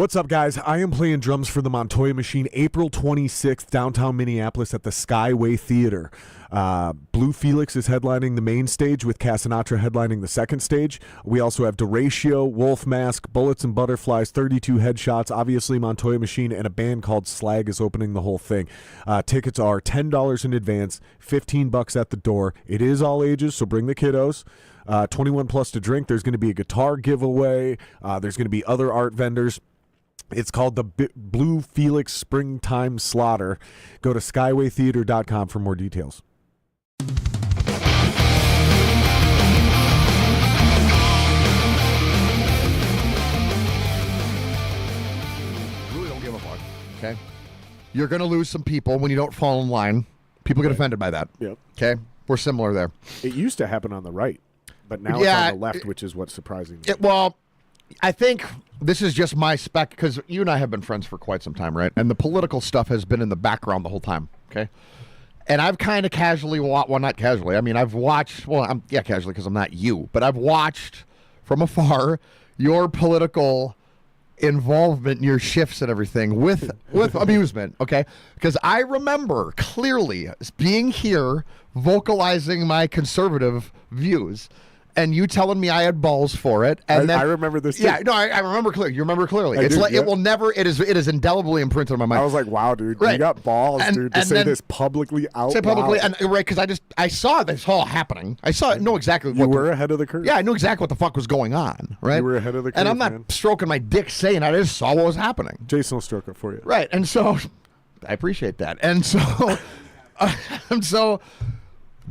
What's up, guys? I am playing drums for the Montoya Machine April 26th, downtown Minneapolis at the Skyway Theater. Blue Felix is headlining the main stage with Casanatra headlining the second stage. We also have Deratio, Wolf Mask, Bullets and Butterflies, 32 Headshots, obviously Montoya Machine, and a band called Slag is opening the whole thing. Tickets are $10 in advance, $15 at the door. It is all ages, so bring the kiddos. 21 plus to drink. There's going to be a guitar giveaway. There's going to be other art vendors. It's called the Blue Felix Springtime Slaughter. Go to skywaytheater.com for more details. Really don't give a fuck, okay? You're going to lose some people when you don't fall in line. People get offended by that. Yep. Okay? We're similar there. It used to happen on the right, but now it's on the left, which is what's surprising me. Well, I think this is just my spec, because you and I have been friends for quite some time, right? And the political stuff has been in the background the whole time, okay? And I've kind of casually watched, well, not casually, I mean, I've watched, well, casually because I'm not you, but I've watched from afar your political involvement and your shifts and everything with amusement, okay? Because I remember clearly being here, vocalizing my conservative views, and you telling me I had balls for it, and I remember this too. Yeah, no, I remember clearly. You remember clearly. It's like it will never. It is indelibly imprinted on my mind. I was like, wow, dude, right. You got balls, dude, to say this publicly out Say publicly, loud. and right, because I saw this all happening. I know exactly. You were ahead of the curve. Yeah, I knew exactly what the fuck was going on. Right, you were ahead of the curve, and I'm not stroking my dick saying I just saw what was happening. Jason will stroke it for you. Right, and so I appreciate that, and so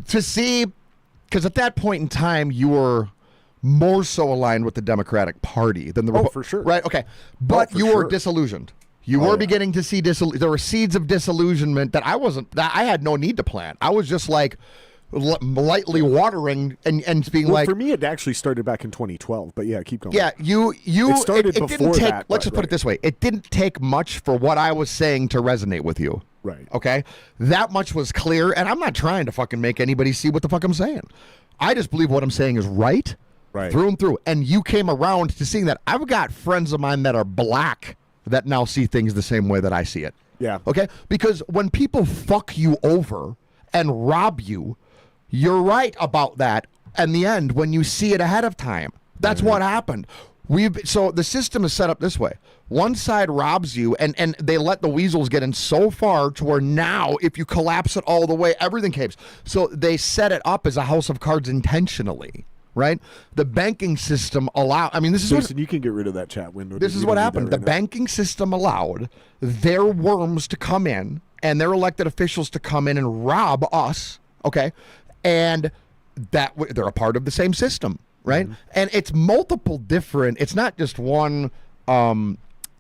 to see, because at that point in time you were more so aligned with the Democratic Party than the for sure. Right, okay. But you were disillusioned. You were beginning to see there were seeds of disillusionment that I had no need to plant. I was just like lightly watering and being like, for me it actually started back in 2012, but yeah, keep going. Yeah, it started before didn't take, that. Let's just put it this way. It didn't take much for what I was saying to resonate with you. Right. Okay? That much was clear, and I'm not trying to fucking make anybody see what the fuck I'm saying. I just believe what I'm saying is right. Right. Through and through. And you came around to seeing that. I've got friends of mine that are black that now see things the same way that I see it. Yeah. Okay? Because when people fuck you over and rob you, you're right about that in the end when you see it ahead of time. That's what happened. So the system is set up this way. One side robs you, and they let the weasels get in so far to where now, if you collapse it all the way, everything caves. So they set it up as a house of cards intentionally. Right, the banking system this is Jason, you can get rid of that chat window. This is what happened. The banking system allowed their worms to come in and their elected officials to come in and rob us. Okay, and that they're a part of the same system, right? Mm-hmm. And it's multiple different. It's not just one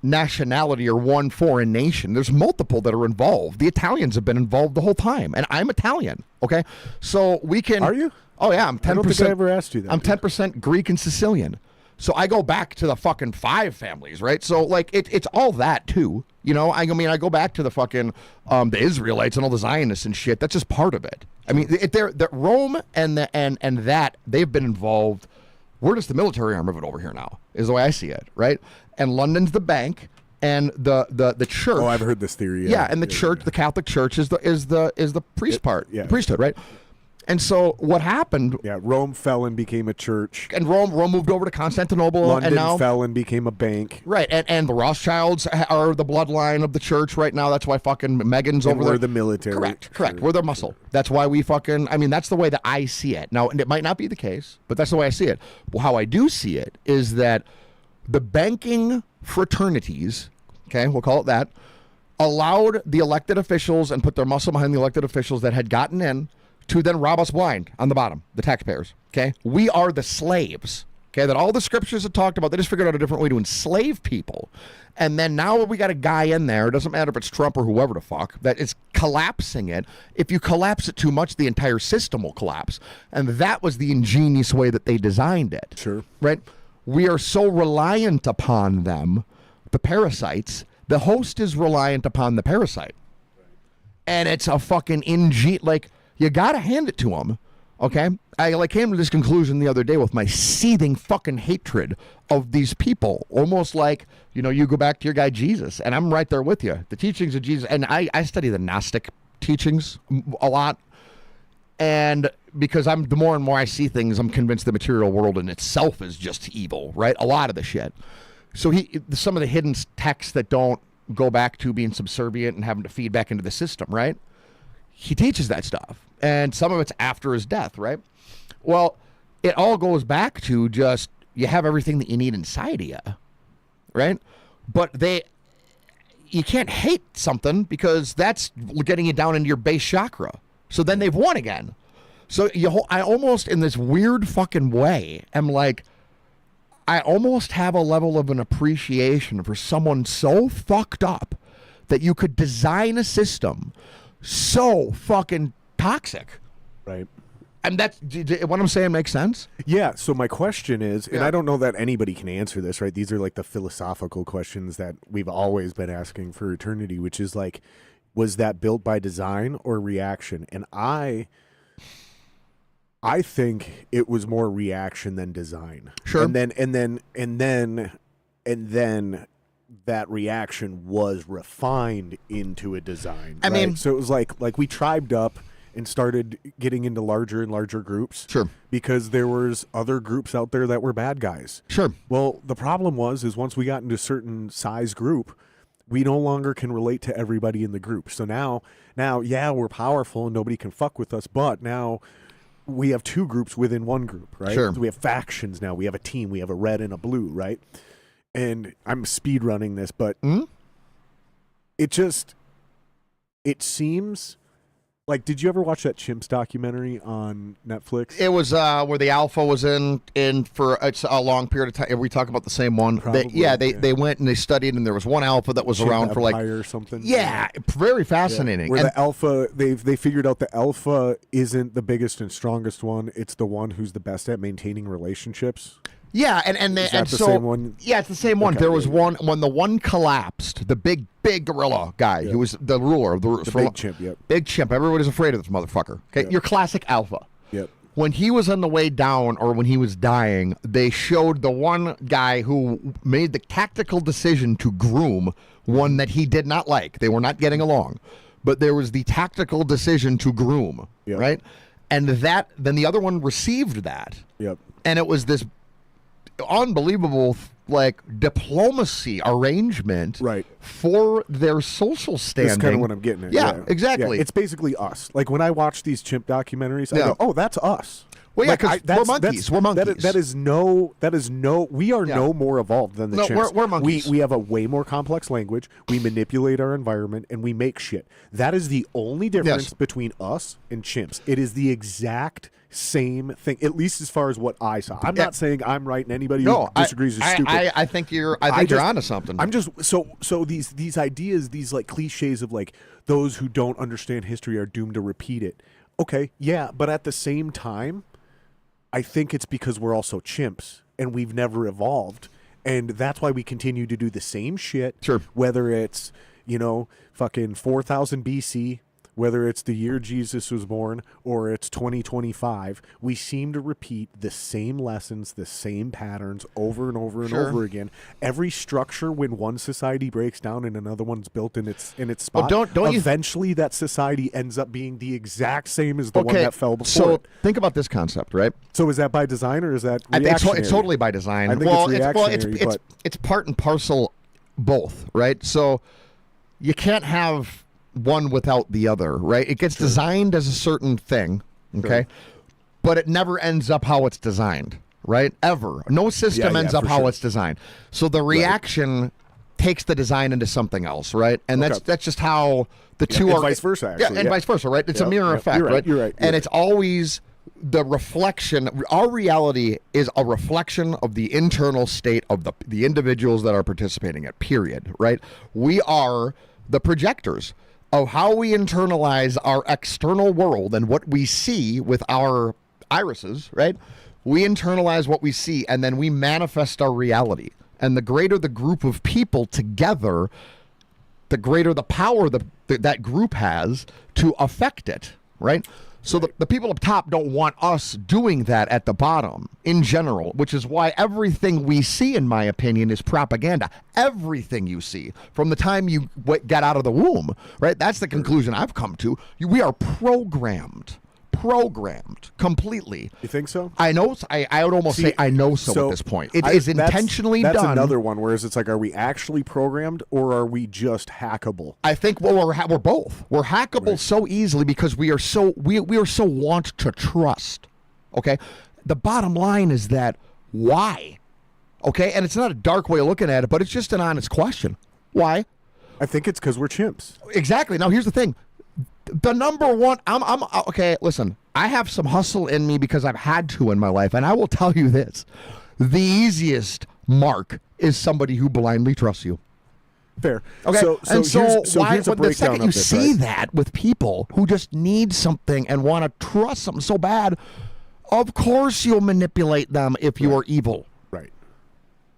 nationality or one foreign nation. There's multiple that are involved. The Italians have been involved the whole time, and I'm Italian. Okay, so we can. Are you? Oh yeah, I'm 10%. I don't think I ever asked you that. I'm 10% Greek and Sicilian, so I go back to the fucking 5 families, right? So like it's all that too, you know. I mean, I go back to the fucking the Israelites and all the Zionists and shit. That's just part of it. I mean, they're Rome and that they've been involved. We're just the military arm of it over here now, is the way I see it, right? And London's the bank, and the church. Oh, I've heard this theory. Yeah, and the church, the Catholic Church, is the priest part, the priesthood, right? And so what happened? Yeah, Rome fell and became a church. And Rome moved over to Constantinople. London and now, fell and became a bank. Right, and the Rothschilds are the bloodline of the church right now. That's why fucking Meghan's over there. We're the military. Correct. We're their muscle. That's why we fucking, that's the way that I see it. Now, and it might not be the case, but that's the way I see it. Well, how I do see it is that the banking fraternities, okay, we'll call it that, allowed the elected officials and put their muscle behind the elected officials that had gotten in to then rob us blind on the bottom, the taxpayers, okay? We are the slaves, okay, that all the scriptures have talked about. They just figured out a different way to enslave people. And then now we got a guy in there, it doesn't matter if it's Trump or whoever the fuck, that is collapsing it. If you collapse it too much, the entire system will collapse. And that was the ingenious way that they designed it. Sure. Right? We are so reliant upon them, the parasites. The host is reliant upon the parasite. And it's a fucking you got to hand it to them. Okay, I came to this conclusion the other day with my seething fucking hatred of these people. Almost like, you go back to your guy Jesus, and I'm right there with you. The teachings of Jesus, and I study the Gnostic teachings a lot, and because the more and more I see things, I'm convinced the material world in itself is just evil, right? A lot of the shit. So some of the hidden texts that don't go back to being subservient and having to feed back into the system, right? He teaches that stuff. And some of it's after his death, right? Well, it all goes back to just, you have everything that you need inside of you, right? But you can't hate something because that's getting you down into your base chakra. So then they've won again. So I almost, in this weird fucking way, am like, I almost have a level of an appreciation for someone so fucked up that you could design a system so fucking toxic. Right. And what I'm saying makes sense? Yeah, so my question is, and I don't know that anybody can answer this, right? These are like the philosophical questions that we've always been asking for eternity, which is like, was that built by design or reaction? And I think it was more reaction than design. Sure. And then that reaction was refined into a design. I mean, so it was like we tribed up and started getting into larger and larger groups. Sure. Because there was other groups out there that were bad guys. Sure. Well, the problem is once we got into a certain size group, we no longer can relate to everybody in the group. So now, yeah, we're powerful and nobody can fuck with us, but now we have two groups within one group, right? Sure. So we have factions now. We have a team. We have a red and a blue, right? And I'm speed running this, but it seems like, did you ever watch that Chimps documentary on Netflix? It was where the alpha was in for a long period of time. We talk about the same one. Probably, They went and they studied, and there was one alpha that was Chimp around for like Empire or something. Yeah, very fascinating. Yeah. Where the alpha, they figured out the alpha isn't the biggest and strongest one. It's the one who's the best at maintaining relationships. Yeah, and same one? Yeah, it's the same one. Okay, There was one when the one collapsed. The big gorilla guy who was the ruler of the big chimp. Yep. Big chimp. Everybody's afraid of this motherfucker. Okay, your classic alpha. Yep. When he was on the way down, or when he was dying, they showed the one guy who made the tactical decision to groom one that he did not like. They were not getting along, but there was the tactical decision to groom. Yep. Right, and then the other one received that. Yep. And it was this unbelievable diplomacy arrangement, right, for their social standing. That's kind of what I'm getting at. Yeah, exactly. Yeah, it's basically us. Like when I watch these chimp documentaries, I go, "Oh, that's us." Well, yeah, because we're monkeys. We're monkeys. That is no. We are no more evolved than the chimps. We're monkeys. We have a way more complex language. We manipulate our environment and we make shit. That is the only difference between us and chimps. It is the exact same thing, at least as far as what I saw. I'm not saying I'm right, and anybody who disagrees is stupid. I think you're onto something. I'm just so these ideas, these like cliches of like those who don't understand history are doomed to repeat it. Okay, yeah, but at the same time, I think it's because we're also chimps and we've never evolved, and that's why we continue to do the same shit. Sure. Whether it's fucking 4000 BC. Whether it's the year Jesus was born or it's 2025, we seem to repeat the same lessons, the same patterns over and over and over again. Every structure, when one society breaks down and another one's built in its spot, eventually that society ends up being the exact same as the one that fell before. So think about this concept, right? So is that by design or is that reactionary? I think it's totally by design. I think it's reactionary. It's part and parcel both, right? So you can't have one without the other, right? It gets designed as a certain thing, okay? But it never ends up how it's designed, right? Ever. No system ends up how it's designed. So the reaction takes the design into something else, right? And that's just how the two are. Vice versa, actually. Yeah, and vice versa, right? It's a mirror effect, right? You're right. And it's always the reflection. Our reality is a reflection of the internal state of the individuals that are participating in it, period, right? We are the projectors of how we internalize our external world and what we see with our irises, right? We internalize what we see, and then we manifest our reality. And the greater the group of people together, the greater the power that group has to affect it, right? So the people up top don't want us doing that at the bottom in general, which is why everything we see, in my opinion, is propaganda. Everything you see from the time you get out of the womb, right? That's the conclusion I've come to. We are programmed completely. You think so? I know. I would almost say I know so at this point. It is intentionally that's done. That's another one. Whereas it's like, are we actually programmed or are we just hackable? I think we're both. We're hackable so easily because we are so want to trust. Okay, the bottom line is that why? Okay, and it's not a dark way of looking at it, but it's just an honest question. Why? I think it's because we're chimps. Exactly. Now here's the thing. The number one, I'm okay. Listen, I have some hustle in me because I've had to in my life, and I will tell you this: the easiest mark is somebody who blindly trusts you. Fair. Okay. So why? here's a The second breakdown you of this, see right? that with people who just need something and want to trust something so bad, of course you'll manipulate them if you are evil.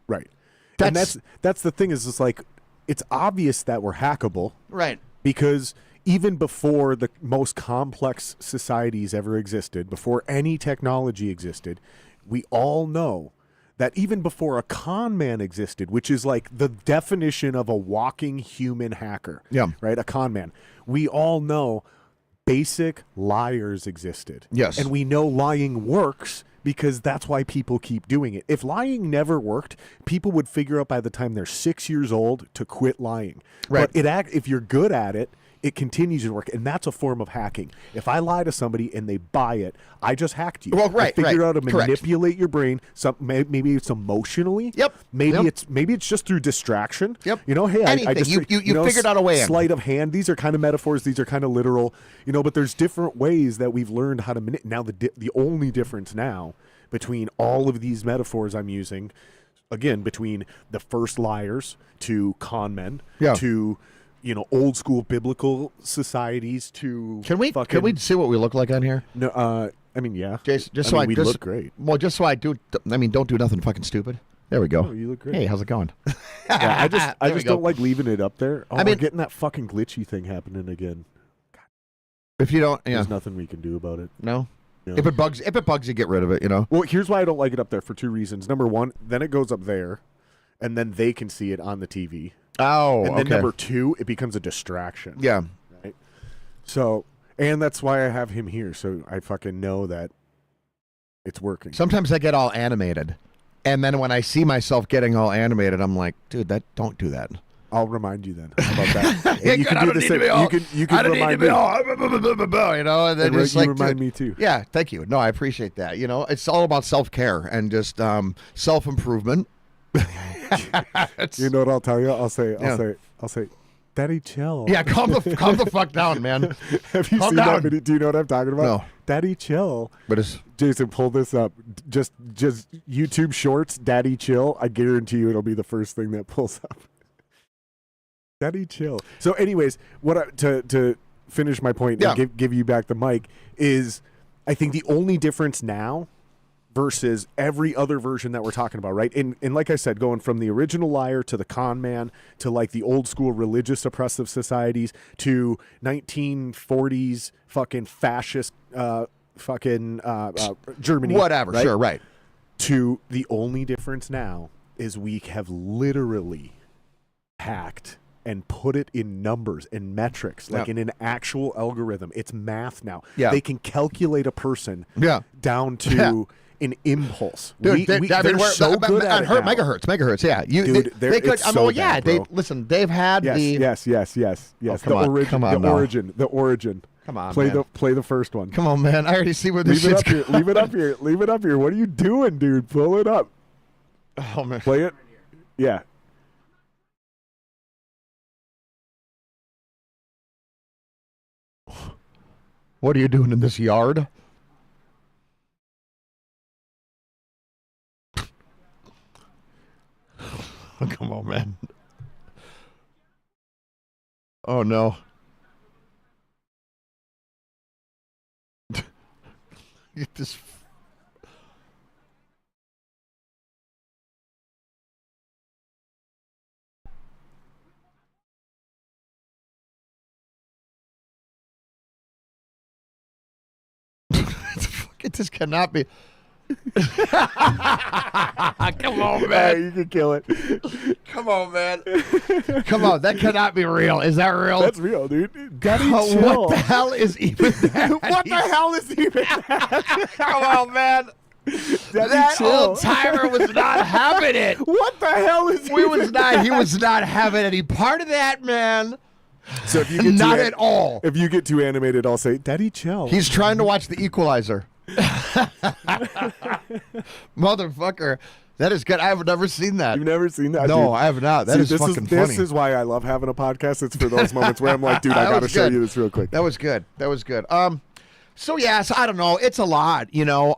Right. And That's that's the thing is, it's like, it's obvious that we're hackable. right. Because even before the most complex societies ever existed, before any technology existed, we all know that even before a con man existed, which is like the definition of a walking human hacker, right? A con man. We all know basic liars existed. Yes. And we know lying works because that's why people keep doing it. If lying never worked, people would figure out by the time they're 6 years old to quit lying. Right. But if you're good at it, it continues to work, and that's a form of hacking. If I lie to somebody and they buy it, I just hacked you. Well, right, I figured out to correct. manipulate your brain. Maybe it's emotionally. Yep. Maybe Yep. it's just through distraction. Yep. You know, hey, I Anything. just You figured out a way in. Sleight of hand. These are kind of metaphors. These are kind of literal. You know, but there's different ways that we've learned how to manipulate. Now the only difference now between all of these metaphors I'm using, again, between the first liars to con men to old school biblical societies to Can we see what we look like on here? No, I mean, yeah, Jason, we look great. Well, just so I do. I mean, don't do nothing fucking stupid. There we go. Oh, you look great. Hey, how's it going? Yeah, I There we just go. don't like leaving it up there. Oh, I mean- we're getting that fucking glitchy thing happening again. If you don't, There's nothing we can do about it. no. No. If it bugs you, get rid of it. You know. Well, here's why I don't like it up there for two reasons. Number one, then it goes up there, and then they can see it on the TV. Oh, And then okay. number two, it becomes a distraction. Yeah. Right? So, and that's why I have him here, so I fucking know that it's working. Sometimes I get all animated, and then when I see myself getting all animated, I'm like, dude, don't do that. I'll remind you then. How about that? Yeah, And you good, I can do don't the need same. to be all- You can remind me. You know, and then And just you like remind dude, me too. Yeah, thank you. No, I appreciate that. You know, it's all about self-care and just self-improvement. You know what I'll tell you? I'll say, Daddy, chill. Yeah, calm the fuck down, man. Have you Calm seen down. that video? Do you know what I'm talking about? No. Daddy, chill. But it's Jason, pull this up. Just YouTube Shorts, Daddy, chill. I guarantee you, it'll be the first thing that pulls up. Daddy, chill. So, anyways, to finish my point and give you back the mic is, I think the only difference now versus every other version that we're talking about, right? And like I said, going from the original liar to the con man to like the old school religious oppressive societies to 1940s fucking fascist Germany. whatever. right? Sure, right. To the only difference now is we have literally hacked and put it in numbers and metrics, like in an actual algorithm. It's math now. Yeah. They can calculate a person down to Yeah. an impulse. Dude, They're so good at it now. megahertz. Yeah, Dude, they could. it's so bad, they bro. listen. They've had Yes, the. yes. come on, come on now. The origin. Come on, play man. the first one. Come on, man. I already see where this Leave it shit's up here. Leave it up here. Leave it up here. What are you doing, dude? Pull it up. Oh man. Play it. Yeah. What are you doing in this yard? Come on, man. Oh no. Get this It just cannot be. Come on, man. You can kill it. Come on, man. Come on, that cannot be real. Is that real? That's real, dude. Daddy, chill. What the hell is even that? What the hell is even that? Come on, man. Daddy, That chill. old timer was not having it. What the hell is He was not having any part of that, man. So if you get Not at all. If you get too animated, I'll say, Daddy, chill. He's trying to watch The Equalizer. Motherfucker. That is good. I have never seen that. You've never seen that? No, dude? I have not. That See, is fucking this funny. is why I love having a podcast. It's for those moments where I'm like, dude, I That got to was show good. you this real quick. That was good. That was good. So I don't know. It's a lot, you know.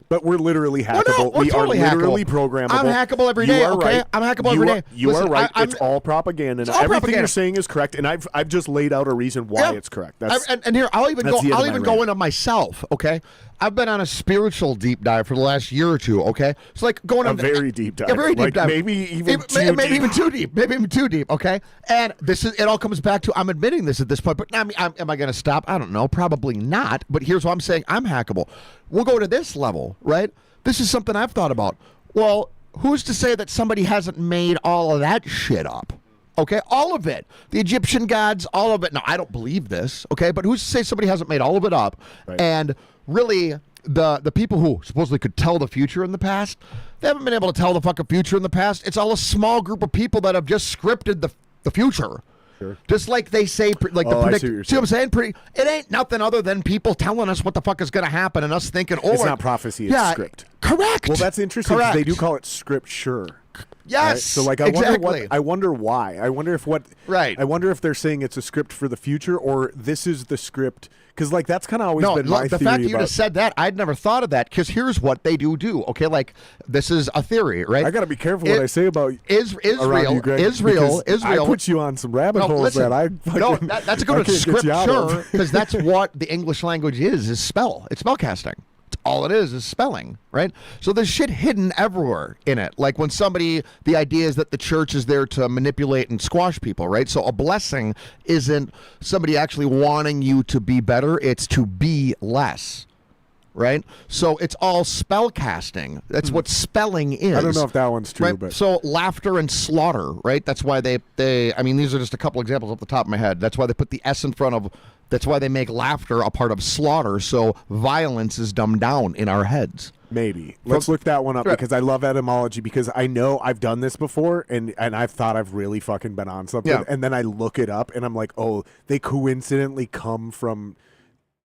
But we're literally Well, hackable. no, we're We totally are literally hackable. programmable. I'm hackable every You day, are okay? right. I'm hackable You every are- day. You Listen, are right. I'm- It's all propaganda. And It's all everything propaganda. you're saying is correct. And I've just laid out a reason why it's correct. That's and here I'll even that's the end of I'll my even rant. go into myself. Okay, I've been on a spiritual deep dive for the last year or two. Okay, it's like going a on very deep dive. A very deep Like, dive. maybe even maybe even too deep. Maybe even too deep. Okay, and it all comes back to I'm admitting this at this point. But I mean, am I going to stop? I don't know. Probably not. But here's what I'm saying: I'm hackable. We'll go to this level, right? This is something I've thought about. Well, who's to say that somebody hasn't made all of that shit up? Okay, all of it. The Egyptian gods, all of it. Now, I don't believe this, okay, but who's to say somebody hasn't made all of it up? Right. And really, the people who supposedly could tell the future in the past, they haven't been able to tell the fucking future in the past. It's all a small group of people that have just scripted the future. Sure. Just like they say, like the Oh, I predict. see what you're See what I'm saying? It ain't nothing other than people telling us what the fuck is going to happen and us thinking, oh, It's not prophecy, it's script. Correct. Well, that's interesting because they Correct. do call it scripture. Yes. Right? So like exactly. I wonder why. I wonder if Right. I wonder if they're saying it's a script for the future or this is the script because like that's kind of always No, been look, my the theory fact that you about. just said that, I'd never thought of that because here's what they do. Okay, like this is a theory, right? I got to be careful what I say about around Israel. you, Greg, Israel. because I put you on some rabbit No, holes listen, that I no, fucking, that's a I good can't get you out of. scripture because that's what the English language is spell. It's spellcasting. It's all it is spelling, right? So there's shit hidden everywhere in it. Like when the idea is that the church is there to manipulate and squash people, right? So a blessing isn't somebody actually wanting you to be better. It's to be less. Right? So it's all spell casting. That's what spelling is. I don't know if that one's true, Right? but So laughter and slaughter, right? That's why they I mean, these are just a couple examples off the top of my head. That's why they put the S in front of, that's why they make laughter a part of slaughter, so violence is dumbed down in our heads. maybe let's look that one up Right. because I love etymology because I know I've done this before and I've thought I've really fucking been on something Yeah. and then I look it up and I'm like, oh, they coincidentally come from.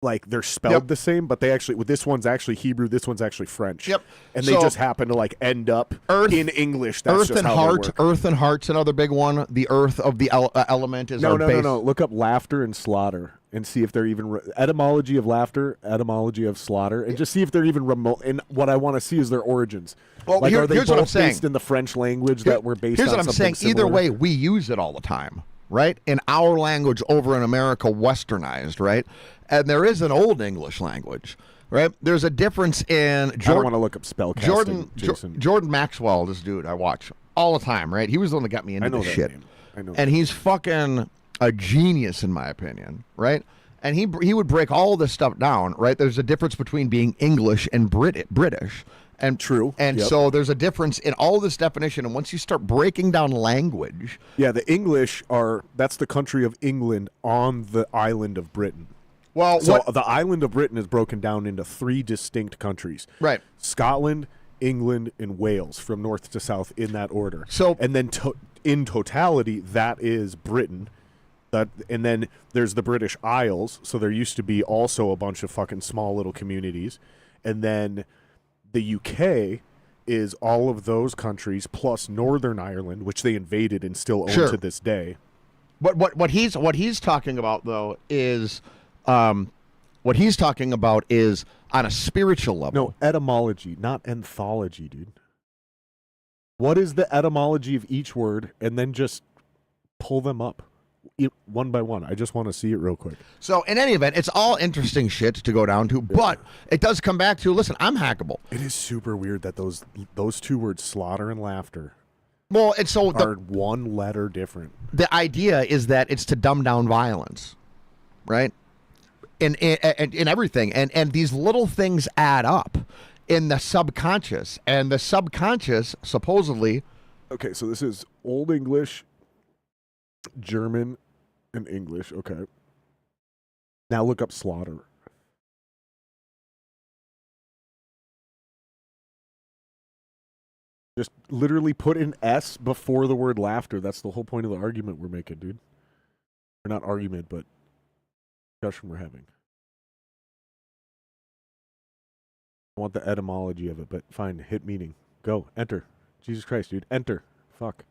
Like they're spelled Yep. the same, but they actually this one's actually Hebrew, this one's actually French. Yep. And they So- just happen to like end up Earth- in English. That's Earth just and how they heart. work. Earth and heart's another big one. The earth of the element is No, our no, base. no. Look up laughter and slaughter and see if they're even etymology of laughter, etymology of slaughter, and just see if they're even remote. And what I want to see is their origins. Well, like, are they here's both what I'm saying. based in the French language that were based Here's on what I'm something saying. Either similar? way, we use it all the time, right? In our language over in America, westernized, right? And there is an old English language, right? There's a difference in I don't want to look up spellcasting, Jason. Jordan Maxwell, this dude I watch all the time, right? He was the one that got me into I know this that shit. name. I know. And he's fucking a genius in my opinion, right? And he would break all this stuff down, right? There's a difference between being English and British. And True. And Yep. so there's a difference in all this definition. And once you start breaking down language, Yeah, the English that's the country of England on the island of Britain. well, So what? the island of Britain is broken down into 3 distinct countries. Right. Scotland, England, and Wales from north to south in that order. So- and then in totality, that is Britain. And then there's the British Isles. So there used to be also a bunch of fucking small little communities. And then the UK is all of those countries plus Northern Ireland, which they invaded and still own Sure. to this day. But what he's talking about though is what he's talking about is on a spiritual level. No, etymology, not anthology, dude. What is the etymology of each word? And then just pull them up one by one. I just want to see it real quick. So in any event, it's all interesting shit to go down to, but it does come back to, listen, I'm hackable. It is super weird that those 2 words, slaughter and laughter, Well, and so are one letter different. the idea is that it's to dumb down violence, right? in everything, and these little things add up in the subconscious, and the subconscious supposedly. Okay, so this is Old English, German, and English. Okay. Now look up slaughter. Just literally put an S before the word laughter. That's the whole point of the argument we're making, dude. Or not argument, but discussion we're having. I want the etymology of it, but fine. Hit meaning. Go. Enter. Jesus Christ, dude. Enter. Fuck.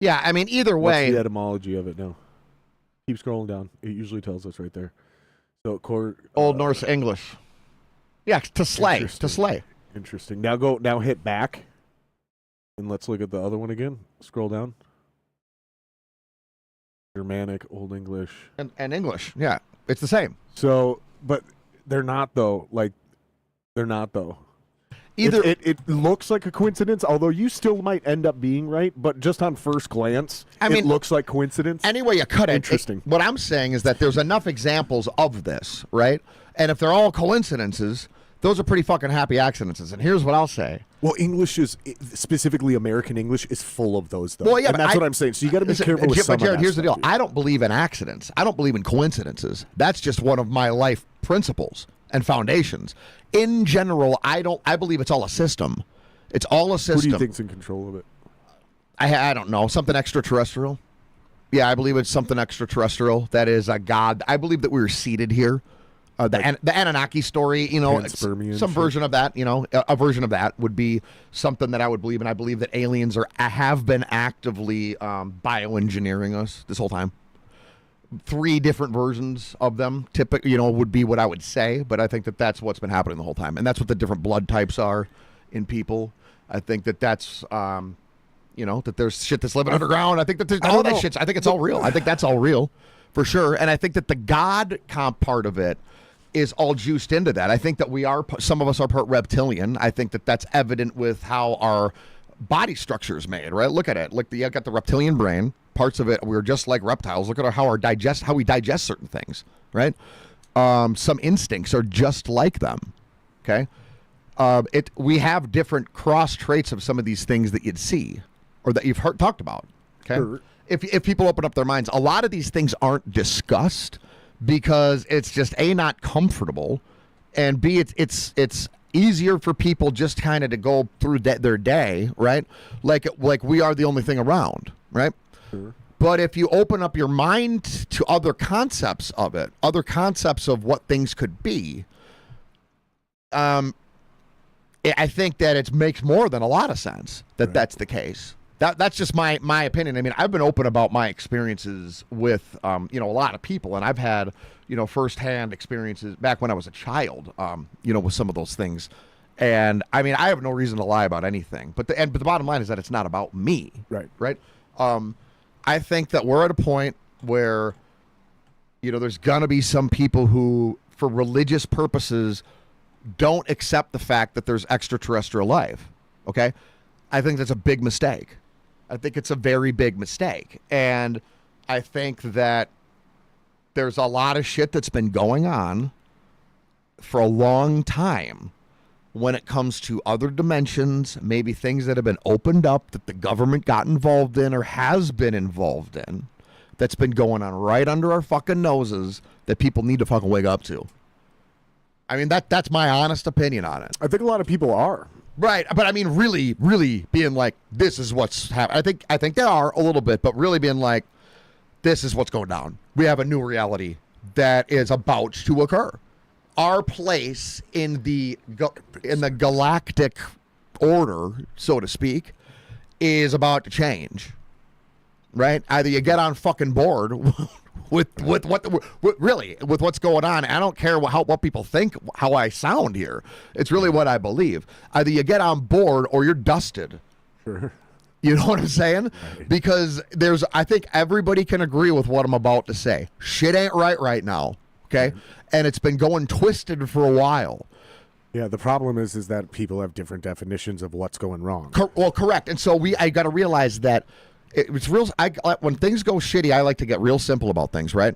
Yeah, I mean, either way. What's the etymology of it now? Keep scrolling down. It usually tells us right there. So, Old Norse English. Yeah, to slay. To slay. Interesting. Now hit back. And let's look at the other one again. Scroll down. Germanic, Old English. And English. Yeah. It's the same. So, but they're not though. They're not though. Either it looks like a coincidence, although you still might end up being right, but just on first glance, it looks like coincidence. Anyway you cut it. Interesting. What I'm saying is that there's enough examples of this, right? And if they're all coincidences, those are pretty fucking happy accidents. And here's what I'll say. Well, English is, specifically American English, is full of those, though. Well, yeah, and that's what I'm saying. So you got to be careful with some But Jared, of that here's the deal. stuff, I don't believe in accidents. I don't believe in coincidences. That's just one of my life principles and foundations. In general, I believe it's all a system. It's all a system. Who do you think's in control of it? I don't know. Something extraterrestrial. Yeah, I believe it's something extraterrestrial. That is a god. I believe that we were seated here. The Anunnaki story, some version of that, a version of that would be something that I would believe in. I believe that aliens have been actively bioengineering us this whole time. 3 different versions of them, would be what I would say. But I think that that's what's been happening the whole time, and that's what the different blood types are in people. I think that that's, that there's shit that's living underground. I think that there's all that shit. I think it's all real. I think that's all real for sure. And I think that the God comp part of it is all juiced into that. I think that some of us are part reptilian. I think that that's evident with how our body structure is made, right? Look at it. You got the reptilian brain. Parts of it, we're just like reptiles. Look at how we digest certain things, right? Some instincts are just like them, okay? We have different cross traits of some of these things that you'd see or that you've talked about, okay? Sure. If people open up their minds, a lot of these things aren't discussed because it's just A, not comfortable, and B, it's easier for people just kind of to go through their day, right? Like we are the only thing around, right? Sure. But if you open up your mind to other concepts of it, other concepts of what things could be, I think that it makes more than a lot of sense that that's the case. That's just my opinion. I mean, I've been open about my experiences with, a lot of people, and I've had, firsthand experiences back when I was a child, with some of those things. And I mean, I have no reason to lie about anything. But the bottom line is that it's not about me. Right. I think that we're at a point where, there's gonna be some people who, for religious purposes, don't accept the fact that there's extraterrestrial life. Okay, I think that's a big mistake. I think it's a very big mistake. And I think that there's a lot of shit that's been going on for a long time when it comes to other dimensions, maybe things that have been opened up that the government got involved in or has been involved in, that's been going on right under our fucking noses that people need to fucking wake up to. I mean, that's my honest opinion on it. I think a lot of people are. Right, but I mean, really, really being like, this is what's happening. I think they are a little bit, but really being like, this is what's going down. We have a new reality that is about to occur. Our place in the galactic order, so to speak, is about to change. Right? Either you get on fucking board with what's going on. I don't care what people think, how I sound here. It's really what I believe. Either you get on board or you're dusted. Sure. You know what I'm saying? Right. Because I think everybody can agree with what I'm about to say. Shit ain't right now. Okay? And it's been going twisted for a while. Yeah, the problem is that people have different definitions of what's going wrong. Correct. And so I got to realize that it's real. When things go shitty, I like to get real simple about things, right?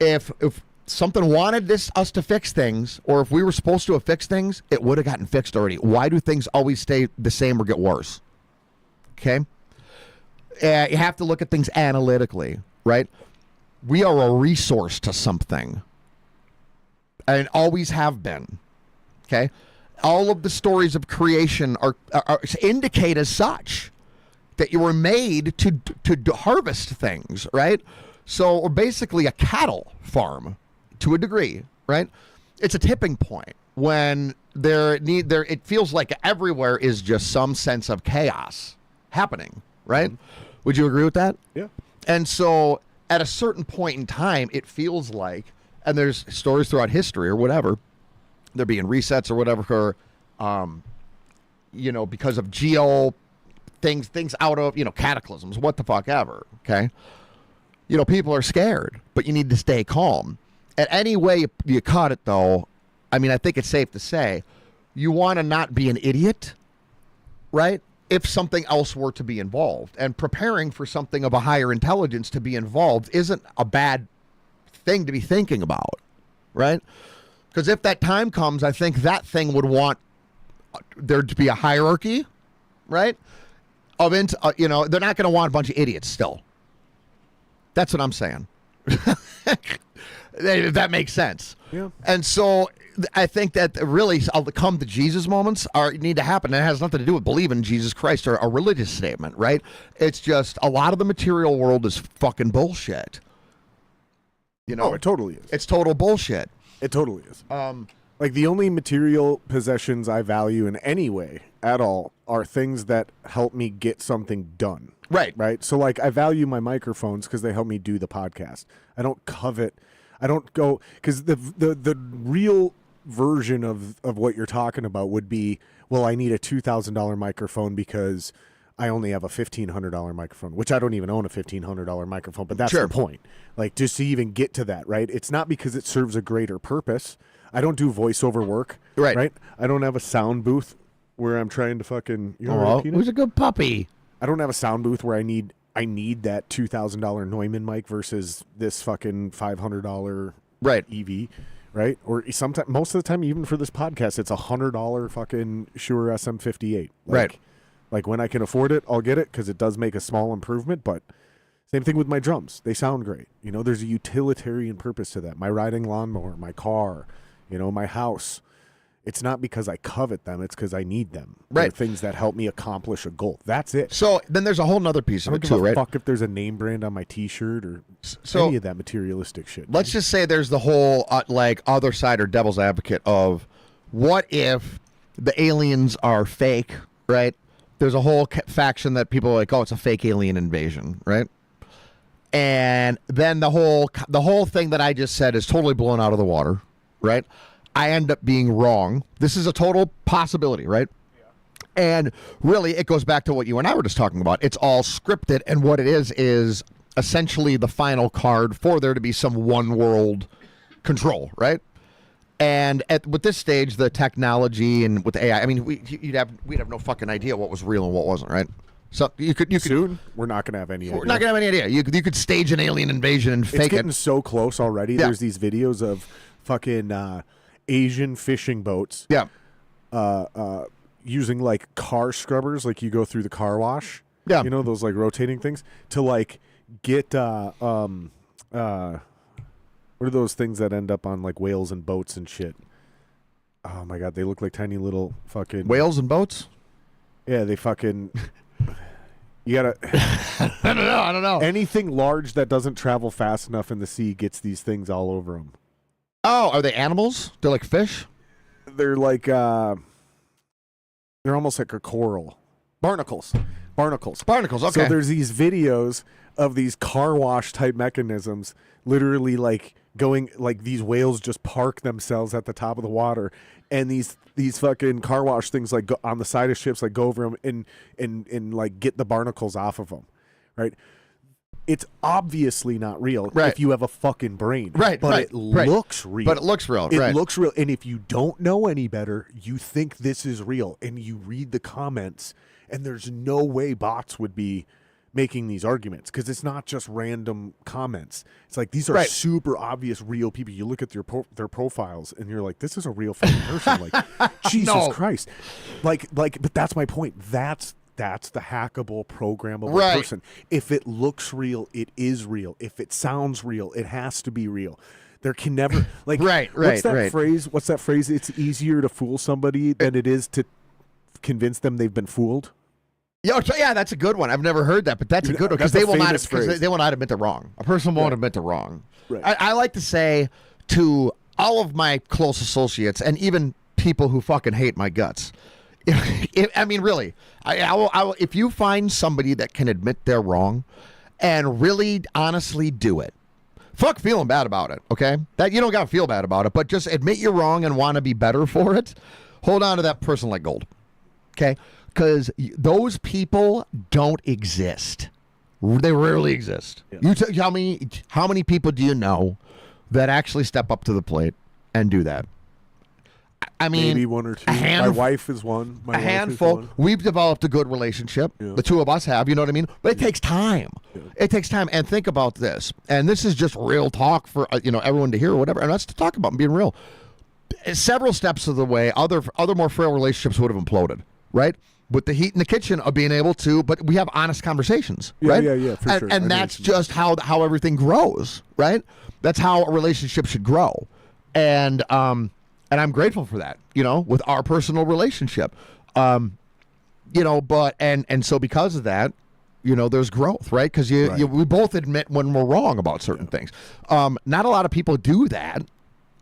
If something wanted us to fix things, or if we were supposed to have fixed things, it would have gotten fixed already. Why do things always stay the same or get worse? Okay? You have to look at things analytically, right? We are a resource to something, and always have been. Okay? All of the stories of creation are indicate as such that you were made to harvest things, right? So we're basically a cattle farm to a degree, right? It's a tipping point when it feels like everywhere is just some sense of chaos happening, right? Would you agree with that? Yeah. And so at a certain point in time, it feels like, and there's stories throughout history or whatever, there being resets or whatever, because of things out of, cataclysms, what the fuck ever, okay? People are scared, but you need to stay calm. And any way you cut it, though, I mean, I think it's safe to say, you want to not be an idiot, right? If something else were to be involved. And preparing for something of a higher intelligence to be involved isn't a bad thing to be thinking about, right? Because if that time comes, I think that thing would want there to be a hierarchy, right? They're not going to want a bunch of idiots still. That's what I'm saying. If that makes sense. Yeah. And so I think that really all the come to Jesus moments need to happen. And it has nothing to do with believing in Jesus Christ or a religious statement, right? It's just a lot of the material world is fucking bullshit. Oh, it totally is. It's total bullshit. It totally is. Like the only material possessions I value in any way at all are things that help me get something done. Right. Right. So like I value my microphones because they help me do the podcast. I don't covet. I don't go because the real version of what you're talking about would be, well, I need a $2,000 microphone because I only have a $1,500 microphone, which I don't even own a $1,500 microphone, but that's Sure. the point. Like just to even get to that, right? It's not because it serves a greater purpose. I don't do voiceover work. Right. I don't have a sound booth where I'm trying to fucking, Who's a good puppy? I don't have a sound booth where I need that $2,000 Neumann mic versus this fucking $500 Right. EV, right? Or sometimes, most of the time, even for this podcast, it's $100 fucking Shure SM58. Right. Like when I can afford it, I'll get it because it does make a small improvement. But same thing with my drums; they sound great. There's a utilitarian purpose to that. My riding lawnmower, my car, my house. It's not because I covet them. It's because I need them. Right. They're things that help me accomplish a goal. That's it. So then there's a whole nother piece I of don't it give too, a right? fuck if there's a name brand on my T-shirt or any of that materialistic shit. Let's just say there's the whole other side or devil's advocate of what if the aliens are fake, right? There's a whole faction that people are like, oh, it's a fake alien invasion, right? And then the whole thing that I just said is totally blown out of the water, right? I end up being wrong. This is a total possibility, right? Yeah. And really, it goes back to what you and I were just talking about. It's all scripted, and what it is essentially the final card for there to be some one world control, right? And with this stage, the technology and with the AI, I mean, we'd have no fucking idea what was real and what wasn't, right? So you could soon. We're not gonna have any idea. We're not gonna have any idea. You could stage an alien invasion and fake it. It's getting so close already. Yeah. There's these videos of fucking Asian fishing boats. Yeah. Using like car scrubbers, like you go through the car wash. Yeah. Those like rotating things to like get what are those things that end up on like whales and boats and shit? Oh my god, they look like tiny little fucking whales and boats. Yeah, they fucking. You gotta. I don't know. Anything large that doesn't travel fast enough in the sea gets these things all over them. Oh, are they animals? They're like fish? They're like, they're almost like a coral. Barnacles, okay. So there's these videos of these car wash type mechanisms literally like going, like these whales just park themselves at the top of the water. And these fucking car wash things like go on the side of ships, like go over them and like get the barnacles off of them, right? it's obviously not real Right. if you have a fucking brain. Right, But right, it right. looks real. But it looks real, It right. looks real. And if you don't know any better, you think this is real. And you read the comments, and there's no way bots would be making these arguments, because it's not just random comments. It's like these are Right. super obvious real people. You look at their profiles, and you're like, this is a real fucking person. Like, Jesus No. Christ. Like, but that's my point. That's the hackable, programmable Right. person. If it looks real, it is real. If it sounds real, it has to be real. There can never like Right, What's that right. phrase? What's that phrase? It's easier to fool somebody than it is to convince them they've been fooled. Yeah, that's a good one. I've never heard that, but that's a good one, because That's they a will not famous phrase. they will not admit they're wrong. A person won't Right. admit they're wrong. Right. I like to say to all of my close associates, and even people who fucking hate my guts, I mean, really, I will, if you find somebody that can admit they're wrong and really honestly do it, fuck feeling bad about it, okay? That you don't got to feel bad about it, but just admit you're wrong and want to be better for it. Hold on to that person like gold, okay? Because those people don't exist. They rarely exist. Yeah. You tell me, how many people do you know that actually step up to the plate and do that? I mean, Maybe one or two. a My handful. wife is one. My A wife is handful. one. We've developed a good relationship. Yeah. The two of us have, you know what I mean? But it takes time. Yeah. It takes time. And think about this. And this is just real talk for everyone to hear or whatever. And that's to talk about and being real. Several steps of the way, other more frail relationships would have imploded, right? With the heat in the kitchen of being able to, but we have honest conversations, Yeah, right? yeah, for and, sure. I And know that's what you mean. just how everything grows, right? That's how a relationship should grow. And I'm grateful for that, with our personal relationship. But so because of that, there's growth, right? Because Right. we both admit when we're wrong about certain things. Not a lot of people do that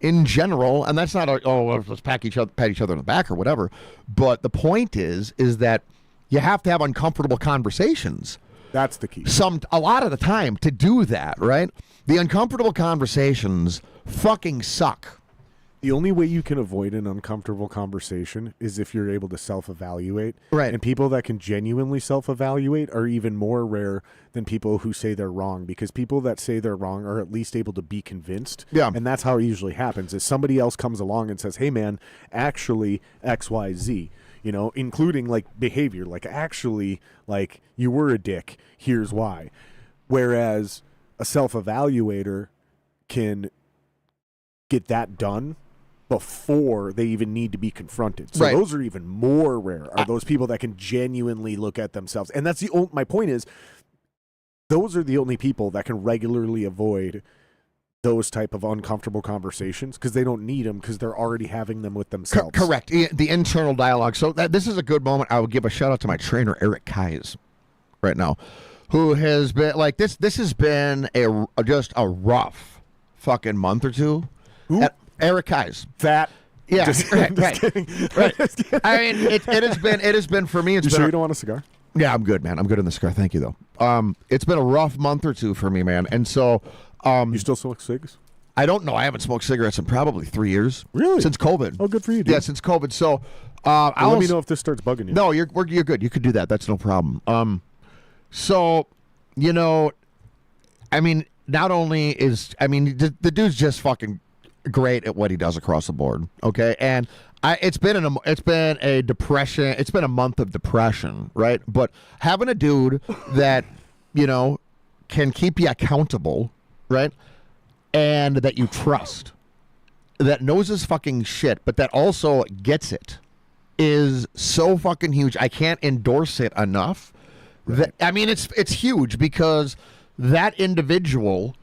in general, and that's not let's pat each other on the back or whatever. But the point is that you have to have uncomfortable conversations. That's the key. A lot of the time to do that, right? The uncomfortable conversations fucking suck. The only way you can avoid an uncomfortable conversation is if you're able to self-evaluate. Right. And people that can genuinely self-evaluate are even more rare than people who say they're wrong, because people that say they're wrong are at least able to be convinced. Yeah. And that's how it usually happens, is somebody else comes along and says, hey, man, actually XYZ, including like behavior, like actually, like you were a dick, here's why. Whereas a self-evaluator can get that done before they even need to be confronted. So Right. those are even more rare, are those people that can genuinely look at themselves. And that's my point is, those are the only people that can regularly avoid those type of uncomfortable conversations, because they don't need them, because they're already having them with themselves. Correct. The internal dialogue. So this is a good moment. I would give a shout out to my trainer, Eric Kais, right now, who has been like this. This has been just a rough fucking month or two. Who? Eric Kais. That. Yeah, Just- right, just kidding. right. Just kidding. I mean, it has been for me. It's You been sure you don't want a cigar? Yeah, I'm good, man. I'm good in the cigar. Thank you, though. It's been a rough month or two for me, man. And so, You still smoke cigs? I don't know. I haven't smoked cigarettes in probably 3 years. Really? Since COVID. Oh, good for you, dude. Yeah, since COVID. So, Let me know if this starts bugging you. No, you're good. You could do that. That's no problem. So, I mean, not only the dude's just fucking great at what he does across the board. Okay, and it's been a depression. It's been a month of depression, right? But having a dude that can keep you accountable, right, and that you trust, that knows his fucking shit, but that also gets it, is so fucking huge. I can't endorse it enough. That, I mean, it's huge, because that individual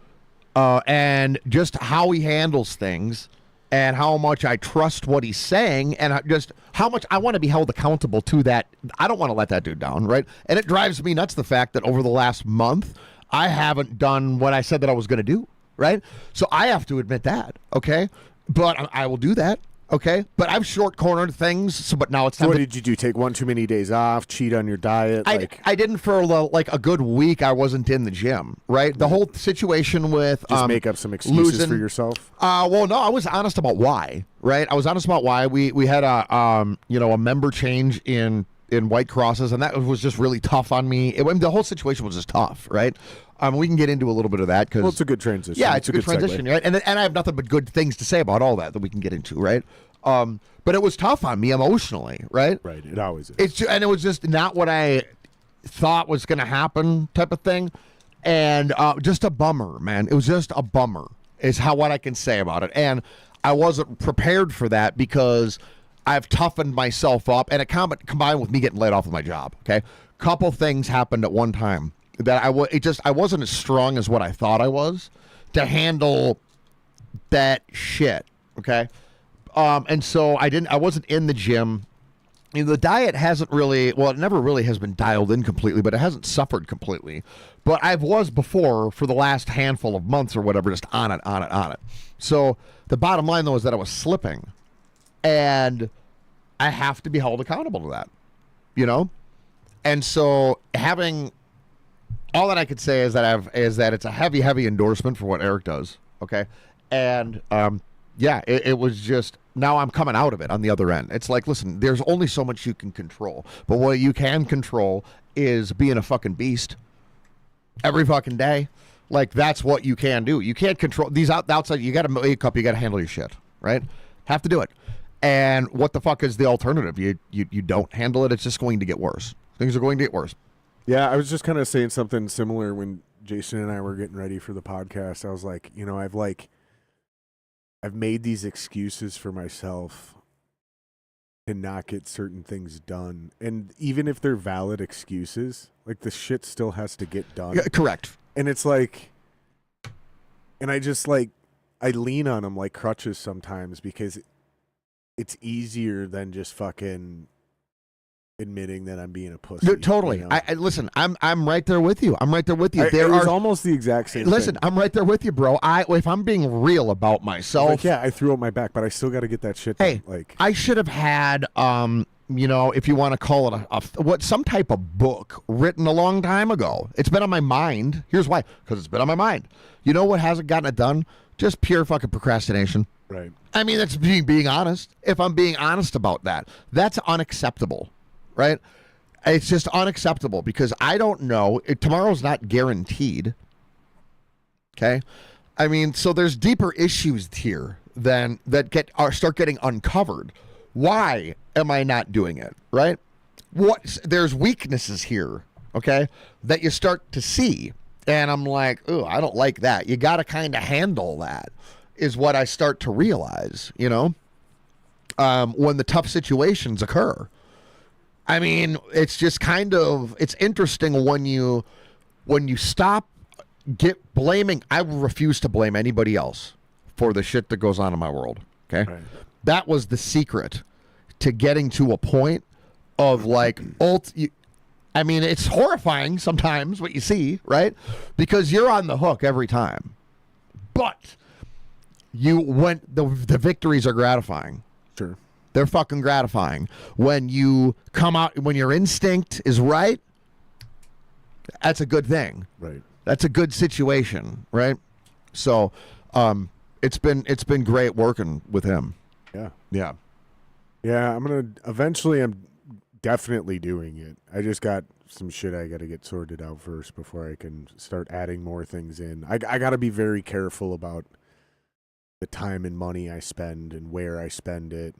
and just how he handles things, and how much I trust what he's saying, and just how much I want to be held accountable to that. I don't want to let that dude down, right? And it drives me nuts, the fact that over the last month, I haven't done what I said that I was going to do, right? So I have to admit that, okay? But I will do that, okay? But I've short-cornered things, but now it's time So what to... did you do? Take one too many days off, cheat on your diet? I didn't for a good week. I wasn't in the gym, right? The whole situation with just make up some excuses losing, for yourself? Well, no, I was honest about why, right? I was honest about why. We had a member change in White Crosses, and that was just really tough on me. The whole situation was just tough, right? We can get into a little bit of that because Well, it's a good transition. yeah, it's a good segue. transition, right? And I have nothing but good things to say about all that we can get into, right? But it was tough on me emotionally, right? Right. It always is. And it was just not what I thought was going to happen, type of thing, and just a bummer, man. It was just a bummer, is what I can say about it. And I wasn't prepared for that because I've toughened myself up, and it combined with me getting laid off of my job. Okay, couple things happened at one time that I wasn't as strong as what I thought I was to handle that shit. Okay, and so I wasn't in the gym. You know, the diet hasn't really, well, it never really has been dialed in completely, but it hasn't suffered completely. But I was before for the last handful of months or whatever, just on it. So the bottom line, though, is that I was slipping. And I have to be held accountable to that, you know? And so having, all that I could say is that it's a heavy, heavy endorsement for what Eric does, okay? And, yeah, it was just, now I'm coming out of it on the other end. It's like, listen, there's only so much you can control. But what you can control is being a fucking beast every fucking day. Like, that's what you can do. You can't control these outside. You got to wake up. You got to handle your shit, right? Have to do it. And what the fuck is the alternative? You don't handle it. It's just going to get worse. Things are going to get worse. Yeah, I was just kind of saying something similar when Jason and I were getting ready for the podcast. I was like, you know, I've made these excuses for myself to not get certain things done. And even if they're valid excuses, like the shit still has to get done. Yeah, correct. And it's like, and I just like, I lean on them like crutches sometimes because it's easier than just fucking admitting that I'm being a pussy. No, totally. You know? I listen. I'm right there with you. I'm right there with you. It was almost the exact same. Listen, thing. I'm right there with you, bro. If I'm being real about myself, Like, yeah, I threw out my back, but I still got to get that shit done. Hey, like I should have had, you know, if you want to call it some type of book written a long time ago. It's been on my mind. Here's why: because it's been on my mind. You know what hasn't gotten it done? Just pure fucking procrastination. Right. I mean, that's being honest. If I'm being honest about that, that's unacceptable, right? It's just unacceptable because I don't know. Tomorrow's not guaranteed. Okay, I mean, so there's deeper issues here than start getting uncovered. Why am I not doing it? Right? There's weaknesses here. Okay, that you start to see, and I'm like, oh, I don't like that. You got to kind of handle that. Is what I start to realize. You know, when the tough situations occur. I mean, it's just it's interesting when you stop blaming. I refuse to blame anybody else for the shit that goes on in my world. Okay. Right. That was the secret to getting to a point of like, I mean, it's horrifying sometimes what you see, right? Because you're on the hook every time, but the victories are gratifying. Sure. They're fucking gratifying. When you come out, when your instinct is right, that's a good thing. Right. That's a good situation, right? So, it's been great working with him. Yeah. Yeah. Yeah, I'm definitely doing it. I just got some shit I got to get sorted out first before I can start adding more things in. I got to be very careful about the time and money I spend and where I spend it.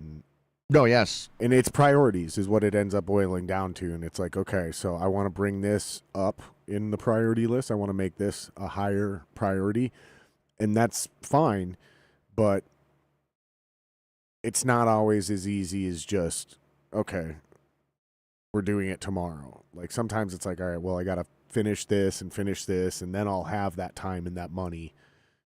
No, yes. And it's priorities is what it ends up boiling down to. And it's like, okay, so I want to bring this up in the priority list. I want to make this a higher priority. And that's fine. But it's not always as easy as just, okay, we're doing it tomorrow. Like sometimes it's like, all right, well, I got to finish this, and then I'll have that time and that money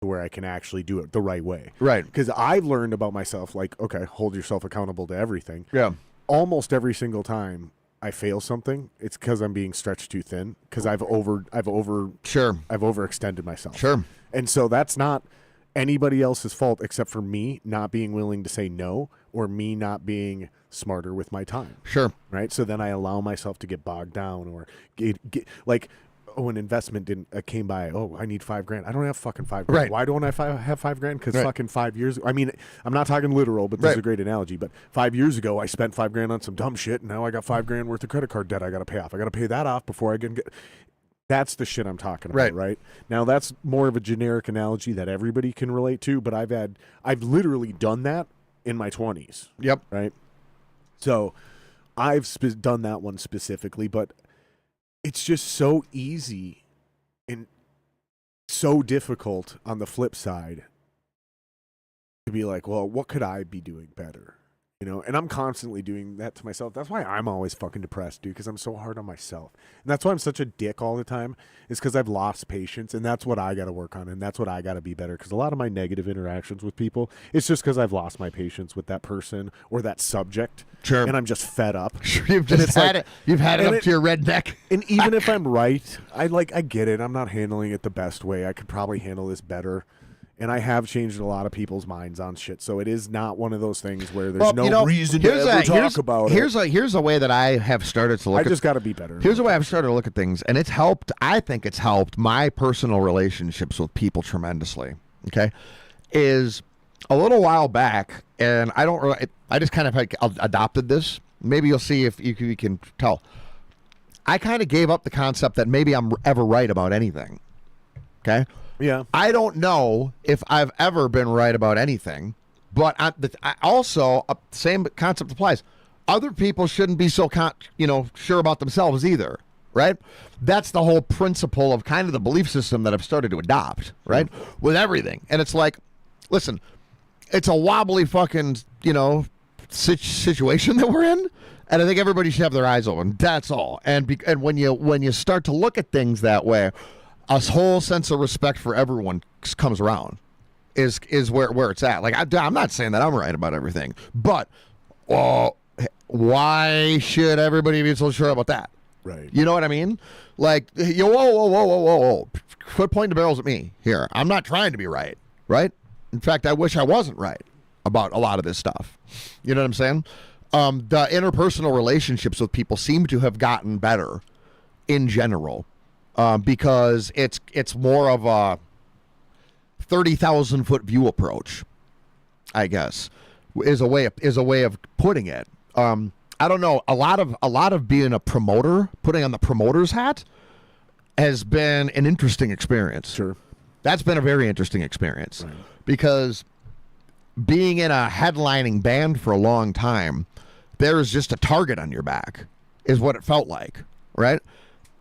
where I can actually do it the right way. Right. Because I've learned about myself, like, okay, hold yourself accountable to everything. Yeah. Almost every single time I fail something, it's because I'm being stretched too thin. Because I've overextended myself. Sure. And so that's not anybody else's fault except for me not being willing to say no, or me not being smarter with my time. Sure. Right. So then I allow myself to get bogged down, or get like, oh, an investment came by. Oh, I need $5,000. I don't have fucking $5,000. Right. Why don't I have $5,000? Because fucking 5 years. I mean, I'm not talking literal, but this is a great analogy. But 5 years ago, I spent $5,000 on some dumb shit, and now I got $5,000 worth of credit card debt I got to pay off. I got to pay that off before I can get. That's the shit I'm talking about, right? Now, that's more of a generic analogy that everybody can relate to, but I've literally done that in my 20s. Yep. Right? So I've done that one specifically, but it's just so easy and so difficult on the flip side to be like, well, what could I be doing better? You know, and I'm constantly doing that to myself. That's why I'm always fucking depressed, dude, because I'm so hard on myself. And that's why I'm such a dick all the time, is because I've lost patience, and that's what I got to work on, and that's what I got to be better, because a lot of my negative interactions with people, it's just because I've lost my patience with that person or that subject, Sure. and I'm just fed up. You've just had it. You've had it up to your red neck. And even if I'm right, I get it. I'm not handling it the best way. I could probably handle this better. And I have changed a lot of people's minds on shit. So it is not one of those things where there's reason to ever talk about it. Here's a way that I have started to look at. I just got to be better. Here's the way I've started to look at things. And it's helped. I think it's helped my personal relationships with people tremendously. Okay. Is a little while back, and I just kind of adopted this. Maybe you'll see if you can tell. I kind of gave up the concept that maybe I'm ever right about anything. Okay. Yeah. I don't know if I've ever been right about anything, but I also, same concept applies. Other people shouldn't be so sure about themselves either, right? That's the whole principle of kind of the belief system that I've started to adopt, right? With everything. And it's like, listen, it's a wobbly fucking, situation that we're in, and I think everybody should have their eyes open. That's all. And when you start to look at things that way, a whole sense of respect for everyone comes around, is where it's at. Like I'm not saying that I'm right about everything, but why should everybody be so sure about that? Right. You know what I mean? Like, whoa. Quit pointing the barrels at me here. I'm not trying to be right, right? In fact, I wish I wasn't right about a lot of this stuff. You know what I'm saying? The interpersonal relationships with people seem to have gotten better in general. Because it's more of a 30,000-foot view approach, I guess, is a way of putting it. I don't know. A lot of being a promoter, putting on the promoter's hat, has been an interesting experience. Sure, that's been a very interesting experience, right. Because being in a headlining band for a long time, there is just a target on your back, is what it felt like, right?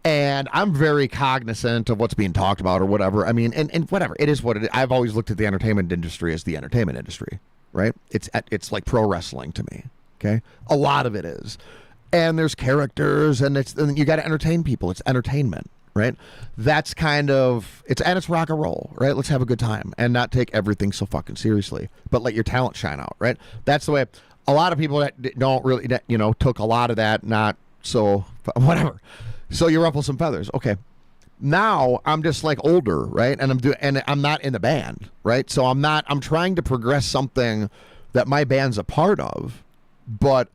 And I'm very cognizant of what's being talked about or whatever. I mean, and whatever. It is what it is. I've always looked at the entertainment industry as the entertainment industry, right? It's like pro wrestling to me, okay? A lot of it is. And there's characters, and you got to entertain people. It's entertainment, right? That's kind of, it's rock and roll, right? Let's have a good time and not take everything so fucking seriously, but let your talent shine out, right? That's the way a lot of people that don't really, took a lot of that, not so, whatever. So you ruffle some feathers. Okay. Now I'm just like older, right? And I'm not in the band, right? So I'm trying to progress something that my band's a part of, but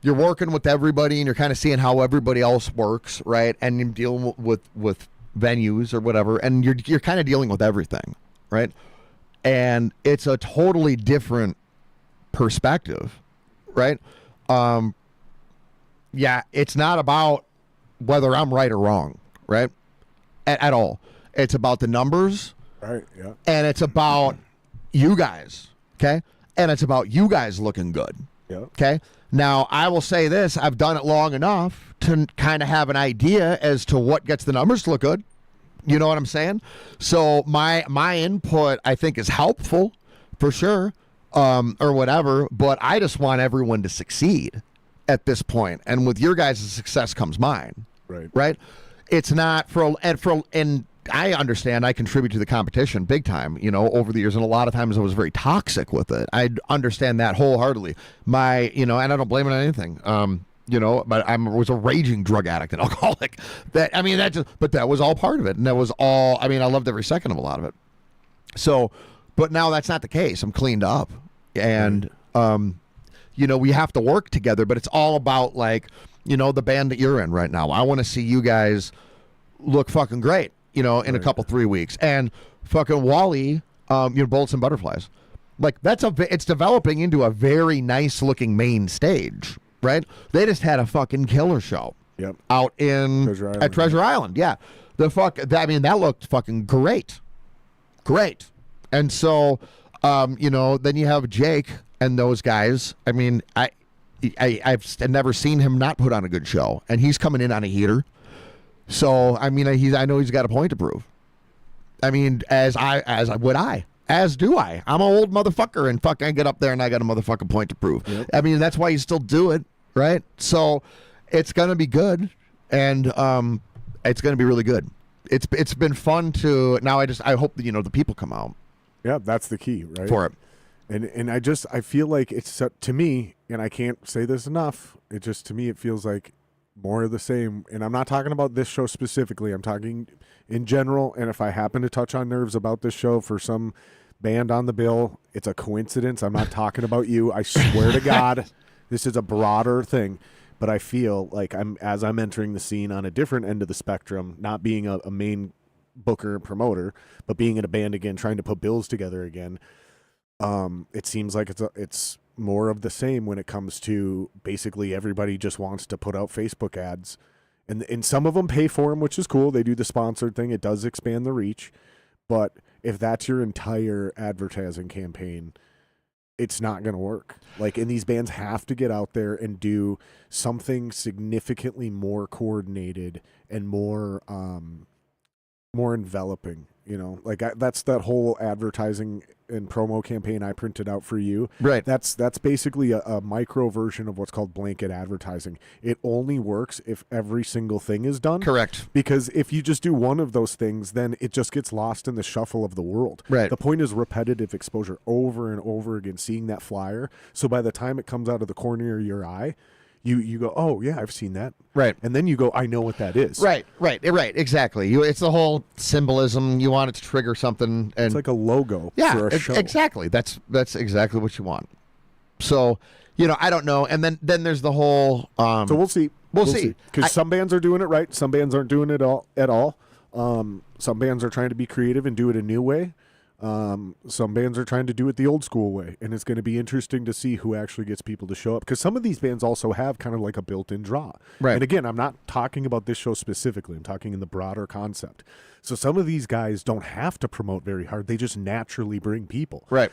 you're working with everybody and you're kind of seeing how everybody else works, right? And you're dealing with venues or whatever, and you're kind of dealing with everything, right? And it's a totally different perspective, right? Yeah, it's not about whether I'm right or wrong, right? At all. It's about the numbers. Right, yeah. And it's about you guys, okay? And it's about you guys looking good, okay? Now, I will say this. I've done it long enough to kind of have an idea as to what gets the numbers to look good. You know what I'm saying? So my input, I think, is helpful for sure, or whatever, but I just want everyone to succeed at this point. And with your guys' success comes mine. Right. It's not and I understand I contribute to the competition big time, over the years. And a lot of times I was very toxic with it. I understand that wholeheartedly. And I don't blame it on anything. But I was a raging drug addict and alcoholic. But that was all part of it. And that was all, I loved every second of a lot of it. So, but now that's not the case. I'm cleaned up. And, we have to work together, but it's all about the band that you're in right now. I want to see you guys look fucking great, in a couple 3 weeks. And fucking Wally, Bullets and Butterflies. Like it's developing into a very nice looking main stage, right? They just had a fucking killer show out at Treasure Island. Yeah. That looked fucking great. And so, then you have Jake and those guys. I mean, I've never seen him not put on a good show, and he's coming in on a heater. So, I mean, I know he's got a point to prove. I mean, as do I. I'm an old motherfucker, and fuck, I get up there and I got a motherfucking point to prove. Yep. I mean, that's why you still do it, right? So, it's gonna be good, and it's gonna be really good. It's been fun to now. I hope that the people come out. Yeah, that's the key, right? For it. And I feel like it's to me, and I can't say this enough. To me, it feels like more of the same. And I'm not talking about this show specifically. I'm talking in general. And if I happen to touch on nerves about this show for some band on the bill, it's a coincidence. I'm not talking about you. I swear to God, this is a broader thing. But I feel like as I'm entering the scene on a different end of the spectrum, not being a main booker and promoter, but being in a band again, trying to put bills together again. It seems like it's more of the same when it comes to basically everybody just wants to put out Facebook ads, and some of them pay for them, which is cool. They do the sponsored thing. It does expand the reach, but if that's your entire advertising campaign, it's not going to work. And these bands have to get out there and do something significantly more coordinated and more enveloping. That's that whole advertising and promo campaign I printed out for you. Right. That's basically a micro version of what's called blanket advertising. It only works if every single thing is done. Correct. Because if you just do one of those things, then it just gets lost in the shuffle of the world. Right. The point is repetitive exposure over and over again, seeing that flyer. So by the time it comes out of the corner of your eye, you go, oh, yeah, I've seen that. Right. And then you go, I know what that is. Right, exactly. It's the whole symbolism. You want it to trigger something. And it's like a logo for a show. Exactly. That's exactly what you want. So, I don't know. And then there's the whole... so we'll see. We'll see. Because some bands are doing it right. Some bands aren't doing it at all. Some bands are trying to be creative and do it a new way. Some bands are trying to do it the old school way, and it's going to be interesting to see who actually gets people to show up, because some of these bands also have kind of like a built-in draw. Right. And again, I'm not talking about this show specifically. I'm talking in the broader concept. So some of these guys don't have to promote very hard. They just naturally bring people. Right.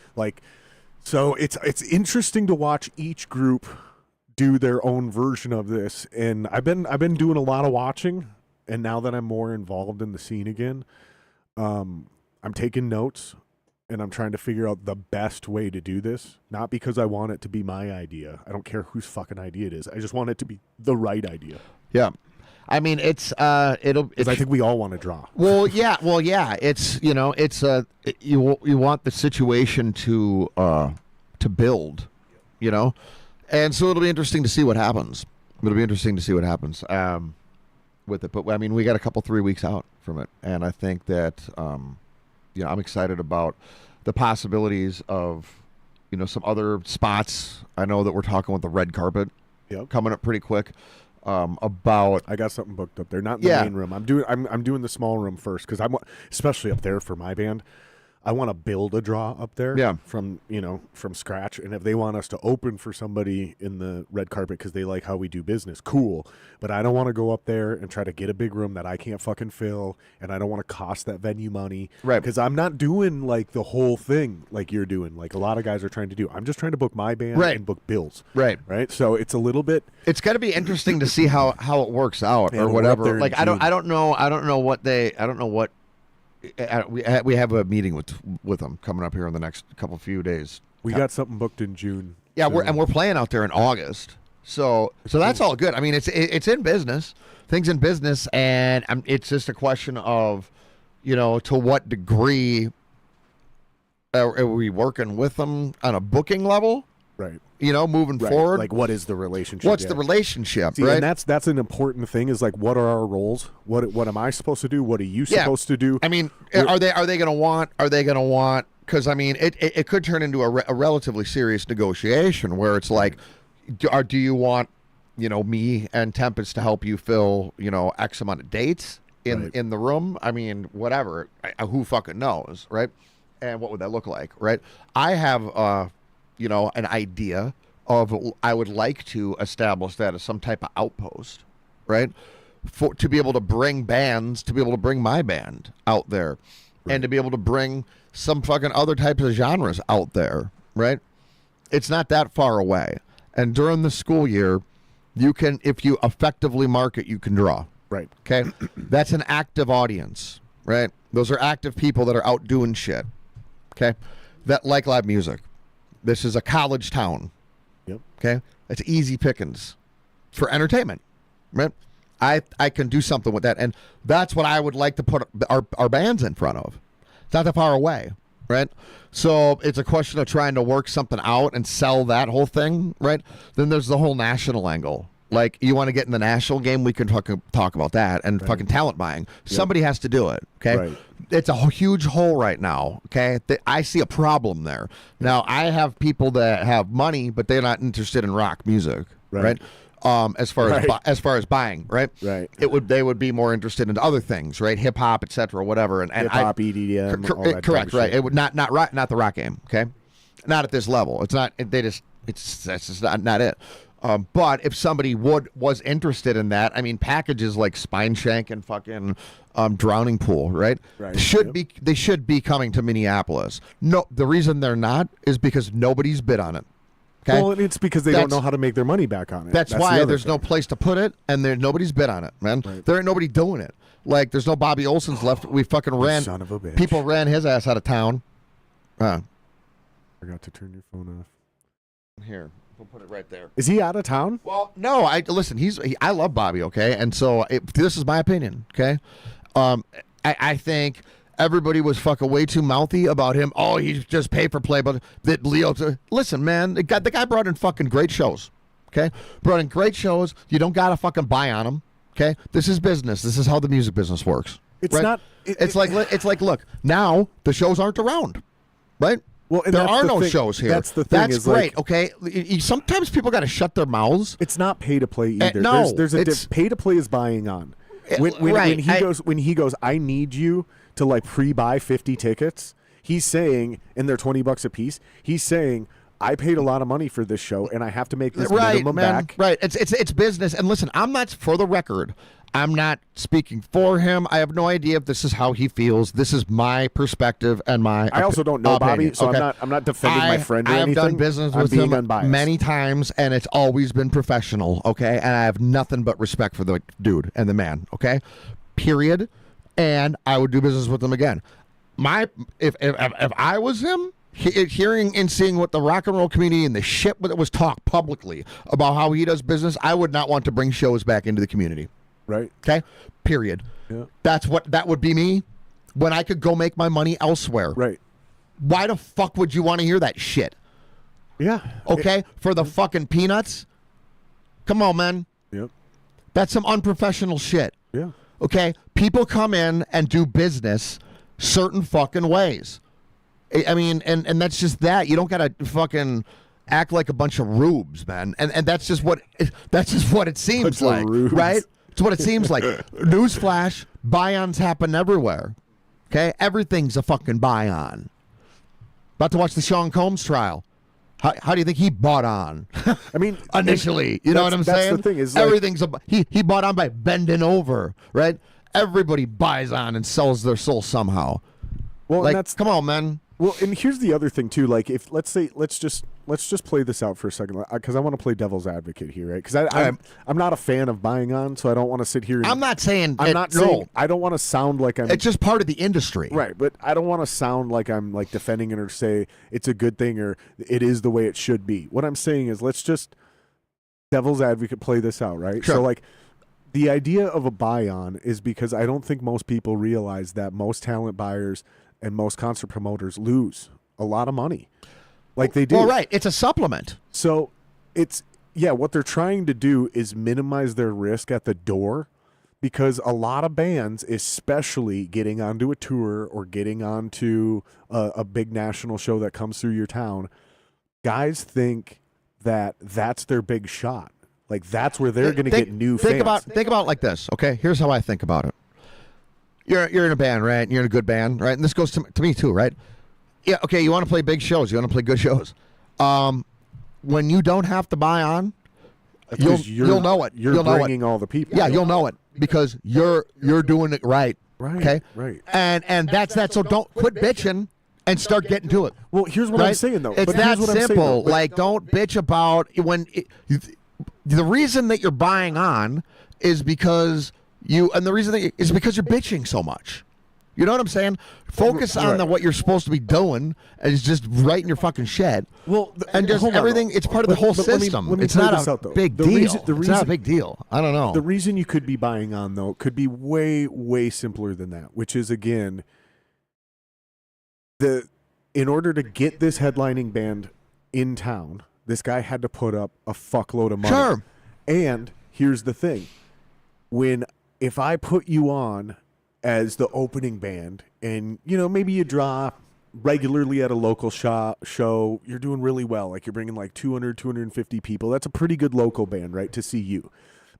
So it's interesting to watch each group do their own version of this. And I've been doing a lot of watching, and now that I'm more involved in the scene again, I'm taking notes, and I'm trying to figure out the best way to do this. Not because I want it to be my idea. I don't care whose fucking idea it is. I just want it to be the right idea. Yeah. I mean, it's I think we all want to draw. Well, yeah. It's you want the situation to build, and so it'll be interesting to see what happens. With it, but I mean, we got a couple 3 weeks out from it, and I think that I'm excited about the possibilities of some other spots. I know that we're talking with the red carpet coming up pretty quick. About I got something booked up there, not in the main room. I'm doing the small room first, because especially up there for my band. I want to build a draw up there from scratch. And if they want us to open for somebody in the red carpet because they like how we do business, cool. But I don't want to go up there and try to get a big room that I can't fucking fill, and I don't want to cost that venue money. Right. Because I'm not doing the whole thing like you're doing, like a lot of guys are trying to do. I'm just trying to book my band and book bills. Right. Right. So it's a little bit. It's got to be interesting to see how it works out or whatever. I don't know what. We have a meeting with them coming up here in the next few days. We got something booked in June. Yeah, we're playing out there in August. So that's all good. I mean, it's in business, things in business, and it's just a question of, to what degree are we working with them on a booking level? Right. Moving forward. Like, what is the relationship? What's the relationship, See, right? And that's an important thing, is what are our roles? What am I supposed to do? What are you supposed to do? I mean, are they going to want, because I mean, it could turn into a relatively serious negotiation where it's like, do you want, me and Tempest to help you fill, X amount of dates in the room? I mean, whatever, who fucking knows, right? And what would that look like, right? I have, an idea of, I would like to establish that as some type of outpost, right? to be able to bring bands, to be able to bring my band out there, and to be able to bring some fucking other types of genres out there, right? It's not that far away. And during the school year, you can, if you effectively market, you can draw. Right. Okay? That's an active audience, right? Those are active people that are out doing shit, okay? That like live music. This is a college town. Yep. Okay? It's easy pickings for entertainment, right? I can do something with that. And that's what I would like to put our bands in front of. It's not that far away, right? So it's a question of trying to work something out and sell that whole thing, right? Then there's the whole national angle. Like, you want to get in the national game, we can talk about that and fucking talent buying. Somebody has to do it, okay? Right. It's a huge hole right now, okay? I see a problem there. Now, I have people that have money, but they're not interested in rock music, right? As far as buying, right? Right. They would be more interested in other things, right? Hip hop, etc., whatever. And hip hop, EDM, all that correct, type of right? shit. It would not the rock game, okay? Not at this level. It's not. That's just not it. But if somebody was interested in that, I mean, packages like Spine Shank and fucking Drowning Pool, right? Right. They should be coming to Minneapolis. No, the reason they're not is because nobody's bid on it. Okay? Well, it's because they don't know how to make their money back on it. That's why there's no place to put it, and nobody's bid on it, man. Right. There ain't nobody doing it. Like, there's no Bobby Olson's left. We fucking ran. Son of a bitch. People ran his ass out of town. Forgot to turn your phone off. Here, we'll put it right there. Is he out of town? Well, no. Listen. I love Bobby. Okay, and so this is my opinion. Okay, I think everybody was fucking way too mouthy about him. Oh, he's just pay for play. But that Leo, listen, man, the guy brought in fucking great shows. Okay, brought in great shows. You don't gotta fucking buy on them. Okay, this is business. This is how the music business works. It's right? not. It's like, look, now the shows aren't around, right? Well, and there that's are the no thing. shows here. That's the thing. That's is great. Like, okay, sometimes people got to shut their mouths. It's not pay to play either. No, there's pay to play is buying on. When he goes, I need you to like pre-buy 50 tickets. He's saying, and they're $20 a piece. He's saying, I paid a lot of money for this show, and I have to make this minimum back. Right. It's business. And listen, I'm not, for the record, I'm not speaking for him. I have no idea if this is how he feels. This is my perspective and my. I also don't know opinion. Bobby, so okay. I'm not defending my friend or I have anything. done business with being him unbiased. many times, and it's always been professional. Okay, and I have nothing but respect for the dude and the man. Okay, period. And I would do business with him again. If I was him, hearing and seeing what the rock and roll community and the shit that was talked publicly about how he does business, I would not want to bring shows back into the community. Right. Okay. Period. Yeah. That would be me when I could go make my money elsewhere. Right. Why the fuck would you want to hear that shit? Yeah. Okay. For the fucking peanuts. Come on, man. Yep. That's some unprofessional shit. Yeah. Okay. People come in and do business certain fucking ways. I mean, and that's just that. You don't gotta fucking act like a bunch of rubes, man. And that's just what it seems like, right? It's what it seems like. Newsflash, buy-ons happen everywhere. Okay? Everything's a fucking buy-on. About to watch the Sean Combs trial. How do you think he bought on? I mean, initially, you know what I'm saying? That's the thing is, like, everything's he bought on by bending over, right? Everybody buys on and sells their soul somehow. Well, like, and that's come on, man. Well, and here's the other thing too. Like, if let's just play this out for a second, because I want to play devil's advocate here, right? Because I'm not a fan of buying on, so I don't want to sit here. I'm not saying I don't want to sound like I'm. It's just part of the industry, right? But I don't want to sound like I'm like defending it or say it's a good thing or it is the way it should be. What I'm saying is, let's just devil's advocate play this out, right? Sure. So like. The idea of a buy-on is because I don't think most people realize that most talent buyers and most concert promoters lose a lot of money. Like they do. Well, right. It's a supplement. So what they're trying to do is minimize their risk at the door because a lot of bands, especially getting onto a tour or getting onto a big national show that comes through your town, guys think that that's their big shot. Like that's where they're going to get new fans. Think about it like this. Okay, here's how I think about it. You're in a band, right? You're in a good band, right? And this goes to me too, right? Yeah. Okay. You want to play big shows. You want to play good shows. When you don't have to buy on, you'll know it. You're bringing all the people. Yeah, you'll know it because you're doing it right. Right. Okay. Right. And that's that. So don't quit bitching and start getting to it. Well, here's what I'm saying though. It's But that here's what I'm saying, simple. though. Like, don't bitch about the reason that you're buying on is because the reason is because you're bitching so much. You know what I'm saying? Focus on what you're supposed to be doing is just right in your fucking shed. Well, and just hold on, everything. though. It's part of the whole let system. me It's play not this a out, though. big The deal. reason- the It's not a reason- big deal. I don't know. The reason you could be buying on, though, could be way, way simpler than that, which is, again, in order to get this headlining band in town, this guy had to put up a fuckload of money. Sure. And here's the thing. If I put you on as the opening band and, maybe you draw regularly at a local show, you're doing really well. Like you're bringing like 200, 250 people. That's a pretty good local band, right, to see you.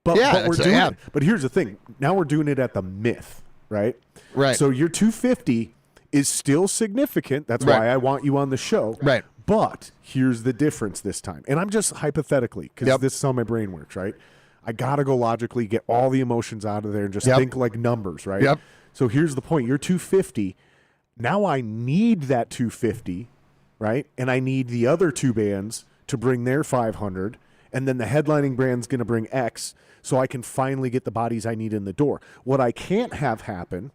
But we're doing it. But here's the thing. Now we're doing it at the Myth, right? Right. So your 250 is still significant. That's why I want you on the show. Right. But here's the difference this time. And I'm just hypothetically, because this is how my brain works, right? I got to go logically, get all the emotions out of there and just think like numbers, right? Yep. So here's the point. You're 250. Now I need that 250, right? And I need the other two bands to bring their 500. And then the headlining band's going to bring X so I can finally get the bodies I need in the door. What I can't have happen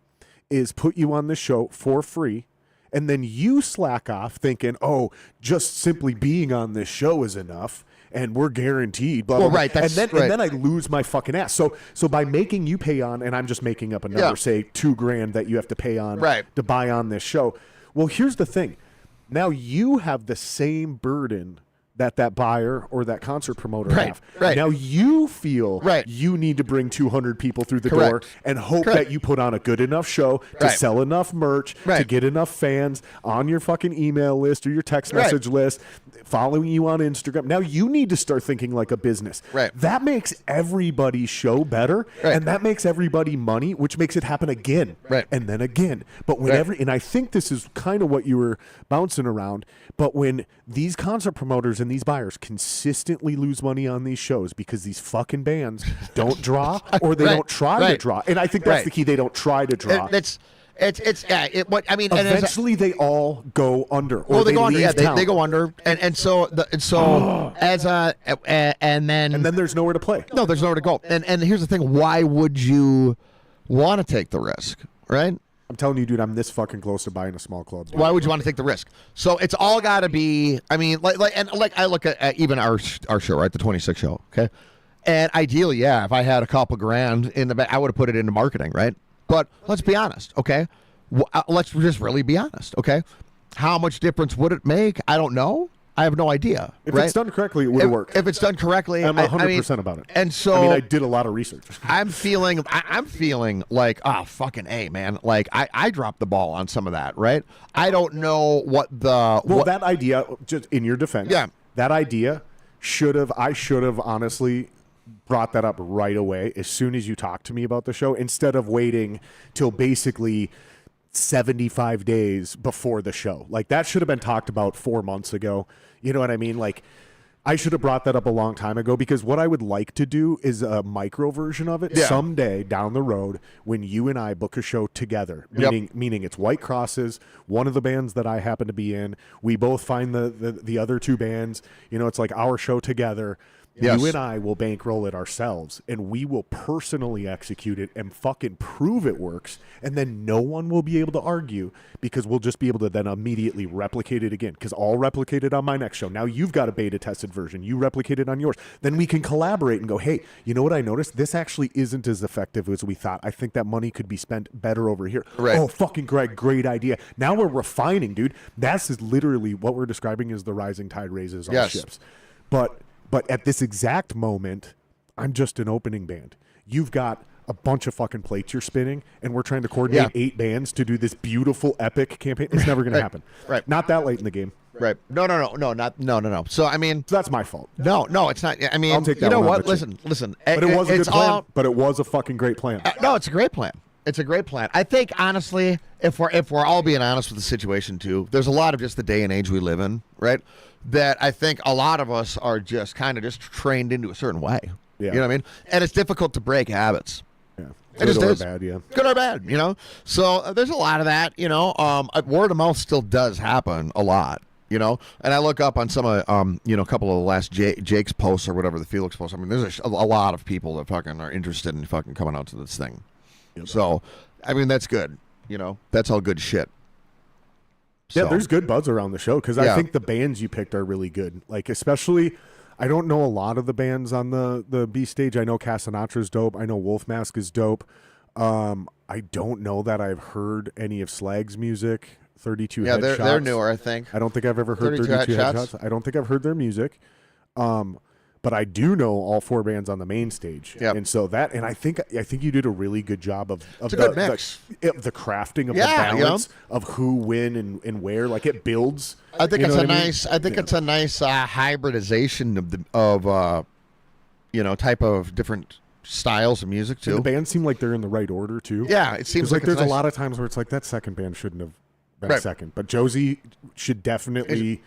is put you on the show for free and then you slack off thinking, oh, just simply being on this show is enough and we're guaranteed. Blah, blah, blah. Right. And then I lose my fucking ass. So by making you pay on, and I'm just making up a number, say $2,000 that you have to pay on to buy on this show. Well, here's the thing. Now you have the same burden that buyer or that concert promoter have. Right. Now you feel you need to bring 200 people through the door and hope that you put on a good enough show to sell enough merch, to get enough fans on your fucking email list or your text message list, following you on Instagram. Now you need to start thinking like a business. That makes everybody's show better, and that makes everybody money, which makes it happen again and then again. But whenever, and I think this is kind of what you were bouncing around, but when these concert promoters and these buyers consistently lose money on these shows because these fucking bands don't draw or they don't try to draw. And I think that's the key. They don't try to draw. Eventually they all go under. Or they go under. Yeah, town. they go under. And then there's nowhere to play. No, there's nowhere to go. And here's the thing. Why would you want to take the risk, right? I'm telling you, dude, I'm this fucking close to buying a small club. Dude. Why would you want to take the risk? So it's all got to be. I mean, like I look at even our show, right, the 26 show, okay. And ideally, if I had a couple grand in the back, I would have put it into marketing, right? But let's be honest, okay. Let's just really be honest, okay. How much difference would it make? I don't know. I have no idea. If it's done correctly, it would have worked. If it's done correctly, I'm 100% about it. And so, I did a lot of research. I'm feeling like, fucking A, man. Like I dropped the ball on some of that, right? I don't know what the that idea. Just in your defense, that idea I should have honestly brought that up right away as soon as you talked to me about the show, instead of waiting till basically 75 days before the show. Like that should have been talked about 4 months ago. You know what I mean? Like I should have brought that up a long time ago, because what I would like to do is a micro version of it someday down the road when you and I book a show together, meaning it's White Crosses, one of the bands that I happen to be in. We both find the other two bands, it's like our show together. Yes. You and I will bankroll it ourselves, and we will personally execute it and fucking prove it works, and then no one will be able to argue, because we'll just be able to then immediately replicate it again, because I'll replicate it on my next show. Now you've got a beta-tested version. You replicate it on yours. Then we can collaborate and go, hey, you know what I noticed? This actually isn't as effective as we thought. I think that money could be spent better over here. Right. Oh, fucking Greg, great idea. Now we're refining, dude. That's literally what we're describing as the rising tide raises all ships. But at this exact moment, I'm just an opening band. You've got a bunch of fucking plates you're spinning, and we're trying to coordinate 8 bands to do this beautiful, epic campaign. It's never going to happen. Right. Not that late in the game. Right. No. So, I mean... So that's my fault. No, it's not. I mean, I'll take that you know one what? Listen. But it was a good plan. But it was a fucking great plan. No, it's a great plan. It's a great plan. I think, honestly, if we're all being honest with the situation, too, there's a lot of just the day and age we live in, right? That I think a lot of us are just kind of just trained into a certain way. Yeah. You know what I mean? And it's difficult to break habits. Yeah. It just Good or is. bad, yeah. Good or bad, you know. So there's a lot of that, you know. Word of mouth still does happen a lot, you know. And I look up on some of, you know, a couple of the last Jake's posts or whatever, the Felix posts. I mean, there's a lot of people that fucking are interested in fucking coming out to this thing. Yep. So, I mean, that's good, you know. That's all good shit. Yeah, So, there's good buzz around the show because I Yeah. think the bands you picked are really good. Like, especially, I don't know a lot of the bands on the B stage. I know Casanatra's dope. I know Wolf Mask is dope. I don't know that I've heard any of Slag's music. 32 yeah, Headshots. they're newer, I think. I don't think I've ever heard 32 32 Headshots. Headshots. I don't think I've heard their music. But I do know all four bands on the main stage. Yep. And so that, and I think you did a really good job of It's a good mix. the crafting of the Yeah, balance of who, when, and where. Like, it builds. I think you it's know a what I mean? nice. I think it's a nice hybridization of you know, type of different styles of music And too. the bands seem like they're in the right order too. Yeah, it seems Because like it's there's nice. a lot of times where it's like that second band shouldn't have been Right. second, but Josie should definitely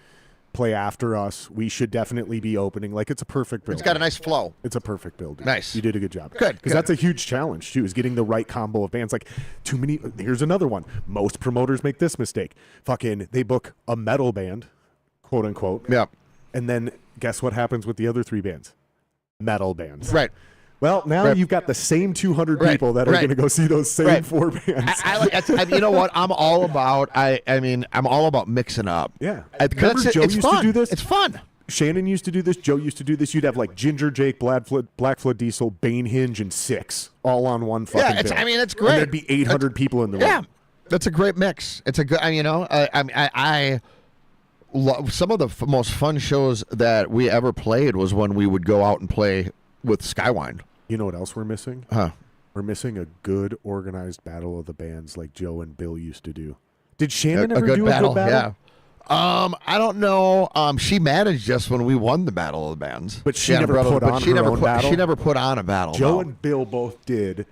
play after us. We should definitely be opening. Like, it's a perfect build. It's got a nice flow. It's a perfect build. Nice. You did a good job. Good, Because good. that's a huge challenge too, is getting the right combo of bands. Like, too many. Here's another one. Most promoters make this mistake. Fucking, they book a metal band, quote unquote. Yeah. And then guess what happens with the other three bands? Metal bands. Right. Well, now Right. you've got the same 200 Right. people that are Right. going to go see those same Right. four bands. You know what? I'm all about. I'm all about mixing up. Yeah. Because Remember Joe it's used fun. to do this? It's fun. Shannon used to do this. Joe used to do this. You'd have like Ginger Jake, Blackfoot Diesel, Bane Hinge, and Six all on one fucking Yeah, it's. bill. I mean, it's And great. there'd be 800 people in the room. Yeah, that's a great mix. It's a good. You know, I love some of the most fun shows that we ever played was when we would go out and play with Skywind. You know what else we're missing? Huh. We're missing a good organized battle of the bands like Joe and Bill used to do. Did Shannon ever do a good battle? Yeah. I don't know. She managed us when we won the Battle of the Bands, But she never put on her own battle? She never put on a battle. Joe no. and Bill both did.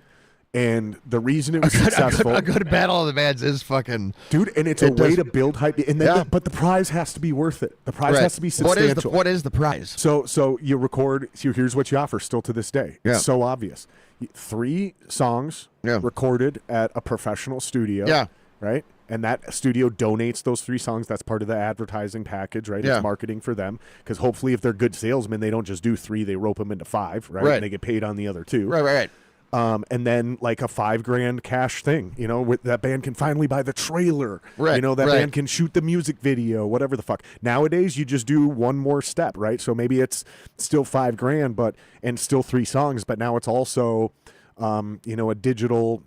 And the reason it was successful, a good Battle of the Bands is fucking dude, and it's a way does- to build hype. And then, Yeah. but the prize has to be worth it. The prize right. has to be substantial. What is the prize? So you record. So here's what you offer. Still to this day, Yeah. it's so obvious. 3 songs Yeah. recorded at a professional studio. Yeah. Right. And that studio donates those 3 songs. That's part of the advertising package, right? Yeah. It's marketing for them because hopefully, if they're good salesmen, they don't just do 3; they rope them into 5, right? Right. And they get paid on the other 2. Right. And then like a $5,000 cash thing, you know, with that band can finally buy the trailer, Right, you know, that right. band can shoot the music video, whatever the fuck. Nowadays, you just do one more step, right? So maybe it's still $5,000, and still 3 songs, but now it's also, you know, a digital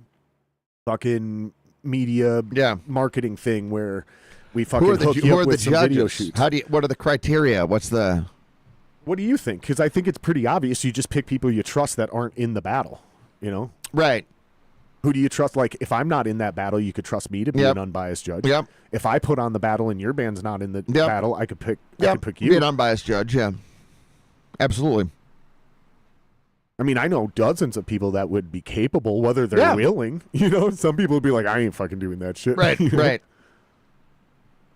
fucking media Yeah. marketing thing where we Who fucking are the, hook who you are up the with some video judges? shoots. What are the criteria? What's the? What do you think? Because I think it's pretty obvious. You just pick people you trust that aren't in the battle, you know? Right. Who do you trust? Like, if I'm not in that battle, you could trust me to be Yep. an unbiased judge. Yep. If I put on the battle and your band's not in the Yep. battle, I could pick. I Yeah. could pick Be you. an unbiased judge. Yeah. Absolutely. I mean, I know dozens of people that would be capable, whether they're Yeah. willing. You know, some people would be like, "I ain't fucking doing that shit." Right. You know? Right.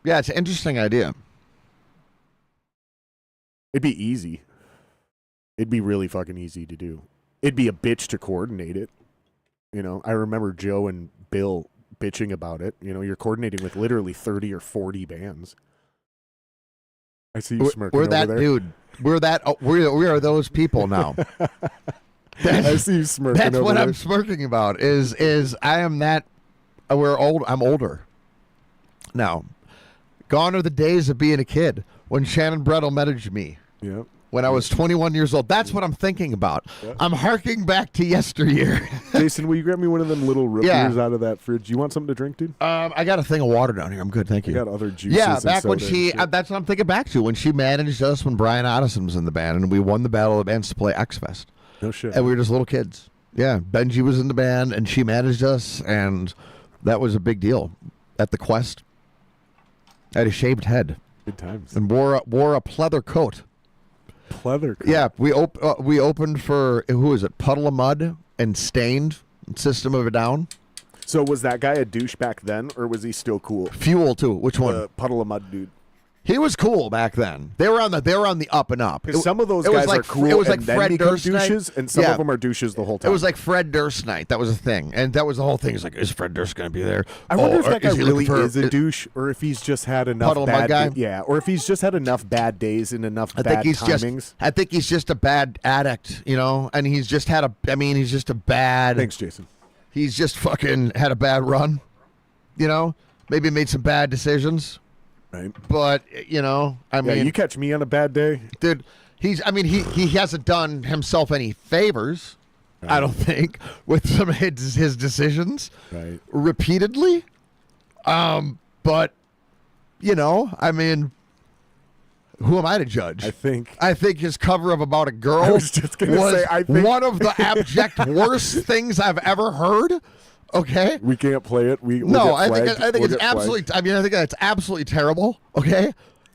Yeah, it's an interesting idea. It'd be easy. It'd be really fucking easy to do. It'd be a bitch to coordinate it. You know, I remember Joe and Bill bitching about it. You know, you're coordinating with literally 30 or 40 bands. I see you smirking We're over that there. dude. We're that. We are those people now. I see you smirking That's over what there. I'm smirking about. Is I am that. We're old. I'm older now. Gone are the days of being a kid when Shannon Brettle messaged me Yeah. when I was 21 years old. That's what I'm thinking about. Yeah. I'm harking back to yesteryear. Jason, will you grab me one of them little root Yeah. beers out of that fridge? You want something to drink, dude? I got a thing of water down here. I'm good, thank I you. got other juices. Yeah, and back when soda she. and shit. That's what I'm thinking back to when she managed us when Brian Addison was in the band and we won the Battle of the Bands to play X Fest. No shit. And we were just little kids. Yeah, Benji was in the band, and she managed us, and that was a big deal at the Quest. I had a shaved head Good times. and wore a pleather coat. Pleather. Yeah, we opened for who is it? Puddle of Mud and Stained. System of a Down. So was that guy a douche back then, or was he still cool? Fuel too. Which one? The Puddle of Mud dude. He was cool back then. They were on the up and up. Because some of those it was guys like, are cool it was and like then Fred become Durst night. douches, and some of them are douches the whole time. It was like Fred Durst night. That was a thing. And that was the whole thing. It's like, is Fred Durst going to be there? I wonder if or that guy is he really looking for- is a douche, or if he's just had enough Puddle mud guy? yeah, or if he's just had enough bad days and enough I bad think he's timings. I think he's just a bad addict, and he's just had he's just a bad. Thanks, Jason. He's just fucking had a bad run, maybe made some bad decisions. Right. But, I mean, you catch me on a bad day, dude, he hasn't done himself any favors, right. I don't think, with some of his decisions repeatedly. But, I mean, who am I to judge? I think his cover of About a Girl I was just gonna say, I think one of the abject worst things I've ever heard. Okay. we can't play it. I think it's absolutely. I mean, I think that's absolutely terrible. Okay,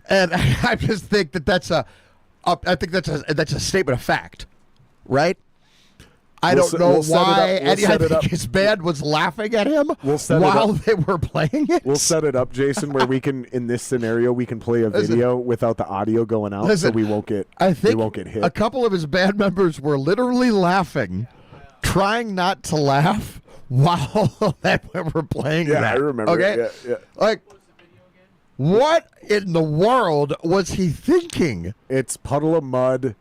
and I just think that's a statement of fact, right? I don't know why. I think his band was laughing at him while they were playing it. We'll set it up, Jason, where we can, in this scenario, we can play a video without the audio going out, so we won't get. We won't get hit. A couple of his band members were literally laughing, trying not to laugh while they were playing that. I remember. Okay, Yeah. like, what in the world was he thinking? It's Puddle of Mud.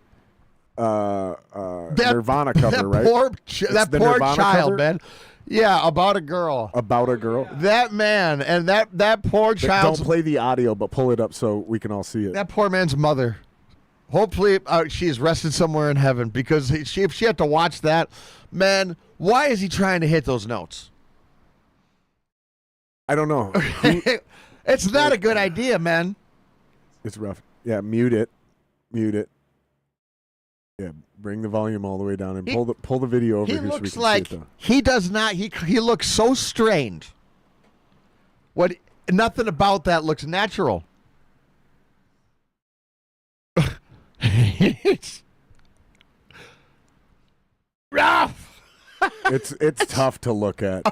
Nirvana cover, right? That poor Nirvana child, cover? man. Yeah, About a Girl. About a Girl. That man and that poor child. Don't play the audio, but pull it up so we can all see it. That poor man's mother. Hopefully, she's rested somewhere in heaven, because if she had to watch that, man, why is he trying to hit those notes? I don't know. It's not a good idea, man. It's rough. Yeah, mute it. Yeah, bring the volume all the way down and pull the video over He here so we looks can like see it, though. he does not. He looks so strained. Nothing about that looks natural. It's rough. It's tough to look at.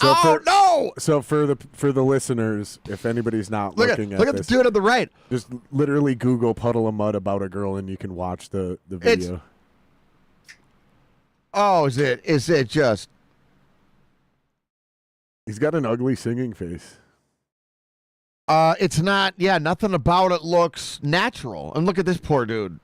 No! So for the listeners, if anybody's not Look looking at at the this, dude on the right. just literally Google Puddle of Mud About a Girl and you can watch the video. Is it just? He's got an ugly singing face. It's not. Yeah, nothing about it looks natural. And look at this poor dude.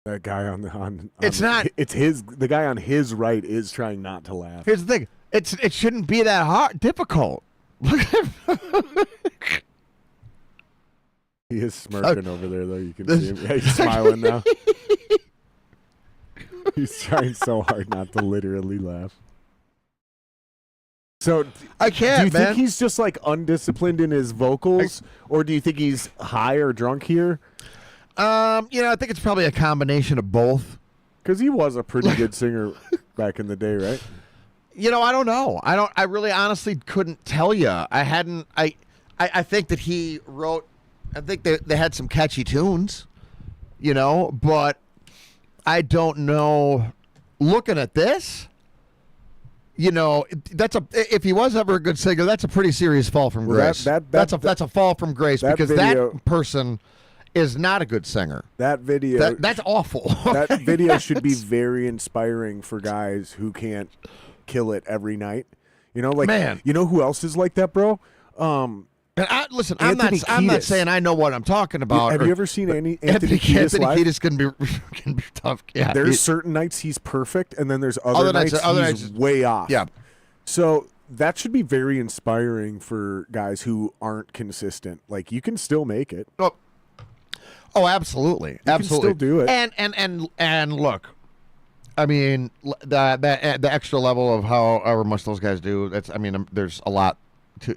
That guy on It's not. It's the guy on his right is trying not to laugh. Here's the thing. It shouldn't be that difficult. Look at him. He is smirking over there, though. You can see him. Yeah, he's smiling now. He's trying so hard not to literally laugh. So I can't. Do you man. think he's just like undisciplined in his vocals, or do you think he's high or drunk here? I think it's probably a combination of both. Because he was a pretty good singer back in the day, right? I don't know. I really honestly couldn't tell you. I think that he wrote. I think they had some catchy tunes, but I don't know. Looking at this, if he was ever a good singer, that's a pretty serious fall from grace. That's a fall from grace, because that person is not a good singer. That video that's awful. That video should be very inspiring for guys who can't kill it every night. Man. You know who else is like that, bro? And listen, Anthony I'm not Kiedis. saying I know what I'm talking about. Have you ever seen Anthony Kiedis live? Anthony Kiedis can be tough. Yeah, There's certain nights he's perfect, and then there's other nights he's way off. Yeah. So that should be very inspiring for guys who aren't consistent. Like, you can still make it. Oh, absolutely, You absolutely. can still do it. And look, I mean, the extra level of however much those guys do. There's a lot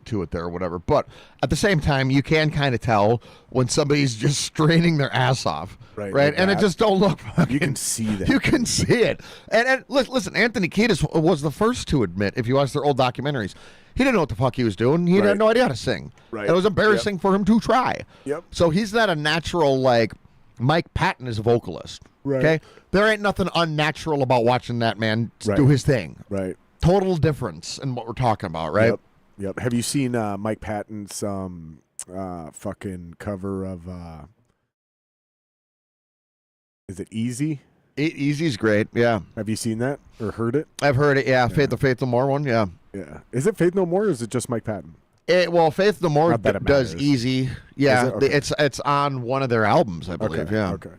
to it there or whatever. But at the same time, you can kind of tell when somebody's just straining their ass off, right? like And that. it just don't look. You can see that. You can see it. And listen, Anthony Kiedis was the first to admit, if you watch their old documentaries, he didn't know what the fuck he was doing. He had no idea how to sing. Right. It was embarrassing for him to try. Yep. So he's not a natural, like Mike Patton is a vocalist. Right. Okay. There ain't nothing unnatural about watching that man Right. do his thing. Right. total difference in what we're talking about, right? Yep. Have you seen Mike Patton's fucking cover of is it Easy? Easy's great, yeah. Have you seen that or heard it? I've heard it, yeah. Faith No More one, yeah. Yeah. Is it Faith No More or is it just Mike Patton? Faith No More Not that it does matters. Easy. Yeah, Is it? Okay. it's on one of their albums, I believe. Okay. Yeah. Okay.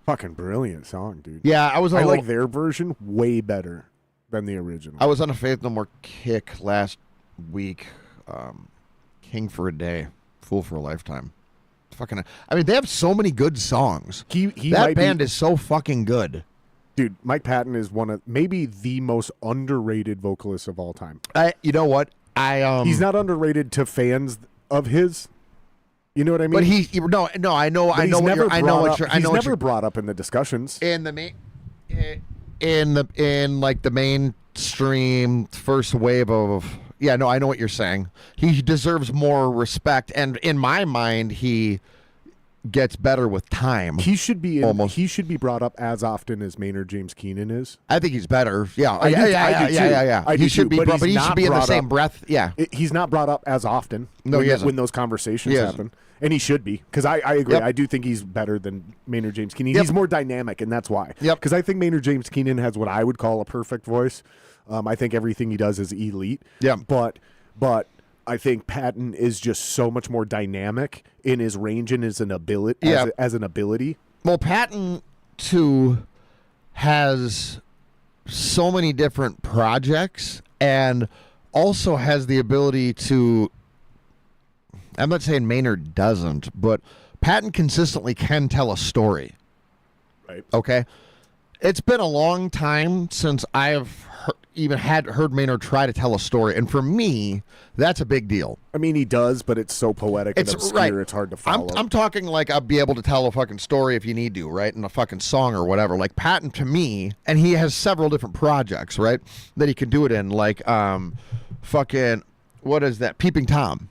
Fucking brilliant song, dude. Yeah, I like their version way better than the original. I was on a Faith No More kick last week. King for a Day, Fool for a Lifetime. Fucking, I mean, they have so many good songs. That band is so fucking good. Dude, Mike Patton is one of maybe the most underrated vocalists of all time. You know what? He's not underrated to fans of his. You know what I mean? But I know what He's never brought up in the discussions. In like the mainstream first wave of I know what you're saying. He deserves more respect, and in my mind, he gets better with time. He should be He should be brought up as often as Maynard James Keenan is. I think he's better. Yeah, I do too. He should be, but he should be in the same breath. Yeah, he's not brought up as often. No, he isn't. When those conversations happen. And he should be, because I agree. Yep. I do think he's better than Maynard James Keenan. He's more dynamic, and that's why. Yep. Because I think Maynard James Keenan has what I would call a perfect voice. I think everything he does is elite. Yeah. But I think Patton is just so much more dynamic in his range and as an ability. As an ability. Well, Patton too has so many different projects, and also has the ability to. I'm not saying Maynard doesn't, but Patton consistently can tell a story. Right. Okay. It's been a long time since I have heard Maynard try to tell a story, and for me, that's a big deal. I mean, he does, but it's so poetic and obscure, right. It's hard to follow. I'm talking like I'll be able to tell a fucking story if you need to, right, in a fucking song or whatever. Like Patton, to me, and he has several different projects, right, that he can do it in, like fucking, what is that, Peeping Tom.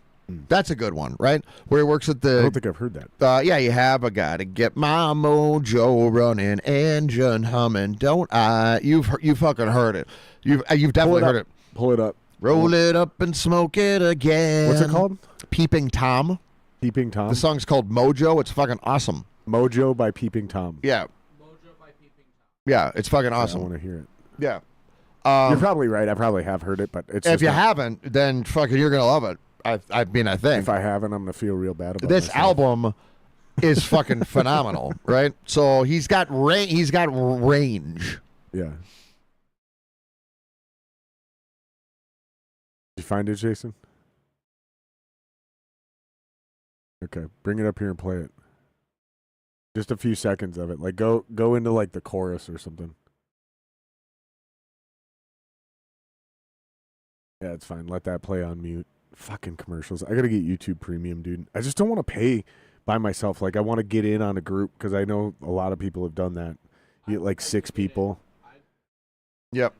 That's a good one, right? Where he works at the. I don't think I've heard that. Yeah, you have. I gotta get my mojo running, engine humming. Don't I? You fucking heard it. You've definitely heard it. Pull it up. Roll it up and smoke it again. What's it called? Peeping Tom. Peeping Tom. The song's called Mojo. It's fucking awesome. Mojo by Peeping Tom. Yeah. Mojo by Peeping Tom. Yeah, it's fucking awesome. I want to hear it. Yeah. You're probably right. I probably have heard it, but it's. If you haven't, then fucking you're gonna love it. I think. If I haven't, I'm gonna feel real bad about this myself. album. Is fucking phenomenal, right? So he's got range. Yeah. Did you find it, Jason? Okay, bring it up here and play it. Just a few seconds of it. Like go into like the chorus or something. Yeah, it's fine. Let that play on mute. Fucking commercials. I gotta get YouTube Premium, dude. I just don't want to pay by myself. Like I want to get in on a group because I know a lot of people have done that. You get like 6 people. Yep.